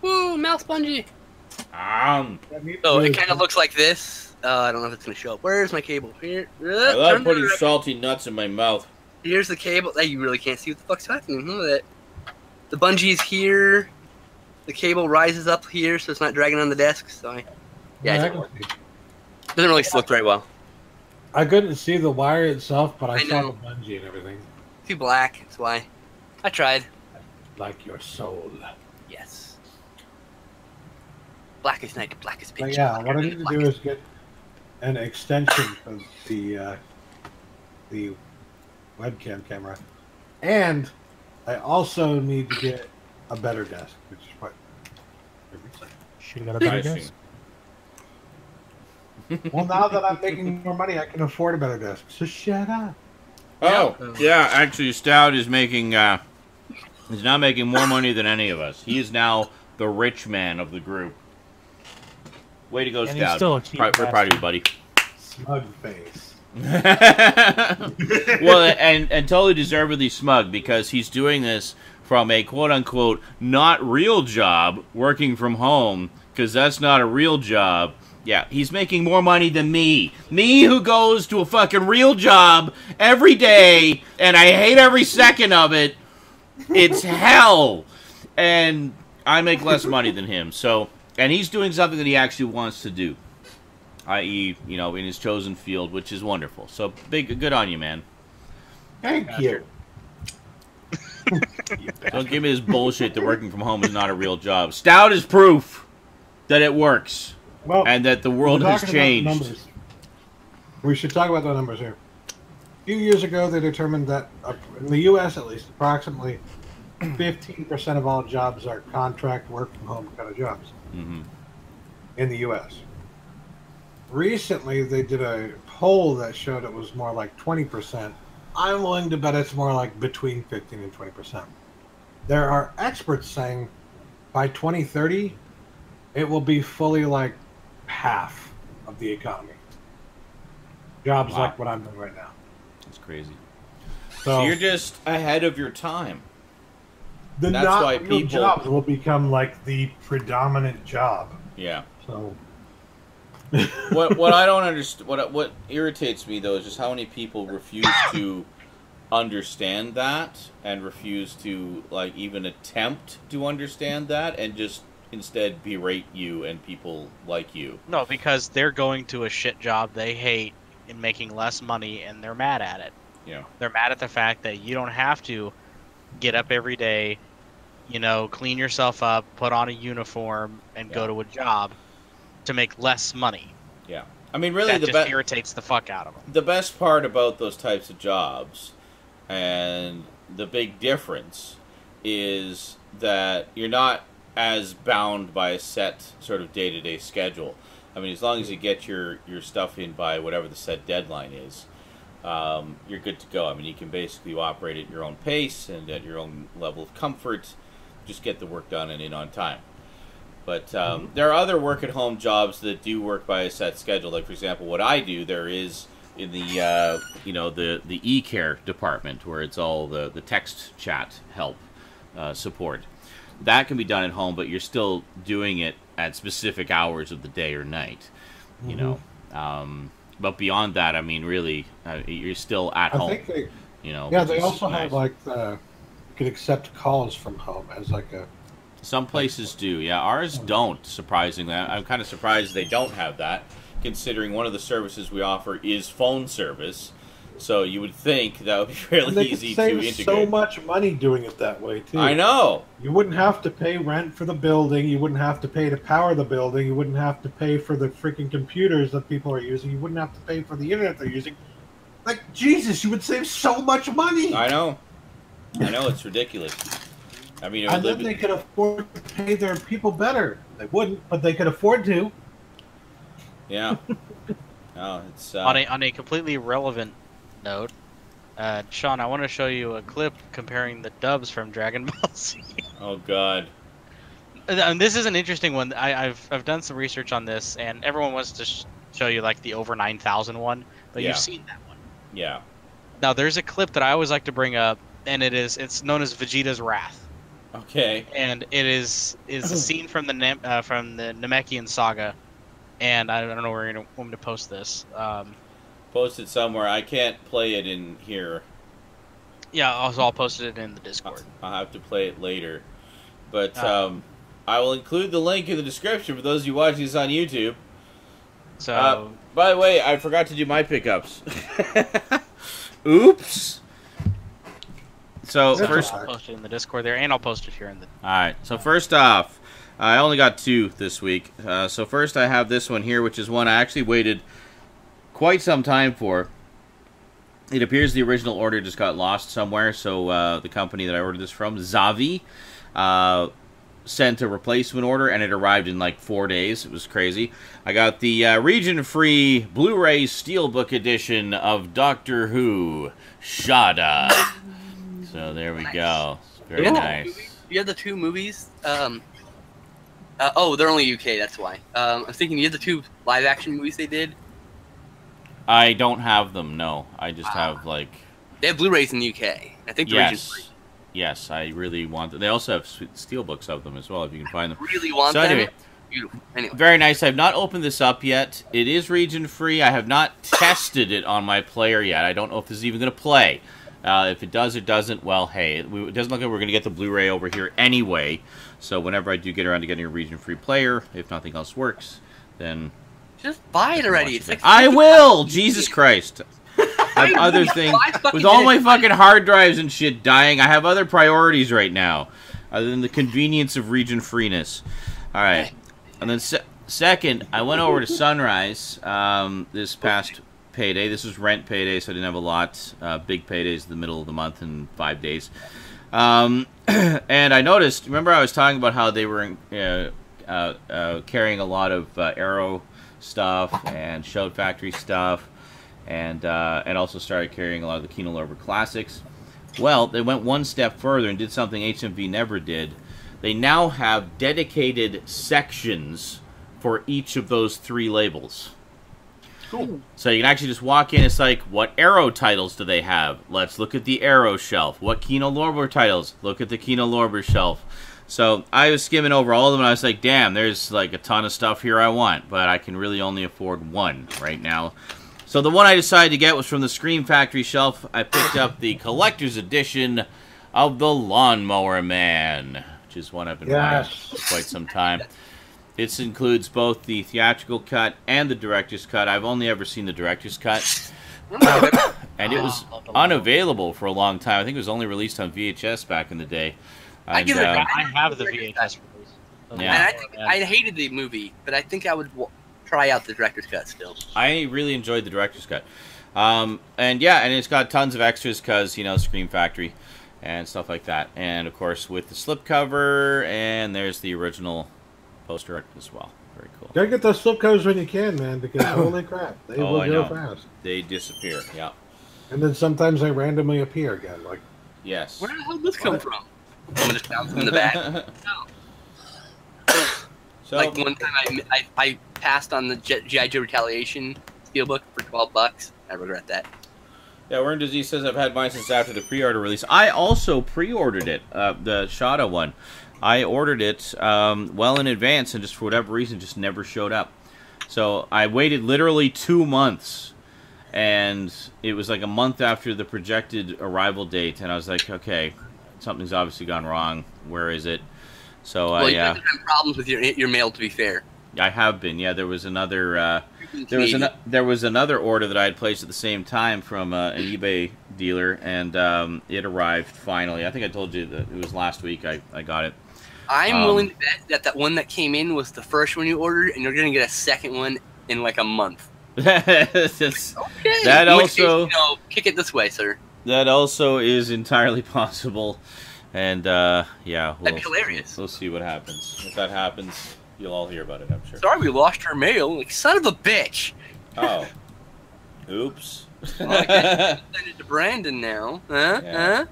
Woo, mouse bungee. So it kind of looks like this. I don't know if it's going to show up. Where's my cable? Here. I love turn putting it. salty nuts in my mouth. Here's the cable. Hey, you really can't see what the fuck's happening. Look at that. The bungee's here. The cable rises up here, so it's not dragging on the desk. So, doesn't really look very well. I couldn't see the wire itself, but I saw know. the bungee and everything. Too black. That's why. I tried. Like your soul. Yes. Blackest night, blackest pitch. But yeah, what I need to do is get an extension of the webcam camera, and I also need to get a better desk, which is what. Should have got a better Interesting. desk. Well, now that I'm making more money, I can afford a better desk. So shut up. Oh, yeah, actually, Stout is making, he's now making more money than any of us. He is now the rich man of the group. Way to go, And he's Stout. still a cheap We're proud of you, buddy. Smug face. Well, and totally deservedly smug, because he's doing this from a quote-unquote not real job, working from home, because that's not a real job. Yeah, he's making more money than me. Me, who goes to a fucking real job every day, and I hate every second of it. It's hell. And I make less money than him. So, and he's doing something that he actually wants to do. I.e., you know, in his chosen field, which is wonderful. So, good on you, man. Thank you. Don't give me this bullshit that working from home is not a real job. Stout is proof that it works. Well, And that the world we're has talking about changed. numbers. We should talk about the numbers here. A few years ago, they determined that, in the U.S. at least, approximately 15% of all jobs are contract work from home kind of jobs Mm-hmm. in the U.S. Recently, they did a poll that showed it was more like 20%. I'm willing to bet it's more like between 15 and 20%. There are experts saying by 2030, it will be fully like half of the economy. Jobs Wow. like what I'm doing right now. That's crazy. So, So you're just ahead of your time. the that's not why real people- jobs will become like the predominant job. Yeah. So What I don't understand, what irritates me though, is just how many people refuse to understand that and refuse to like even attempt to understand that and just instead berate you and people like you. No, because they're going to a shit job they hate and making less money, and they're mad at it. Yeah. They're mad at the fact that you don't have to get up every day, you know, clean yourself up, put on a uniform, and go Yeah. to a job to make less money. Yeah. I mean, really, That just irritates the fuck out of them. the best part about those types of jobs and the big difference is that you're not as bound by a set sort of day-to-day schedule. I mean, as long as you get your stuff in by whatever the set deadline is, you're good to go. I mean, you can basically operate at your own pace and at your own level of comfort. Just get the work done and in on time. But there are other work-at-home jobs that do work by a set schedule. Like, for example, what I do, there is in the the e-care department where it's all the text chat help support. That can be done at home, but you're still doing it at specific hours of the day or night. You know, but beyond that, I mean, really, you're still at home. I think they, you know, yeah, which they is also nice. have like you can accept calls from home as like a. Some places do, yeah. Ours don't, surprisingly. I'm kind of surprised they don't have that, considering one of the services we offer is phone service. So you would think that would be And fairly they easy could to save integrate. so much money doing it that way too. I know. You wouldn't have to pay rent for the building. You wouldn't have to pay to power the building. You wouldn't have to pay for the freaking computers that people are using. You wouldn't have to pay for the internet they're using. Like, Jesus, you would save so much money. I know. It's ridiculous. I mean, it would And then they could afford to pay their people better. They wouldn't, but they could afford to. yeah. No, it's On a completely irrelevant note, Sean, I want to show you a clip comparing the dubs from Dragon Ball Z. oh god. And this is an interesting one. I've done some research on this, and everyone wants to show you like the over 9,000 one, but Yeah. you've seen that one. Yeah. Now there's a clip that I always like to bring up, and it's known as Vegeta's Wrath, Okay. and it is a scene from the Namekian saga, and I don't know where you're gonna want me to post this. Post it somewhere. I can't play it in here. Yeah, also I'll post it in the Discord. I'll have to play it later. But I will include the link in the description for those of you watching this on YouTube. So, by the way, I forgot to do my pickups. Oops. So That's first, all right. I'll post it in the Discord there, and I'll post it here in the. all right. So first off, I only got 2 this week. So first, I have this one here, which is one I actually waited quite some time for. It appears the original order just got lost somewhere. So the company that I ordered this from, Zavi, sent a replacement order, and it arrived in like 4 days. It was crazy. I got the region-free Blu-ray Steelbook edition of Doctor Who, Shada. So there we go. Very Yeah. nice. You have the 2 movies. Oh, they're only UK. That's why. I'm thinking you have the 2 live-action movies they did. I don't have them, no. I just have, like... They have Blu-rays in the UK. I think the region free. Yes, I really want them. They also have steelbooks of them as well, if you can find them. Really want So them. anyway, Beautiful. Anyway. very nice. I've not opened this up yet. It is region-free. I have not tested it on my player yet. I don't know if this is even going to play. If it does or doesn't, well, hey, it doesn't look like we're going to get the Blu-ray over here anyway. So whenever I do get around to getting a region-free player, if nothing else works, then... Just buy it already. It's like I will! Jesus Christ. I have other things. With all my fucking hard drives and shit dying, I have other priorities right now. Other than the convenience of region freeness. Alright. And then second, I went over to Sunrise this past payday. This was rent payday, so I didn't have a lot. Big paydays in the middle of the month in 5 days. And I noticed, remember I was talking about how they were carrying a lot of Arrow stuff and Shout Factory stuff. And also started carrying a lot of the Kino Lorber classics. Well, they went one step further and did something HMV never did. They now have dedicated sections for each of those 3 labels. Cool. So you can actually just walk in. It's like, what Arrow titles do they have? Let's look at the Arrow shelf. What Kino Lorber titles? Look at the Kino Lorber shelf. So I was skimming over all of them, and I was like, damn, there's like a ton of stuff here I want, but I can really only afford one right now. So the one I decided to get was from the Scream Factory shelf. I picked up the collector's edition of The Lawnmower Man, which is one I've been buying for quite some time. This includes both the theatrical cut and the director's cut. I've only ever seen the director's cut. And it was unavailable for a long time. I think it was only released on VHS back in the day. I give it a I have the VHS release. Yeah. And I hated the movie, but I think I would try out the director's cut still. I really enjoyed the director's cut. And yeah, and it's got tons of extras because, you know, Scream Factory and stuff like that. And, of course, with the slipcover, and there's the original poster art as well. Very cool. Gotta get those slipcovers when you can, man, because holy crap, they will I go know. fast. They disappear, yeah. And then sometimes they randomly appear again. Like, Yes. Where the hell did this come from? Someone just found them in the back. So, Like one time I passed on the G.I. Joe Retaliation steelbook for $12. I regret that. yeah, Warren Disease says I've had mine since after the pre-order release. I also pre-ordered it, the Shada one. I ordered it well in advance, and just for whatever reason, just never showed up. So I waited literally 2 months, and it was like a month after the projected arrival date, and I was like, okay, something's obviously gone wrong. Where is it? So Well, you have problems with your mail, to be fair. I have been. Yeah, there was another. There was another order that I had placed at the same time from an eBay dealer, and it arrived finally. I think I told you that it was last week. I got it. I'm willing to bet that one that came in was the first one you ordered, and you're going to get a second one in like a month. That also, you know, kick it this way, sir. That also is entirely possible, and yeah, That'd be hilarious. We'll see what happens. If that happens, you'll all hear about it, I'm sure. Sorry, we lost our mail. Like, son of a bitch. Oh, oops. Well, I guess send it to Brandon now. Yeah.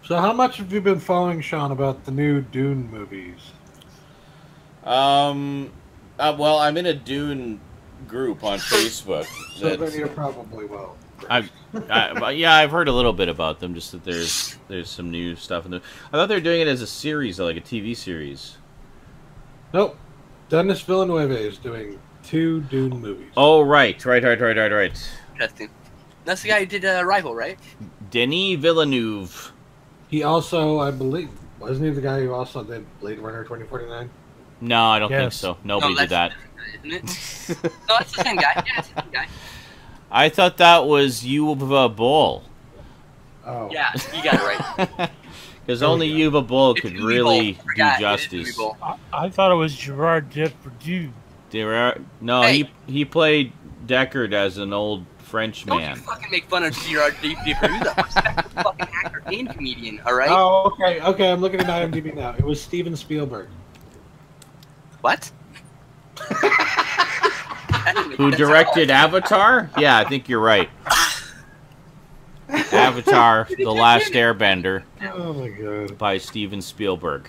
so how much have you been following, Sean, about the new Dune movies? Well, I'm in a Dune group on Facebook. So then you're probably well. Yeah, I've heard a little bit about them. Just that there's some new stuff in there. I thought they were doing it as a series, though, like a TV series. Nope. Denis Villeneuve is doing 2 Dune movies. Oh, right. Interesting. That's the guy who did Arrival, right? Denis Villeneuve. He also, I believe, wasn't he the guy who also did Blade Runner 2049? No, I don't think Yes. so. Nobody did that. Isn't it? No, it's the same guy. Yeah, it's the same guy. I thought that was Yuba Bull. Oh. Yeah, you got it right. Because only Yuba Bull It's could Uwe really Boll. do Forgot, it is justice. Uwe Boll. I thought it was Gerard Depardieu. No, Hey. he played Deckard as an old French Don't man. you fucking make fun of Gerard Depardieu, the respectable fucking actor and comedian, alright? Oh, okay, okay. I'm looking at IMDb now. It was Steven Spielberg. What? Who directed Avatar? Yeah, I think you're right. Avatar: The Last Airbender Oh my god. by Steven Spielberg.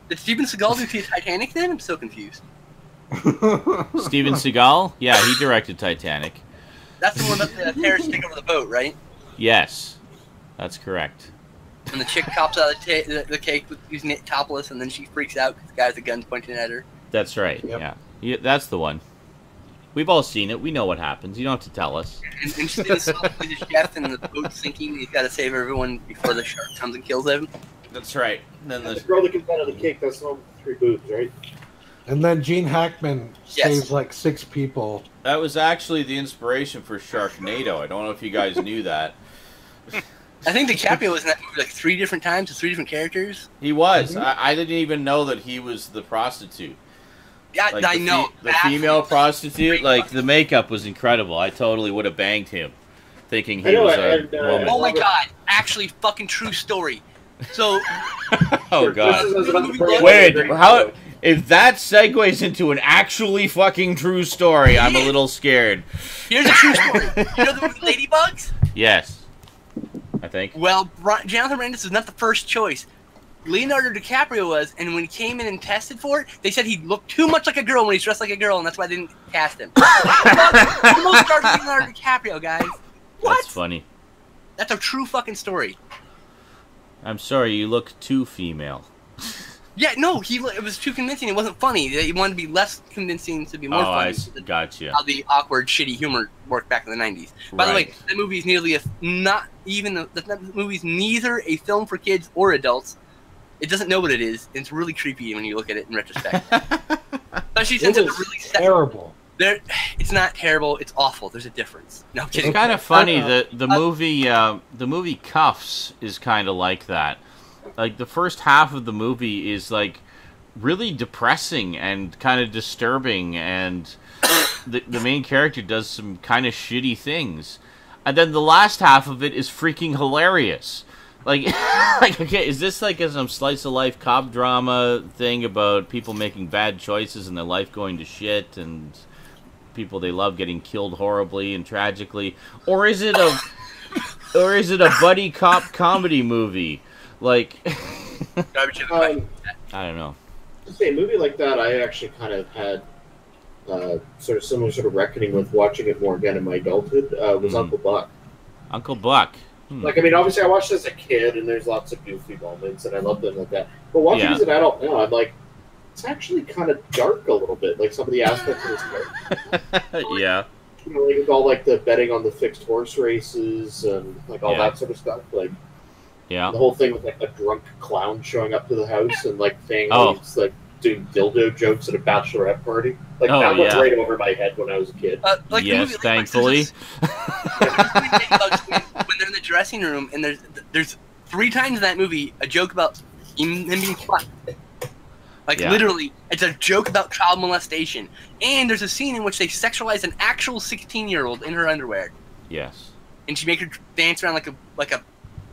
Did Steven Seagal do Titanic then? I'm so confused. Steven Seagal? Yeah, he directed Titanic. That's the one about the terrorists take over the boat, right? Yes, that's correct. And the chick pops out of the cake with using it topless, and then she freaks out because the guy with the gun's pointing at her. That's right. Yep. Yeah, that's the one. We've all seen it. We know what happens. You don't have to tell us. And Steven Seagal plays a chef, and the boat's sinking, and he's got to save everyone before the shark comes and kills him. That's right. Then The girl that comes out of the cake, that's the one with 3 boobs, right? And then Gene Hackman Yes. saves like 6 people. that was actually the inspiration for Sharknado. I don't know if you guys knew that. I think DiCaprio was in that movie like 3 different times with 3 different characters. He was. I didn't even know that he was the prostitute. Yeah, Like I know. The female prostitute, like, the makeup was incredible. I totally would have banged him, thinking he I know, was and, a woman. Oh my god! Actually, fucking true story. So, Oh, God. This is about the Wait, Great how... Show. If that segues into an actually fucking true story, I'm a little scared. here's a true story. You know the movie Ladybugs? Yes. I think. Well, Jonathan Brandis was not the first choice. Leonardo DiCaprio was, and when he came in and tested for it, they said he looked too much like a girl when he's dressed like a girl, and that's why they didn't cast him. Almost started Leonardo DiCaprio, guys. What? That's funny. That's a true fucking story. I'm sorry, you look too female. Yeah, no, it was too convincing. It wasn't funny. He wanted to be less convincing to be more Oh, funny. gotcha. How the awkward, shitty humor worked back in the 90s. By the way, Right. that movie is nearly that movie's neither a film for kids or adults. It doesn't know what it is. And it's really creepy when you look at it in retrospect. Especially since It it's was really terrible. It's not terrible. It's awful. There's a difference. No I'm It's kidding. kind of funny that the movie Cuffs is kind of like that. Like, the first half of the movie is, like, really depressing and kind of disturbing, and the main character does some kind of shitty things. And then the last half of it is freaking hilarious. Like, okay, is this like some slice of life cop drama thing about people making bad choices and their life going to shit and people they love getting killed horribly and tragically, or is it a buddy cop comedy movie? Like, Garbage in the pipe. I don't know. To say, a movie like that, I actually kind of had sort of similar sort of reckoning with watching it more again in my adulthood. Was Uncle Buck. Uncle Buck. Like, I mean, obviously, I watched it as a kid, and there's lots of goofy moments, and I love them like that. But watching as an adult now, I'm like, it's actually kind of dark a little bit. Like some of the aspects of this movie. Yeah. You know, like, with all like the betting on the fixed horse races and like all that sort of stuff. Like, yeah. the whole thing with like a drunk clown showing up to the house and like saying he's like doing dildo jokes at a bachelorette party. Like that went right over my head when I was a kid. Like yes, the movie, thankfully. When they're in the dressing room, and there's 3 times in that movie a joke about him being fucked. Like literally, it's a joke about child molestation, and there's a scene in which they sexualize an actual 16-year-old in her underwear. Yes. And she make her dance around like a.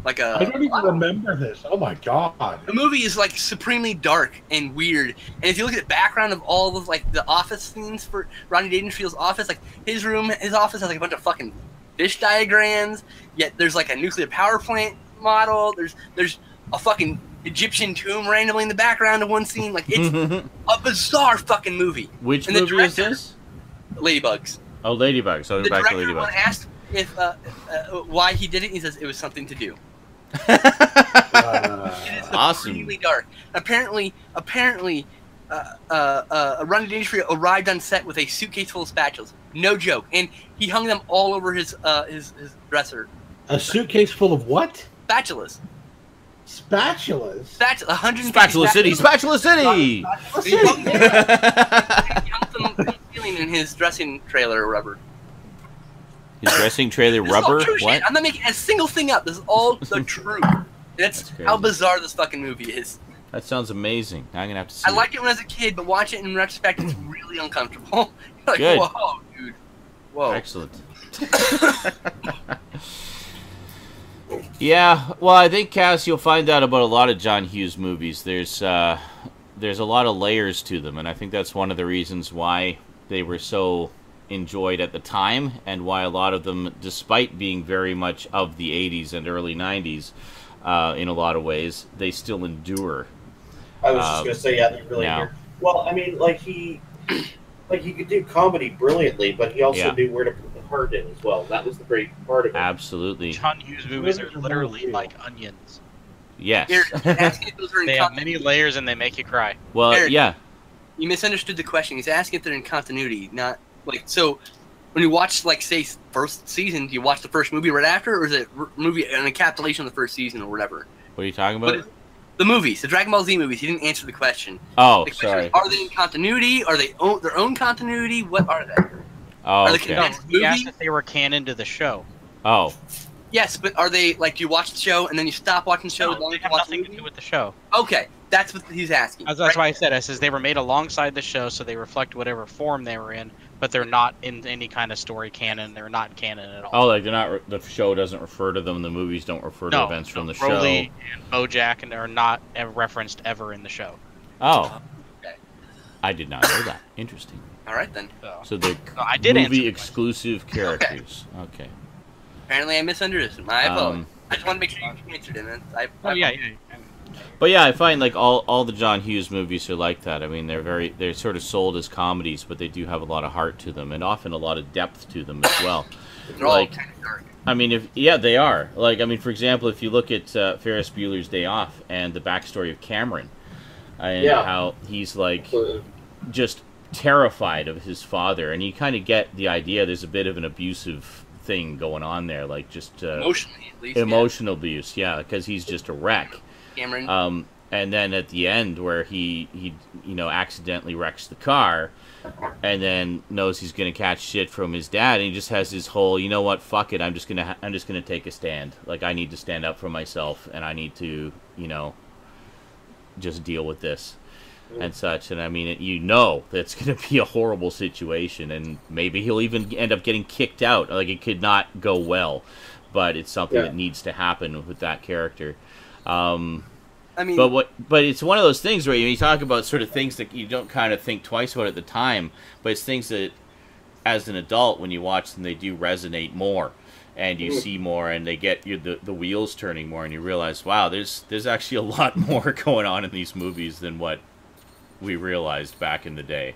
I don't even remember this. Oh my god. The movie is like supremely dark and weird. And if you look at the background of all of like the office scenes for Rodney Dangerfield's office, like his office has like a bunch of fucking fish diagrams. Yet there's like a nuclear power plant model. There's a fucking Egyptian tomb randomly in the background of one scene. Like it's a bizarre fucking movie. Which and movie is this? Ladybugs. Oh, Ladybugs. So the back to director Ladybugs. asked if why he did it. He says it was something to do. Awesome. Extremely dark. Apparently, Rodney Dangerfield arrived on set with a suitcase full of spatulas. No joke, and he hung them all over his dresser. A suitcase full of what? Spatulas. Spatulas. That's 150 Spatula City! Spatula City! He hung some ceiling in his dressing trailer rubber. His dressing trailer This is all rubber? true shit. What? I'm not making a single thing up. This is all the truth. That's crazy. how bizarre this fucking movie is. That sounds amazing. I'm gonna have to see. I liked it when I was a kid, but watch it in retrospect, it's really uncomfortable. You're like, Good. whoa, dude. Whoa. Excellent. Yeah, well, I think, Cass, you'll find out about a lot of John Hughes movies. There's a lot of layers to them, and I think that's one of the reasons why they were so enjoyed at the time, and why a lot of them, despite being very much of the 80s and early 90s, in a lot of ways, they still endure. I was just going to say, yeah, they really yeah. do. Well, I mean, he could do comedy brilliantly, but he also knew where to put the heart in as well. That was the great part of it. Absolutely. John Hughes movies are literally like onions. Yes. They have many layers and they make you cry. Well, Eric, yeah. You misunderstood the question. He's asking if they're in continuity, not like so. When you watch, like, say, first season, do you watch the first movie right after, or is it movie an encapsulation of the first season or whatever? What are you talking about? The movies, the Dragon Ball Z movies. He didn't answer the question. Oh, the question sorry. is, are they in continuity? Are they their own continuity? What are they? Oh, Are they okay. No, condensed he asked movie? if they were canon to the show. Oh, Yes, but are they, like, do you watch the show and then you stop watching the show as No, long they as you have watch the nothing to movie? do with the show. Okay, that's what he's asking. That's why I said, I says they were made alongside the show, so they reflect whatever form they were in, but they're not in any kind of story canon. They're not canon at all. oh, like they're not. The show doesn't refer to them. The movies don't refer to events from the Broly show. and BoJack and are not referenced ever in the show. Oh, Okay. I did not know that. Interesting. All right, then. So they're No, I did answer movie the exclusive characters. Okay. Apparently I misunderstood. My apologies. I just want to make sure you answered it, man. Yeah. But yeah, I find like all the John Hughes movies are like that. I mean, they're sort of sold as comedies, but they do have a lot of heart to them, and often a lot of depth to them as well. They're all Like, kind of dark. I mean, they are. Like, I mean, for example, if you look at Ferris Bueller's Day Off and the backstory of Cameron, and how he's like just terrified of his father, and you kind of get the idea. There's a bit of an abusive thing going on there, like just Emotionally, at least. emotional abuse. Yeah, because he's just a wreck. Cameron. And then at the end, where he accidentally wrecks the car, and then knows he's gonna catch shit from his dad, and he just has his whole, you know what, fuck it, I'm just gonna take a stand. Like, I need to stand up for myself, and I need to, just deal with this and such. And I mean, that's gonna be a horrible situation, and maybe he'll even end up getting kicked out. Like, it could not go well, but it's something that needs to happen with that character. I mean, but it's one of those things where you talk about sort of things that you don't kind of think twice about at the time, but it's things that, as an adult, when you watch them, they do resonate more, and you see more, and they get the wheels turning more, and you realize, wow, there's actually a lot more going on in these movies than what we realized back in the day.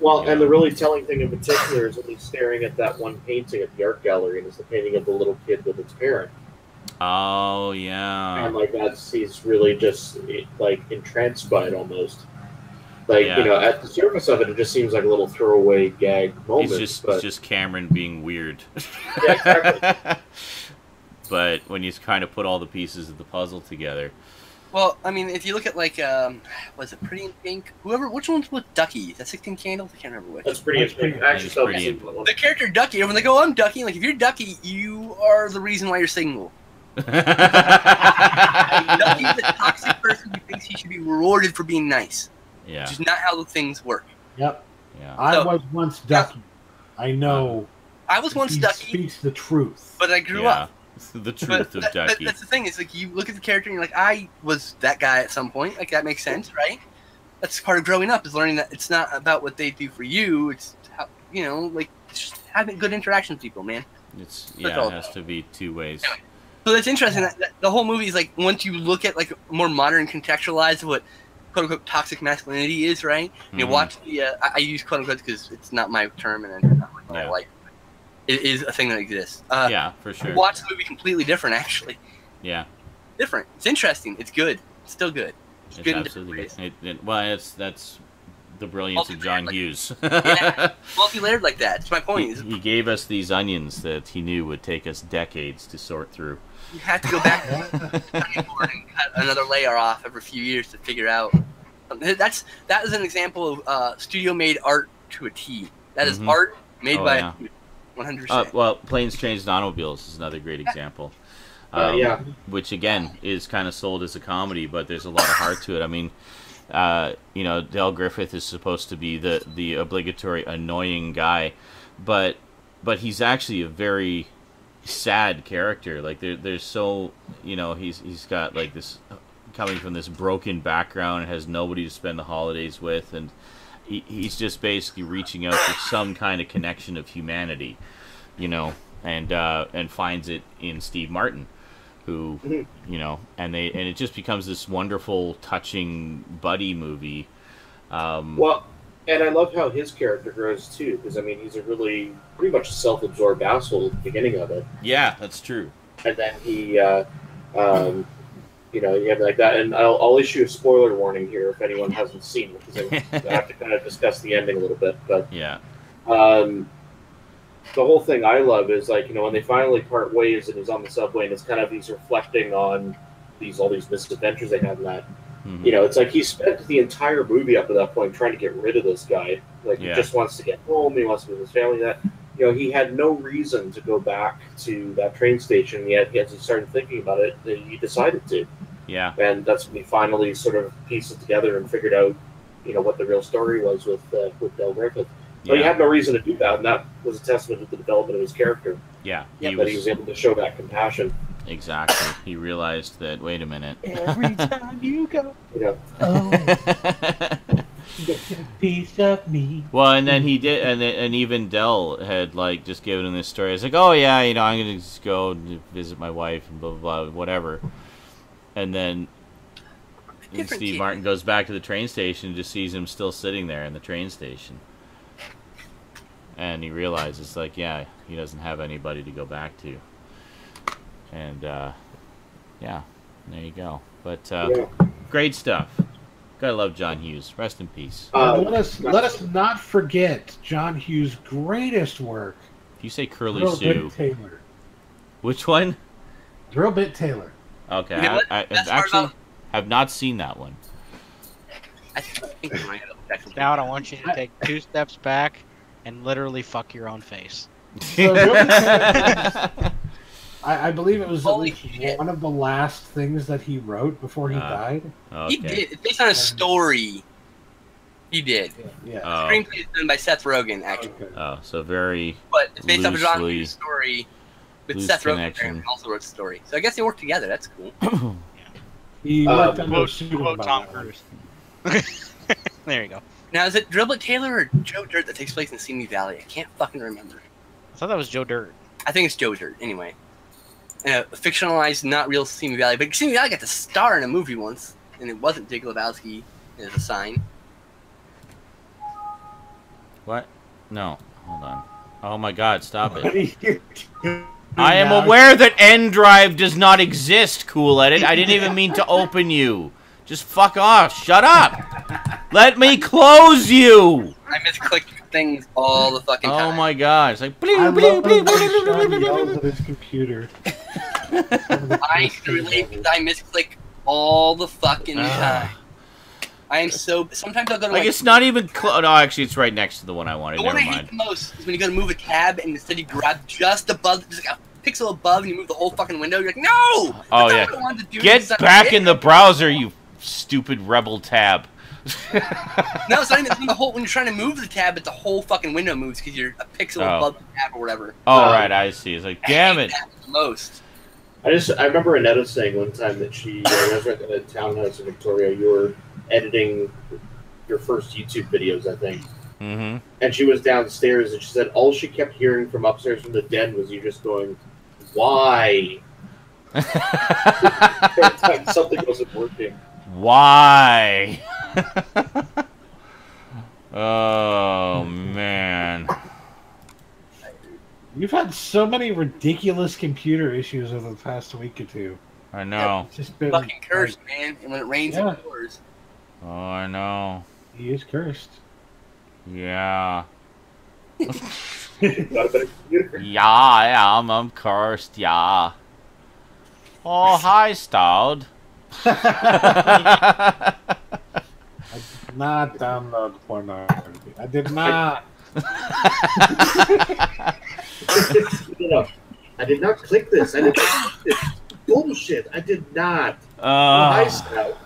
Well, and the really telling thing in particular is when he's staring at that one painting at the art gallery, and it's the painting of the little kid with its parent. Oh, yeah. And, like, he's really just, like, entranced by it almost. Like, at the surface of it, it just seems like a little throwaway gag moment. It's just Cameron being weird. Yeah, exactly. But when you kind of put all the pieces of the puzzle together. well, I mean, if you look at, like, was it Pretty in Pink? Which one's with Ducky? Is that 16 Candles? I can't remember which. That's pretty interesting. Actually, so Pretty in- The character Ducky, when they go, I'm Ducky, like, if you're Ducky, you are the reason why you're single. Ducky's a toxic person who thinks he should be rewarded for being nice. Yeah. Which is not how the things work. Yep. Yeah. I was once Ducky. I know. I was once he Ducky, speaks the truth. but I grew up. The truth of Ducky. That's the thing. Is like you look at the character and you're like, I was that guy at some point. Like that makes sense, right? That's part of growing up, is learning that it's not about what they do for you. It's how, like it's just having good interaction with people, man. It has to be two ways. So that's interesting. That the whole movie is like, once you look at like more modern contextualize what quote unquote toxic masculinity is, right? And you watch the I use quote unquote because it's not my term and it's not like my life. It is a thing that exists. Yeah, for sure. You watch the movie completely different, actually. Yeah. Different. It's interesting. It's good. It's still good. It's good in different absolutely ways. good. That's the brilliance of John Hughes. Yeah, multi-layered like that. That's my point. He gave us these onions that he knew would take us decades to sort through. You have to go back to the cutting board and cut another layer off every few years to figure out. That is an example of studio-made art to a T. That is art made by a 100%. Well, Planes, Trains, and Automobiles is another great example. Which, again, is kind of sold as a comedy, but there's a lot of heart to it. I mean, you know, Del Griffith is supposed to be the obligatory annoying guy, but he's actually a very sad character. Like, there's so, you know, he's got, like, this, coming from this broken background and has nobody to spend the holidays with, and he's just basically reaching out for some kind of connection of humanity, you know, and finds it in Steve Martin, who, you know, and it just becomes this wonderful, touching buddy movie. Well, and I love how his character grows too, because I mean, he's a really pretty much self-absorbed asshole at the beginning of it. Yeah, that's true. And then he, you know, you have like that, and I'll issue a spoiler warning here if anyone hasn't seen it, because I have to kind of discuss the ending a little bit. But yeah, the whole thing I love is, like, you know, when they finally part ways and he's on the subway and it's kind of, he's reflecting on all these misadventures they had in that. You know, it's like he spent the entire movie up to that point trying to get rid of this guy. Like, he just wants to get home, he wants to be with his family. That, you know, he had no reason to go back to that train station, yet as he started thinking about it, he decided to. Yeah. And that's when he finally sort of pieced it together and figured out, you know, what the real story was with Del Griffith. But he had no reason to do that, and that was a testament to the development of his character. Yeah. That he was able to show that compassion. Exactly. He realized that, wait a minute. Every time you go, oh, you get a piece of me. Well, and then he did, and even Del had, like, just given him this story. It's like, oh yeah, you know, I'm gonna just go and visit my wife and blah blah blah, whatever. And then Steve Martin goes back to the train station and just sees him still sitting there in the train station. And he realizes, like, yeah, he doesn't have anybody to go back to. And, yeah, there you go. But, great stuff. Gotta love John Hughes. Rest in peace. Let us not forget John Hughes' greatest work. If you say Curly Drill Sue. Bit Taylor. Which one? Drill Bit Taylor. Okay, You know I actually have not seen that one. I think I might have Now I want you to take 2 steps back and literally fuck your own face. So Drill Bit Taylor, I believe it was Holy at least shit. one of the last things that he wrote before he died. Okay. He did. It's based on a story. He did. Yeah. The screenplay is done by Seth Rogen, actually. Okay. Oh, so very But it's based off a John loosely- Hughes story with loose Seth Rogen connection. who also wrote the story. So I guess they work together. That's cool. He worked under a Quote pseudonym on Tom that one. Cruise. There you go. Now, is it Driblet Taylor or Joe Dirt that takes place in Simi Valley? I can't fucking remember. I thought that was Joe Dirt. I think it's Joe Dirt, anyway. A fictionalized, not real Simi Valley. But Simi Valley got to star in a movie once, and it wasn't Dick Lebowski as a sign. What? No. Hold on. Oh my god, stop What it. are you doing I am now? aware that N-Drive does not exist, Cool Edit. I didn't even mean to open you. Just fuck off. Shut up. Let me close you. I misclick things all the fucking time. Oh my god. It's like... I Bling, love bling, bling, when bling, Sean bling, bling, yells bling. at his computer. I can relate because I misclick all the fucking time. I am so... Sometimes I'll go to Like, it's not even close. No, actually, it's right next to the one I wanted. The one Never I hate mind. the most is when you go to move a tab and instead you grab just above, just like a pixel above, and you move the whole fucking window. You're like, no! Oh, That's not yeah. what I wanted to do. Get Son of a back bitch. in the browser, you stupid rebel tab. No, it's not even the whole. When you're trying to move the tab, but the whole fucking window moves because you're a pixel Oh. above the tab or whatever. Oh, right, I see. It's like, damn I it. hate that the most. I remember Annetta saying one time that she was at a townhouse in Victoria. You were editing your first YouTube videos, I think. Mm-hmm. And she was downstairs, and she said all she kept hearing from upstairs from the den was you just going, "Why?" Every time something wasn't working. Why? Oh, man. You've had so many ridiculous computer issues over the past week or two. I know. It's just been Fucking cursed, man. And when it rains, Yeah. it pours. Oh, I know. He is cursed. Yeah. Not a better computer. Yeah, I'm cursed, yeah. Oh, hi, Stoud. I did not download pornography. I did not. No, I did not click this. I did not. It's bullshit. I did not. Hi, Scout.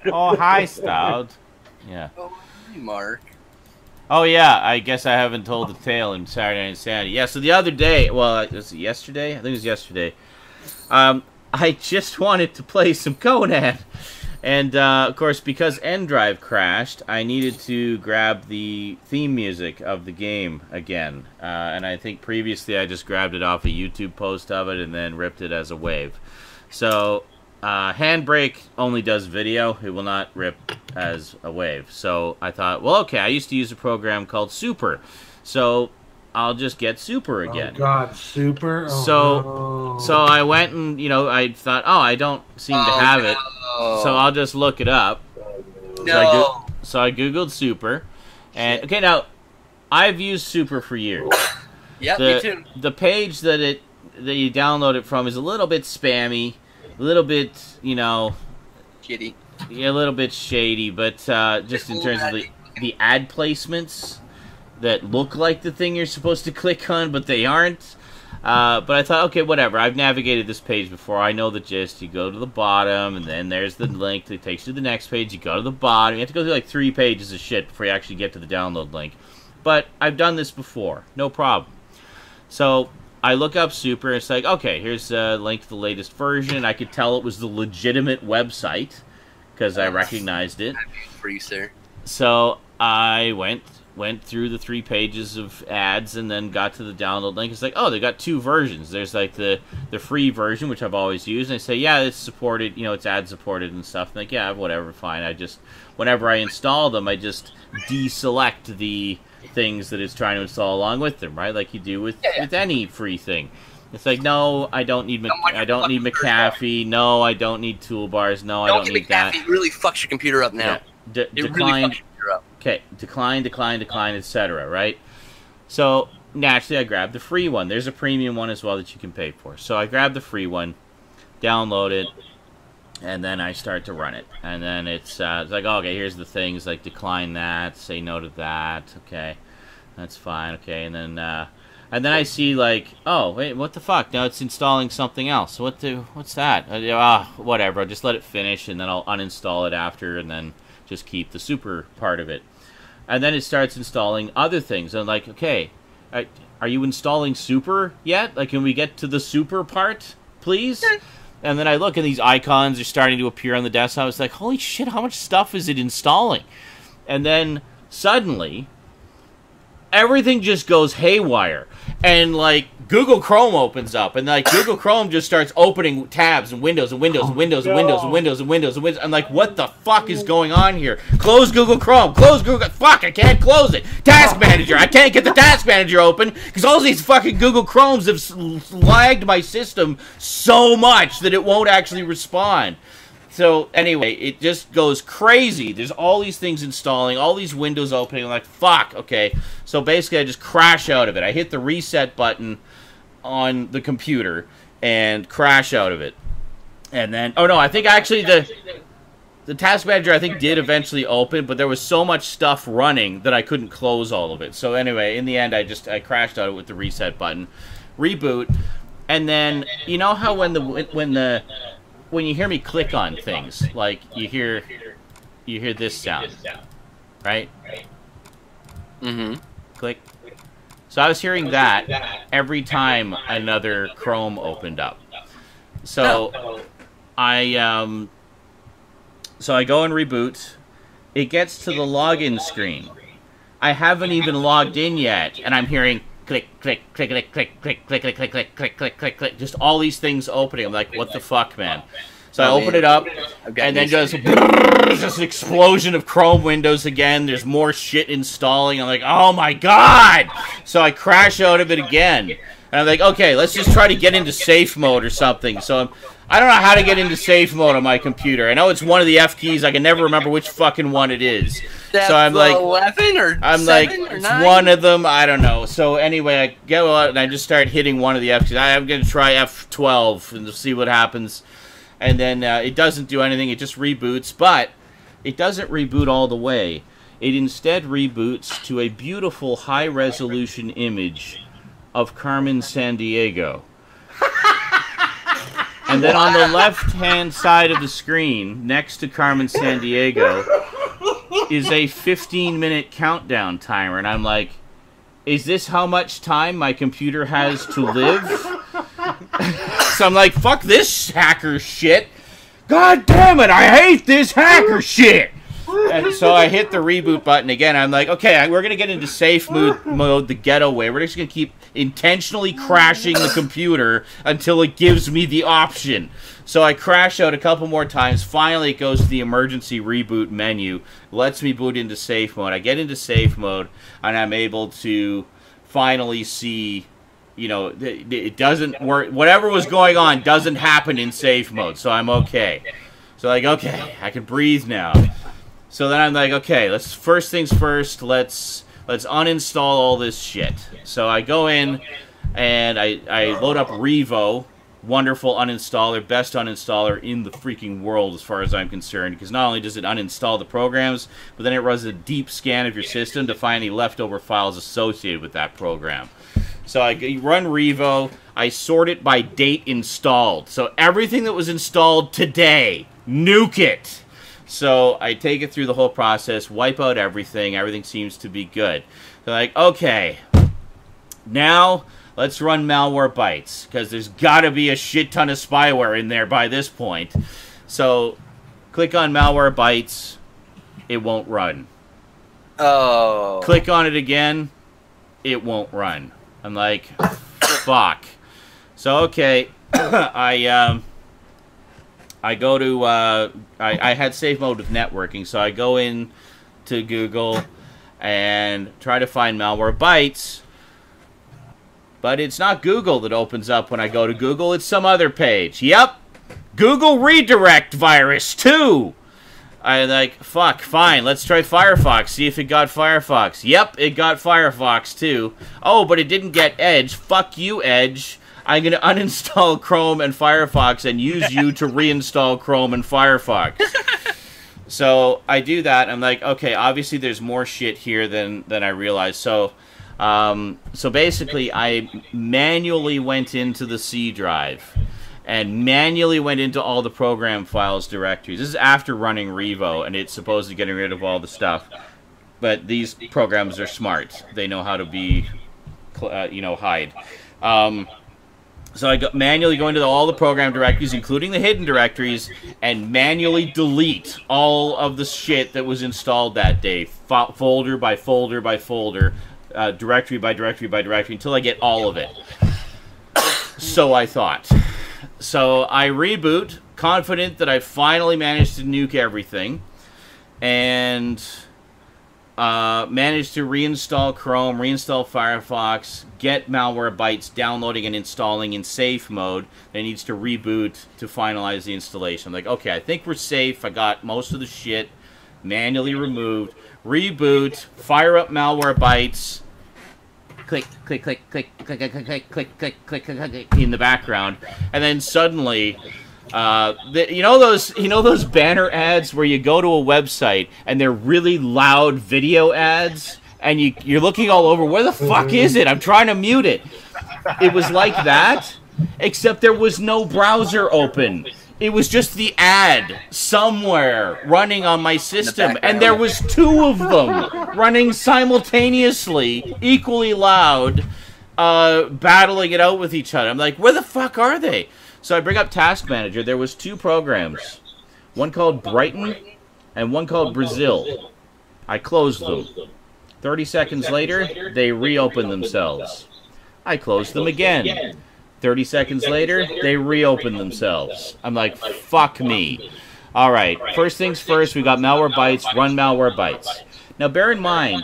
Oh, hi, Stoud. Yeah. Oh, hey, Mark. Oh, yeah, I guess I haven't told the tale in Saturday Night Insanity. Yeah, so the other day, well, was it yesterday? I think it was yesterday. I just wanted to play some Conan. And, of course, because N-Drive crashed, I needed to grab the theme music of the game again. And I think previously I just grabbed it off a YouTube post of it and then ripped it as a wave. So, Handbrake only does video. It will not rip as a wave. So I thought, well, okay, I used to use a program called Super. So I'll just get Super again. Oh, God, Super? Oh, no. So I went and, I thought, oh, I don't seem to have it. So I'll just look it up. No. So I Googled Super. And, okay, now, I've used Super for years. Yep, me too. The page that you download it from is a little bit spammy, a little bit, Shitty. Yeah, a little bit shady, but just in terms of the ad placements that look like the thing you're supposed to click on, but they aren't. But I thought, okay, whatever. I've navigated this page before. I know the gist. You go to the bottom, and then there's the link that takes you to the next page. You go to the bottom. You have to go through like 3 pages of shit before you actually get to the download link. But I've done this before. No problem. So I look up Super, and it's like, okay, here's a link to the latest version. I could tell it was the legitimate website because I recognized it. For you, sir. So I went through the 3 pages of ads and then got to the download link. It's like, oh, they got 2 versions. There's like the free version, which I've always used, and I say, yeah, it's supported, it's ad supported and stuff. I'm like, yeah, whatever, fine. Whenever I install them, I just deselect the things that it's trying to install along with them, right? Like you do with any free thing. It's like, no, I don't need McAfee. No, I don't need toolbars. No, I don't need that. McAfee really fucks your computer up now. Yeah. Decline. Okay, decline, etc., right? So, naturally, I grabbed the free one. There's a premium one as well that you can pay for. So I grabbed the free one, download it, and then I start to run it. And then it's like, oh, okay, here's the things, like decline that, say no to that, okay, that's fine, okay, and then I see, like, oh, wait, what the fuck? Now it's installing something else. What's that? Whatever, I'll just let it finish, and then I'll uninstall it after, and then just keep the Super part of it. And then it starts installing other things. I'm like, okay, are you installing Super yet? Like, can we get to the Super part, please? And then I look, and these icons are starting to appear on the desktop. I was like, holy shit, how much stuff is it installing? And then, suddenly, everything just goes haywire. And, like, Google Chrome opens up. And, like, Google Chrome just starts opening tabs and windows and windows and windows and windows and windows and windows and windows. I'm like, what the fuck is going on here? Close Google Chrome. Close Google... Fuck, I can't close it. Task Manager. I can't get the Task Manager open because all these fucking Google Chromes have lagged my system so much that it won't actually respond. So, anyway, it just goes crazy. There's all these things installing, all these windows opening. I'm like, fuck, okay. So, basically, I just crash out of it. I hit the reset button on the computer and crash out of it. And then, oh, no, I think actually the Task Manager, I think, did eventually open, but there was so much stuff running that I couldn't close all of it. So, anyway, in the end, I crashed out of it with the reset button. Reboot. And then, you know how when you hear me click on things, like you hear this sound, right? Mm-hmm. Click. So I was hearing that every time another Chrome opened up. So I go and reboot. It gets to the login screen. I haven't even logged in yet, and I'm hearing click, click, click, click, click, click, click, click, click, click, click, click, click, click. Just all these things opening. I'm like, what the fuck, man? So I open it up, and then just an explosion of Chrome windows again. There's more shit installing. I'm like, oh my god! So I crash out of it again. And I'm like, okay, let's just try to get into safe mode or something. So I don't know how to get into safe mode on my computer. I know it's one of the F keys. I can never remember which fucking one it is. That's so I'm like, 11 or I'm 7 like, or it's 9? one of them. I don't know. So anyway, I go out and I just start hitting one of the F keys. I'm going to try F12 and see what happens. And then it doesn't do anything. It just reboots. But it doesn't reboot all the way. It instead reboots to a beautiful high-resolution image of Carmen Sandiego. And then on the left-hand side of the screen, next to Carmen Sandiego, is a 15-minute countdown timer. And I'm like, is this how much time my computer has to live? So I'm like, fuck this hacker shit. God damn it, I hate this hacker shit. And so I hit the reboot button again. I'm like, okay, we're going to get into safe mode the ghetto way. We're just going to keep intentionally crashing the computer until it gives me the option. So I crash out a couple more times. Finally, it goes to the emergency reboot menu. Lets me boot into safe mode. I get into safe mode, and I'm able to finally see, you know, it doesn't work. Whatever was going on doesn't happen in safe mode, so I'm okay. So like, okay, I can breathe now. So then I'm like, okay, let's first things first, let's uninstall all this shit. So I go in and I load up Revo, wonderful uninstaller, best uninstaller in the freaking world as far as I'm concerned, because not only does it uninstall the programs, but then it runs a deep scan of your system to find any leftover files associated with that program. So I run Revo, I sort it by date installed. So everything that was installed today, nuke it. So I take it through the whole process, wipe out everything. Everything seems to be good. They're like, okay, now let's run Malware Bytes, because there's got to be a shit ton of spyware in there by this point. So click on Malware Bytes. It won't run. Oh. Click on it again. It won't run. I'm like, fuck. So, okay, I go to, I had safe mode with networking, so I go in to Google and try to find Malware Bytes, but it's not Google that opens up when I go to Google, it's some other page. Yep, Google redirect virus too. I'm like, fuck, fine, let's try Firefox, see if it got Firefox. Yep, it got Firefox too. Oh, but it didn't get Edge. Fuck you, Edge. I'm going to uninstall Chrome and Firefox and use you to reinstall Chrome and Firefox. So I do that. I'm like, okay, obviously there's more shit here than I realized. So basically I manually went into the C drive and manually went into all the program files directories. This is after running Revo, and it's supposed to getting rid of all the stuff. But these programs are smart. They know how to be, hide. So I manually go into all the program directories, including the hidden directories, and manually delete all of the shit that was installed that day, folder by folder by folder, directory by directory by directory, until I get all of it. So I thought. So I reboot, confident that I finally managed to nuke everything, and managed to reinstall Chrome, reinstall Firefox, get Malware Bytes downloading and installing in safe mode. Then it needs to reboot to finalize the installation. I'm like, okay, I think we're safe. I got most of the shit manually removed. Reboot, fire up Malware Bytes. Click, click, click, click, click, click, click, click, click, click, click, click, in the background, and then suddenly. You know those banner ads where you go to a website and they're really loud video ads and you're looking all over, where the fuck is it? I'm trying to mute it. It was like that, except there was no browser open. It was just the ad somewhere running on my system, and there was two of them running simultaneously, equally loud, battling it out with each other. I'm like, where the fuck are they? So I bring up Task Manager. There was two programs, one called Brighton and one called Brazil. I closed them. 30 seconds later, they reopened themselves. I closed them again. 30 seconds later, they reopened themselves. I'm like, fuck me. All right, first things first, we got Malware Bytes, run Malware Bytes. Now, bear in mind,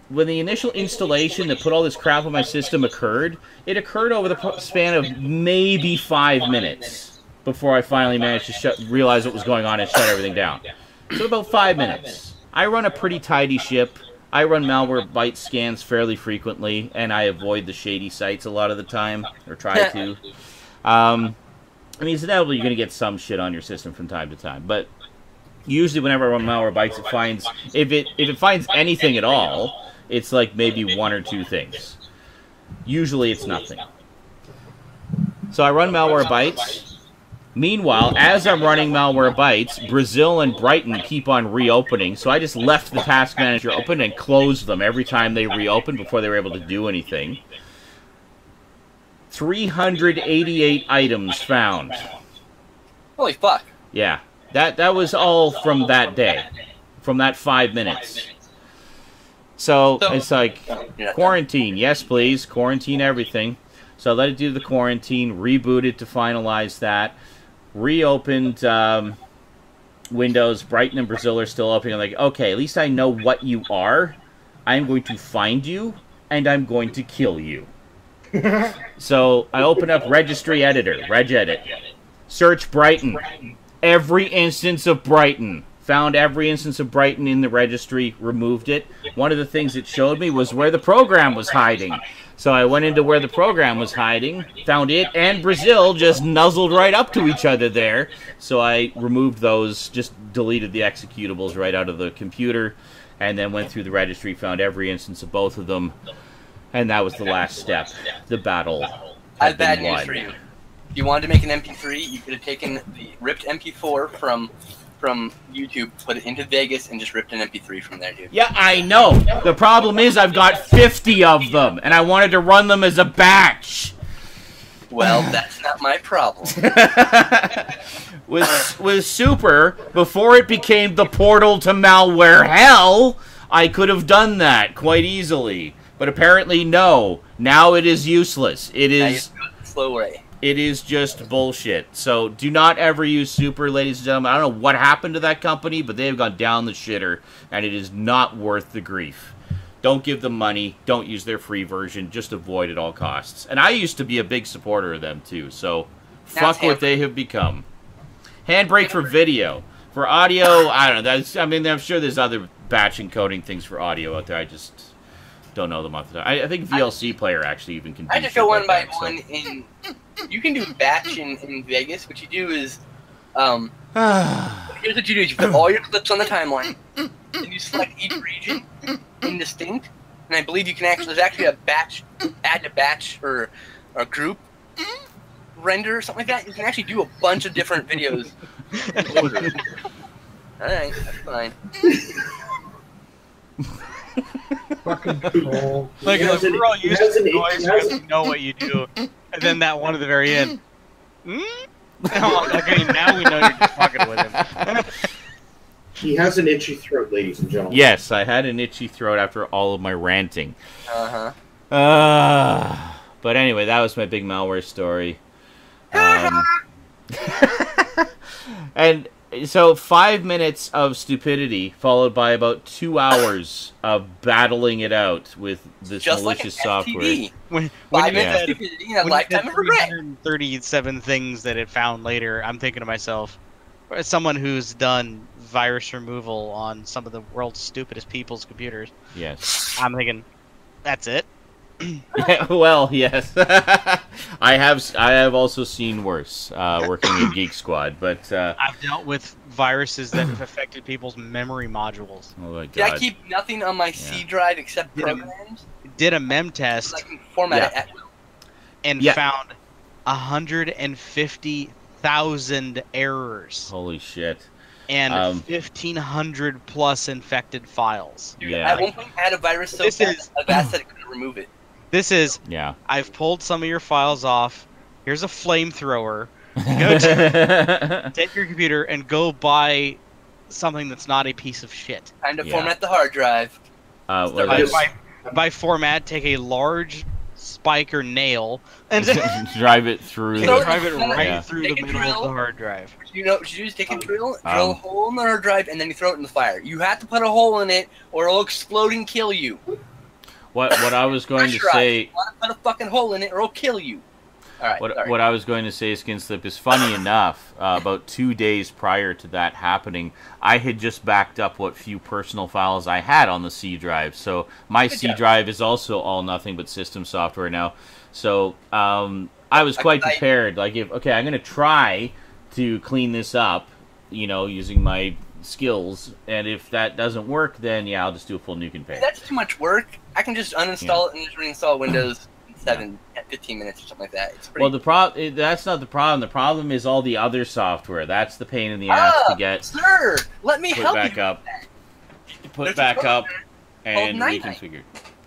when the initial installation to put all this crap on my system occurred, it occurred over the span of maybe 5 minutes before I finally managed to realize what was going on and shut everything down. So about 5 minutes. I run a pretty tidy ship. I run malware byte scans fairly frequently, and I avoid the shady sites a lot of the time, or try to. I mean, it's inevitable you're going to get some shit on your system from time to time, but usually whenever I run malware bytes, it finds, if it finds anything at all, it's like maybe 1 or 2 things. Usually it's nothing. So I run malware bytes. Meanwhile, as I'm running malware bytes, Brazil and Brighton keep on reopening, so I just left the task manager open and closed them every time they reopened before they were able to do anything. 388 items found. Holy fuck. Yeah. That was all from that day. From that 5 minutes. So it's like, quarantine. Yes, please. Quarantine everything. So I let it do the quarantine, rebooted to finalize that. Reopened Windows. Brighton and Brazil are still open. I'm like, okay, at least I know what you are. I'm going to find you, and I'm going to kill you. So I open up Registry Editor, regedit. Search Brighton. Every instance of Brighton. Found every instance of Brighton in the registry, removed it. One of the things it showed me was where the program was hiding. So I went into where the program was hiding, found it, and Brazil just nuzzled right up to each other there. So I removed those, just deleted the executables right out of the computer, and then went through the registry, found every instance of both of them, and that was the last step. The battle I had have bad been news won. for you. If you wanted to make an MP3, you could have taken the ripped MP4 from YouTube, put it into Vegas, and just ripped an MP3 from there, dude. Yeah, I know. The problem is I've got 50 of them, and I wanted to run them as a batch. Well, that's not my problem. With Super, before it became the portal to malware hell, I could have done that quite easily. But apparently, no. Now it is useless. It Now is... you do it the slow way. It is just bullshit. So do not ever use Super, ladies and gentlemen. I don't know what happened to that company, but they have gone down the shitter, and it is not worth the grief. Don't give them money. Don't use their free version. Just avoid at all costs. And I used to be a big supporter of them, too. So fuck what they have become. Handbrake for video. For audio, I don't know. I mean, I'm sure there's other batch encoding things for audio out there. I just don't know them off the top. I think VLC Player actually even can do I just shit go one like by that, one in... You can do batch in Vegas. What you do is... so. Here's what you do. You put all your clips on the timeline, and you select each region in distinct, and I believe you can actually... There's actually a batch... Add to batch or a group render or something like that. You can actually do a bunch of different videos in order. Alright, that's fine. Fucking troll. Look, He has we're an- all he used has to an- the noise he has because you know what you do. And then that one at the very end. Okay, now we know you're just fucking with him. He has an itchy throat, ladies and gentlemen. Yes, I had an itchy throat after all of my ranting. Uh-huh. But anyway, that was my big malware story. And so 5 minutes of stupidity followed by about 2 hours of battling it out with this Just like an malicious software. STD. When 5 you minutes said, of stupidity and a when lifetime of regret. 337 things that it found later, I'm thinking to myself, as someone who's done virus removal on some of the world's stupidest people's computers, Yes. I'm thinking, that's it? Yeah, well, yes. I have also seen worse working in Geek Squad, but I've dealt with viruses that have affected people's memory modules. oh my See, I god. keep nothing on my C drive except Did a- programs. Did a mem test I can format it at will. and Yeah. found 150,000 errors Holy shit. and 1,500 plus infected files. Dude, Yeah. At one point, I had a virus so This bad is- that said it couldn't remove it. This is, Yeah. I've pulled some of your files off. Here's a flamethrower. Go to take your computer and go buy something that's not a piece of shit. Time to Yeah. format the hard drive. well, By- that's- By format, take a large spike or nail and drive it through. So- The, drive it right Yeah. through Take the a middle of drill. the hard drive. You know what you do is take a drill a hole in the hard drive, and then you throw it in the fire. You have to put a hole in it, or it'll explode and kill you. What I was going to say... You want to put a fucking hole in it or it'll kill you. All right, what I was going to say, Skinslip, is funny enough, about 2 days prior to that happening, I had just backed up what few personal files I had on the C drive. So my C drive is also all nothing but system software now. So I was quite prepared. Like, I'm going to try to clean this up, you know, using my skills. And if that doesn't work, then, yeah, I'll just do a full nuke and pay. That's too much work. I can just uninstall it and just reinstall Windows. 15 minutes or something like that. It's pretty... Well, that's not the problem. The problem is all the other software. That's the pain in the ass to get. Sir, let me help back you up. Put it back up and reconfigure.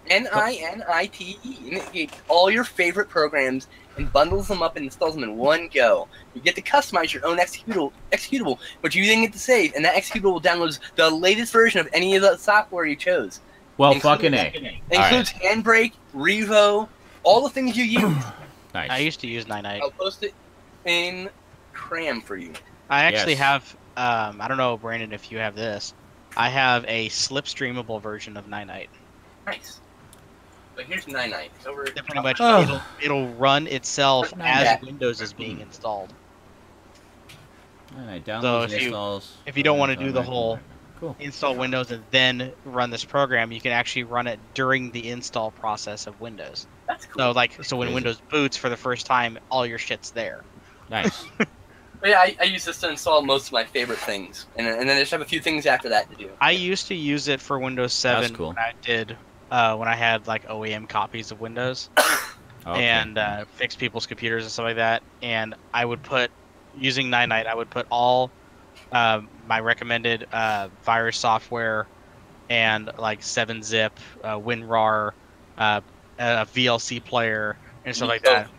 InSaNiTy. It gets all your favorite programs and bundles them up and installs them in one go. You get to customize your own executable, but you then get to save, and that executable downloads the latest version of any of the software you chose. Well, fucking A. Includes Handbrake, Revo, all the things you use. Nice. I used to use InSaNiTy. I'll post it in Cram for you. I actually have, I don't know, Brandon, if you have this. I have a slipstreamable version of InSaNiTy. Nice. But here's InSaNiTy. It's over. Pretty much, it'll run itself as Windows is being installed. Alright, downloads and installs. If you don't want to do the whole install Windows and then run this program, you can actually run it during the install process of Windows. That's cool. So when Windows boots for the first time, all your shit's there. Nice. But yeah, I use this to install most of my favorite things, and then I just have a few things after that to do. I used to use it for Windows 7 That's cool. when I did when I had like OEM copies of Windows and fix people's computers and stuff like that. And I would put using InSaNiTy, I would put all my recommended virus software and like 7-zip, WinRAR, a VLC player and stuff like that.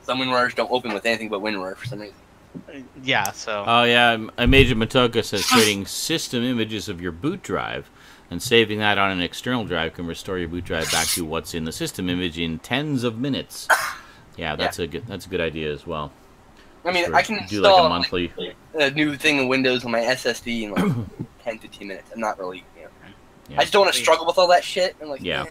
Some WinRARs don't open with anything but WinRAR for some reason. Yeah, so. Oh yeah, Major Matoka says creating system images of your boot drive and saving that on an external drive can restore your boot drive back to what's in the system image in tens of minutes. Yeah, that's a good idea as well. I mean, I can do install like a monthly a new thing in Windows on my SSD in like 10-15 minutes. I'm not really, Yeah. I just don't want to struggle with all that shit. And like, yeah.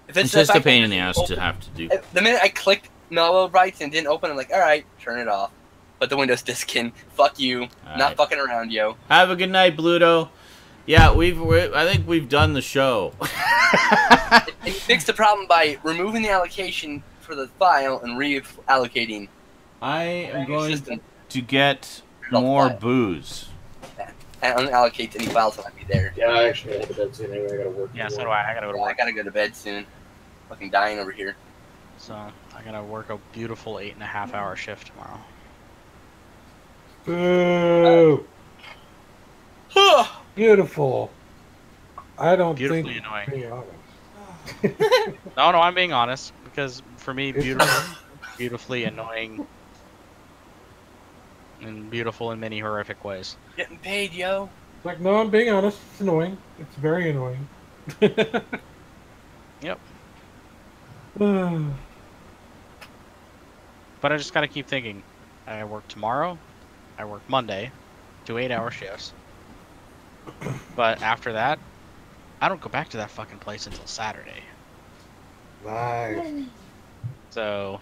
If It's just a pain in the ass to have to do. The minute I clicked Malware Bytes and didn't open, I'm like, all right, turn it off. Put the Windows disk in. Fuck you. Not fucking around, yo. Have a good night, Bluto. Yeah, I think we've done the show. It fixed the problem by removing the allocation for the file and reallocating. I am going to get more booze. And unallocate any files that might be there. Yeah, I actually gotta go to bed soon anyway. I gotta work. Yeah, so do I. I gotta go to work. I gotta go to bed soon. Fucking dying over here. So I gotta work a beautiful 8.5-hour shift tomorrow. Boo! Beautiful. I don't Beautifully think. annoying. Be honest. No, I'm being honest because for me, beautifully annoying, and beautiful in many horrific ways. Getting paid, yo. Like, no, I'm being honest. It's annoying. It's very annoying. Yep. But I just gotta keep thinking. I work tomorrow. I work Monday, 2 8-hour shifts. But after that, I don't go back to that fucking place until Saturday. Nice. So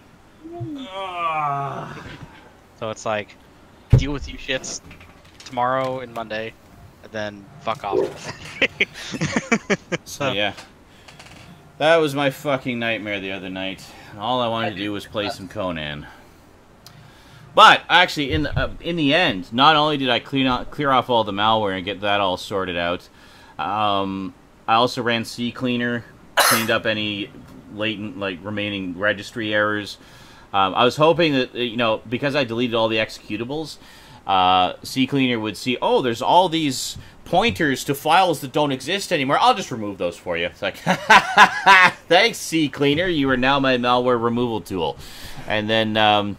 it's like, deal with you shits tomorrow and Monday, and then fuck off. So yeah, that was my fucking nightmare the other night. All I wanted to do was play some Conan. But actually, in the end, not only did I clear off all the malware and get that all sorted out, I also ran CCleaner, cleaned up any latent, remaining registry errors. I was hoping that, because I deleted all the executables, CCleaner would see, oh, there's all these pointers to files that don't exist anymore. I'll just remove those for you. It's like, thanks, CCleaner. You are now my malware removal tool. And then,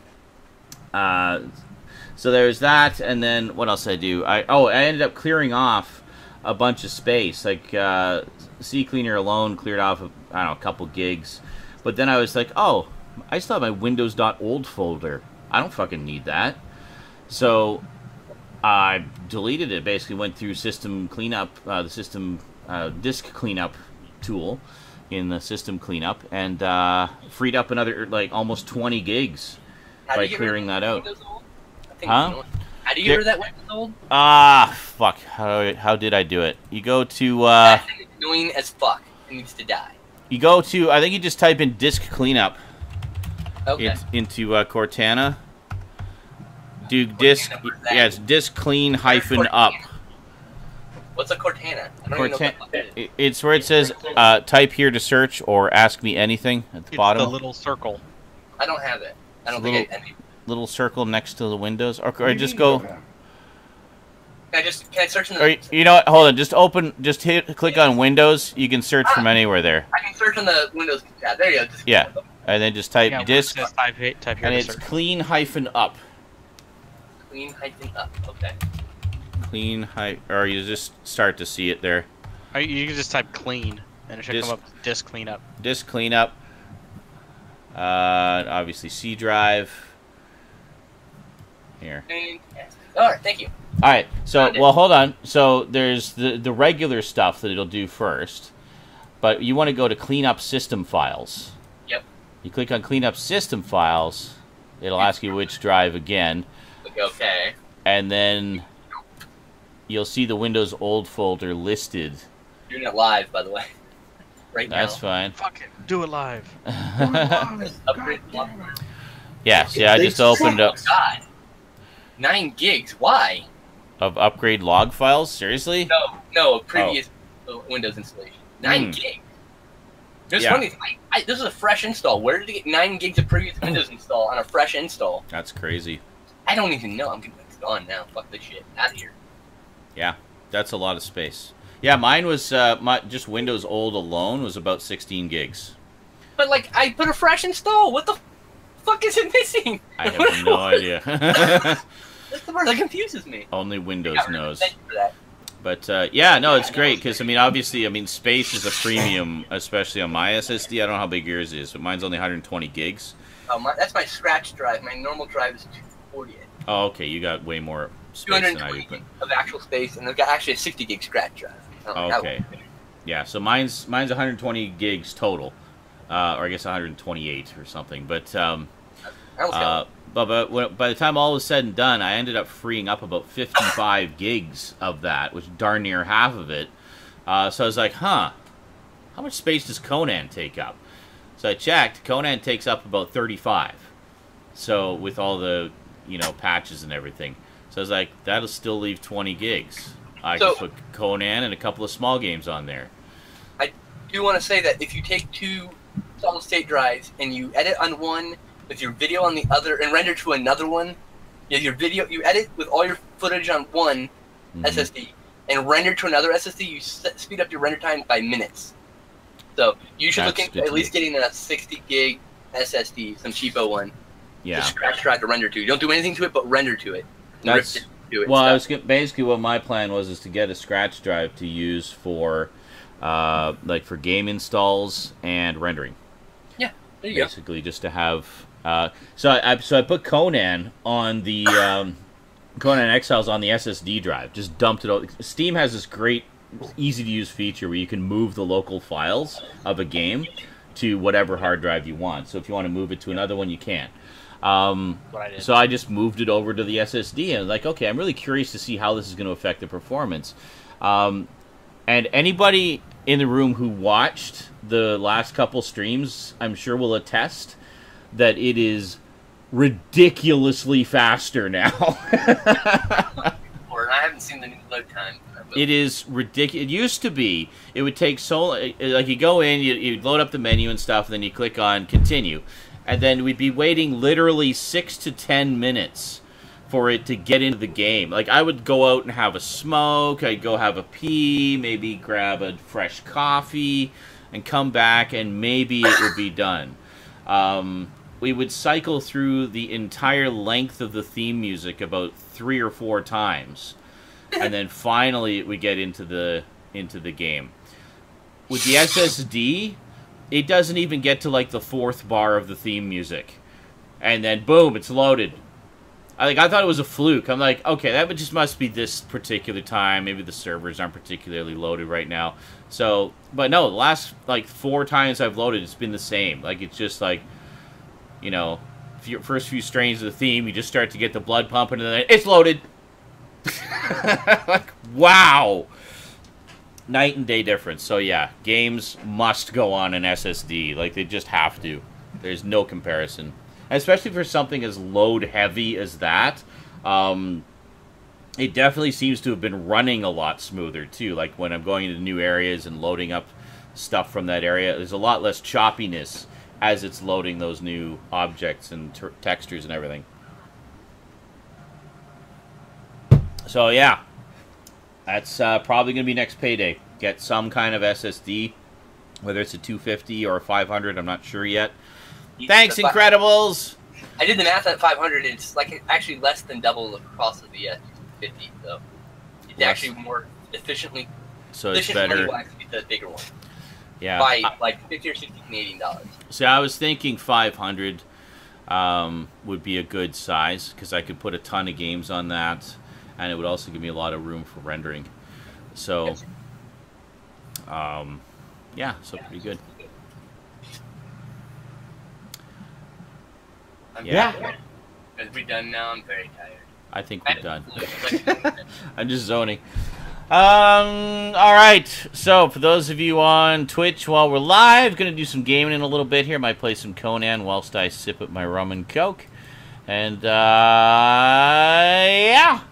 so there's that, and then what else did I do? I ended up clearing off a bunch of space. Like, CCleaner alone cleared off, a couple gigs. But then I was like, oh, I still have my windows.old folder. I don't fucking need that. So I deleted it, basically went through system cleanup, the system disk cleanup tool, in the system cleanup, and freed up another like almost 20 gigs by clearing that out. Huh? How do you get rid of that Windows old? Fuck. How did I do it? You go to That thing is annoying as fuck. It needs to die. You go to, I think you just type in disk cleanup. Okay. Into Cortana. Do disk, yeah, it's disk clean hyphen up. What's a Cortana? I don't even know what that is. It's where it says type here to search or ask me anything at the bottom. The little circle. I don't have it. I don't think I have little circle next to the Windows, or just go. Can I search in the? Or, you know what? Hold on. Just click on Windows. You can search from anywhere there. I can search on the Windows tab. There you go. Yeah, and then just type disk, type here and it's clean hyphen up. Clean hyphen up. Okay. Clean or you just start to see it there. You can just type clean, and it should come up disk cleanup. Disk cleanup. Obviously C drive. Here. All right, thank you. All right, so well, hold on. So there's the regular stuff that it'll do first, but you want to go to clean up system files. Yep. You click on clean up system files. It'll ask you which drive again. Okay. And then you'll see the Windows old folder listed. Doing it live, by the way. Right now. That's fine. Fuck it, do it live. Upgrade. Yes, yeah, I just opened up. Oh, God. 9 gigs. Why? Of upgrade log files? Seriously? No, previous Windows installation. 9 gigs. It's funny. This is a fresh install. Where did you get 9 gigs of previous Windows install on a fresh install? That's crazy. I don't even know. It's gone now. Fuck this shit. Out of here. Yeah, that's a lot of space. Yeah, mine was just Windows old alone was about 16 gigs. But like, I put a fresh install. What the fuck is it missing? I have no idea. That's the part that confuses me. Only Windows knows. Thank you for that. But yeah, no, it's great because obviously, space is a premium, especially on my SSD. I don't know how big yours is, but mine's only 120 gigs. Oh, that's my scratch drive. My normal drive is 248. Oh, okay, you got way more space than I do. 220 of actual space, and I've got actually a 60 gig scratch drive. Okay. Yeah, so mine's 120 gigs total, or I guess 128 or something. But but by the time all was said and done, I ended up freeing up about 55 gigs of that, which is darn near half of it. So I was like, how much space does Conan take up? So I checked. Conan takes up about 35. So with all the patches and everything. So I was like, that'll still leave 20 gigs. I can put Conan and a couple of small games on there. I do want to say that if you take 2 solid-state drives and you edit on one with your video on the other and render to another one, you edit with all your footage on one SSD and render to another SSD, you speed up your render time by minutes. So you should look into at least getting a 60 gig SSD, some cheapo one. Yeah. Just scratch drive to render to. You don't do anything to it, but render to it. Basically what my plan was to get a scratch drive to use for for game installs and rendering. Yeah, there you basically just to have so I put Conan on the Conan Exiles on the SSD drive. Just dumped it out. Steam has this great easy to use feature where you can move the local files of a game to whatever hard drive you want. So if you want to move it to another one, you can. So I just moved it over to the SSD, and I was like, okay, I'm really curious to see how this is going to affect the performance. And anybody in the room who watched the last couple streams, I'm sure will attest that it is ridiculously faster now. I haven't seen the new load time. It is ridiculous. It used to be, it would take like you go in, you load up the menu and stuff, and then you click on continue. And then we'd be waiting literally 6 to 10 minutes for it to get into the game. Like, I would go out and have a smoke, I'd go have a pee, maybe grab a fresh coffee, and come back, and maybe it would be done. We would cycle through the entire length of the theme music about 3 or 4 times. And then finally we get into the game. With the SSD, it doesn't even get to like the 4th bar of the theme music. And then boom, it's loaded. I thought it was a fluke. I'm like, okay, that just must be this particular time. Maybe the servers aren't particularly loaded right now. So, but no, the last like 4 times I've loaded, it's been the same. Like it's just like, you know, first few strains of the theme, you just start to get the blood pumping, and then it's loaded. Like, wow. Night and day difference. So yeah, games must go on an SSD. Like they just have to. There's no comparison. Especially for something as load heavy as that. It definitely seems to have been running a lot smoother too. Like when I'm going into new areas and loading up stuff from that area, there's a lot less choppiness as it's loading those new objects and textures and everything. So yeah, that's probably going to be next payday. Get some kind of SSD, whether it's a 250 or a 500, I'm not sure yet. Thanks, Incredibles! I did the math at 500, and it's like actually less than double the cost of the 250, so it's actually more efficiently. So it's better. The bigger one. Yeah. By like 50 or 60 Canadian dollars. So I was thinking 500 would be a good size, because I could put a ton of games on that, and it would also give me a lot of room for rendering. So, yeah, so pretty good. Yeah. Are we done now? I'm very tired. I think we're done. I'm just zoning. All right. So for those of you on Twitch while we're live, gonna do some gaming in a little bit here. Might play some Conan whilst I sip at my rum and coke. And yeah.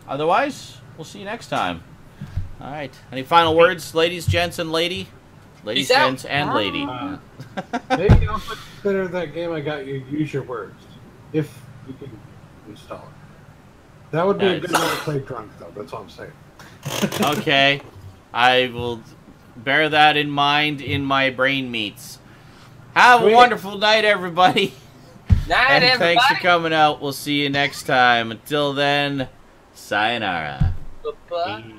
Otherwise, we'll see you next time. All right. Any final words, ladies, gents, and lady? Ladies, gents, and lady. Maybe I'll consider that game I got you. Use your words, if you can install it. That would be a good way to play drunk, though. That's all I'm saying. Okay, I will bear that in mind in my brain meats. Have a wonderful night, everybody. Night, and everybody. Thanks for coming out. We'll see you next time. Until then, sayonara. Bye-bye.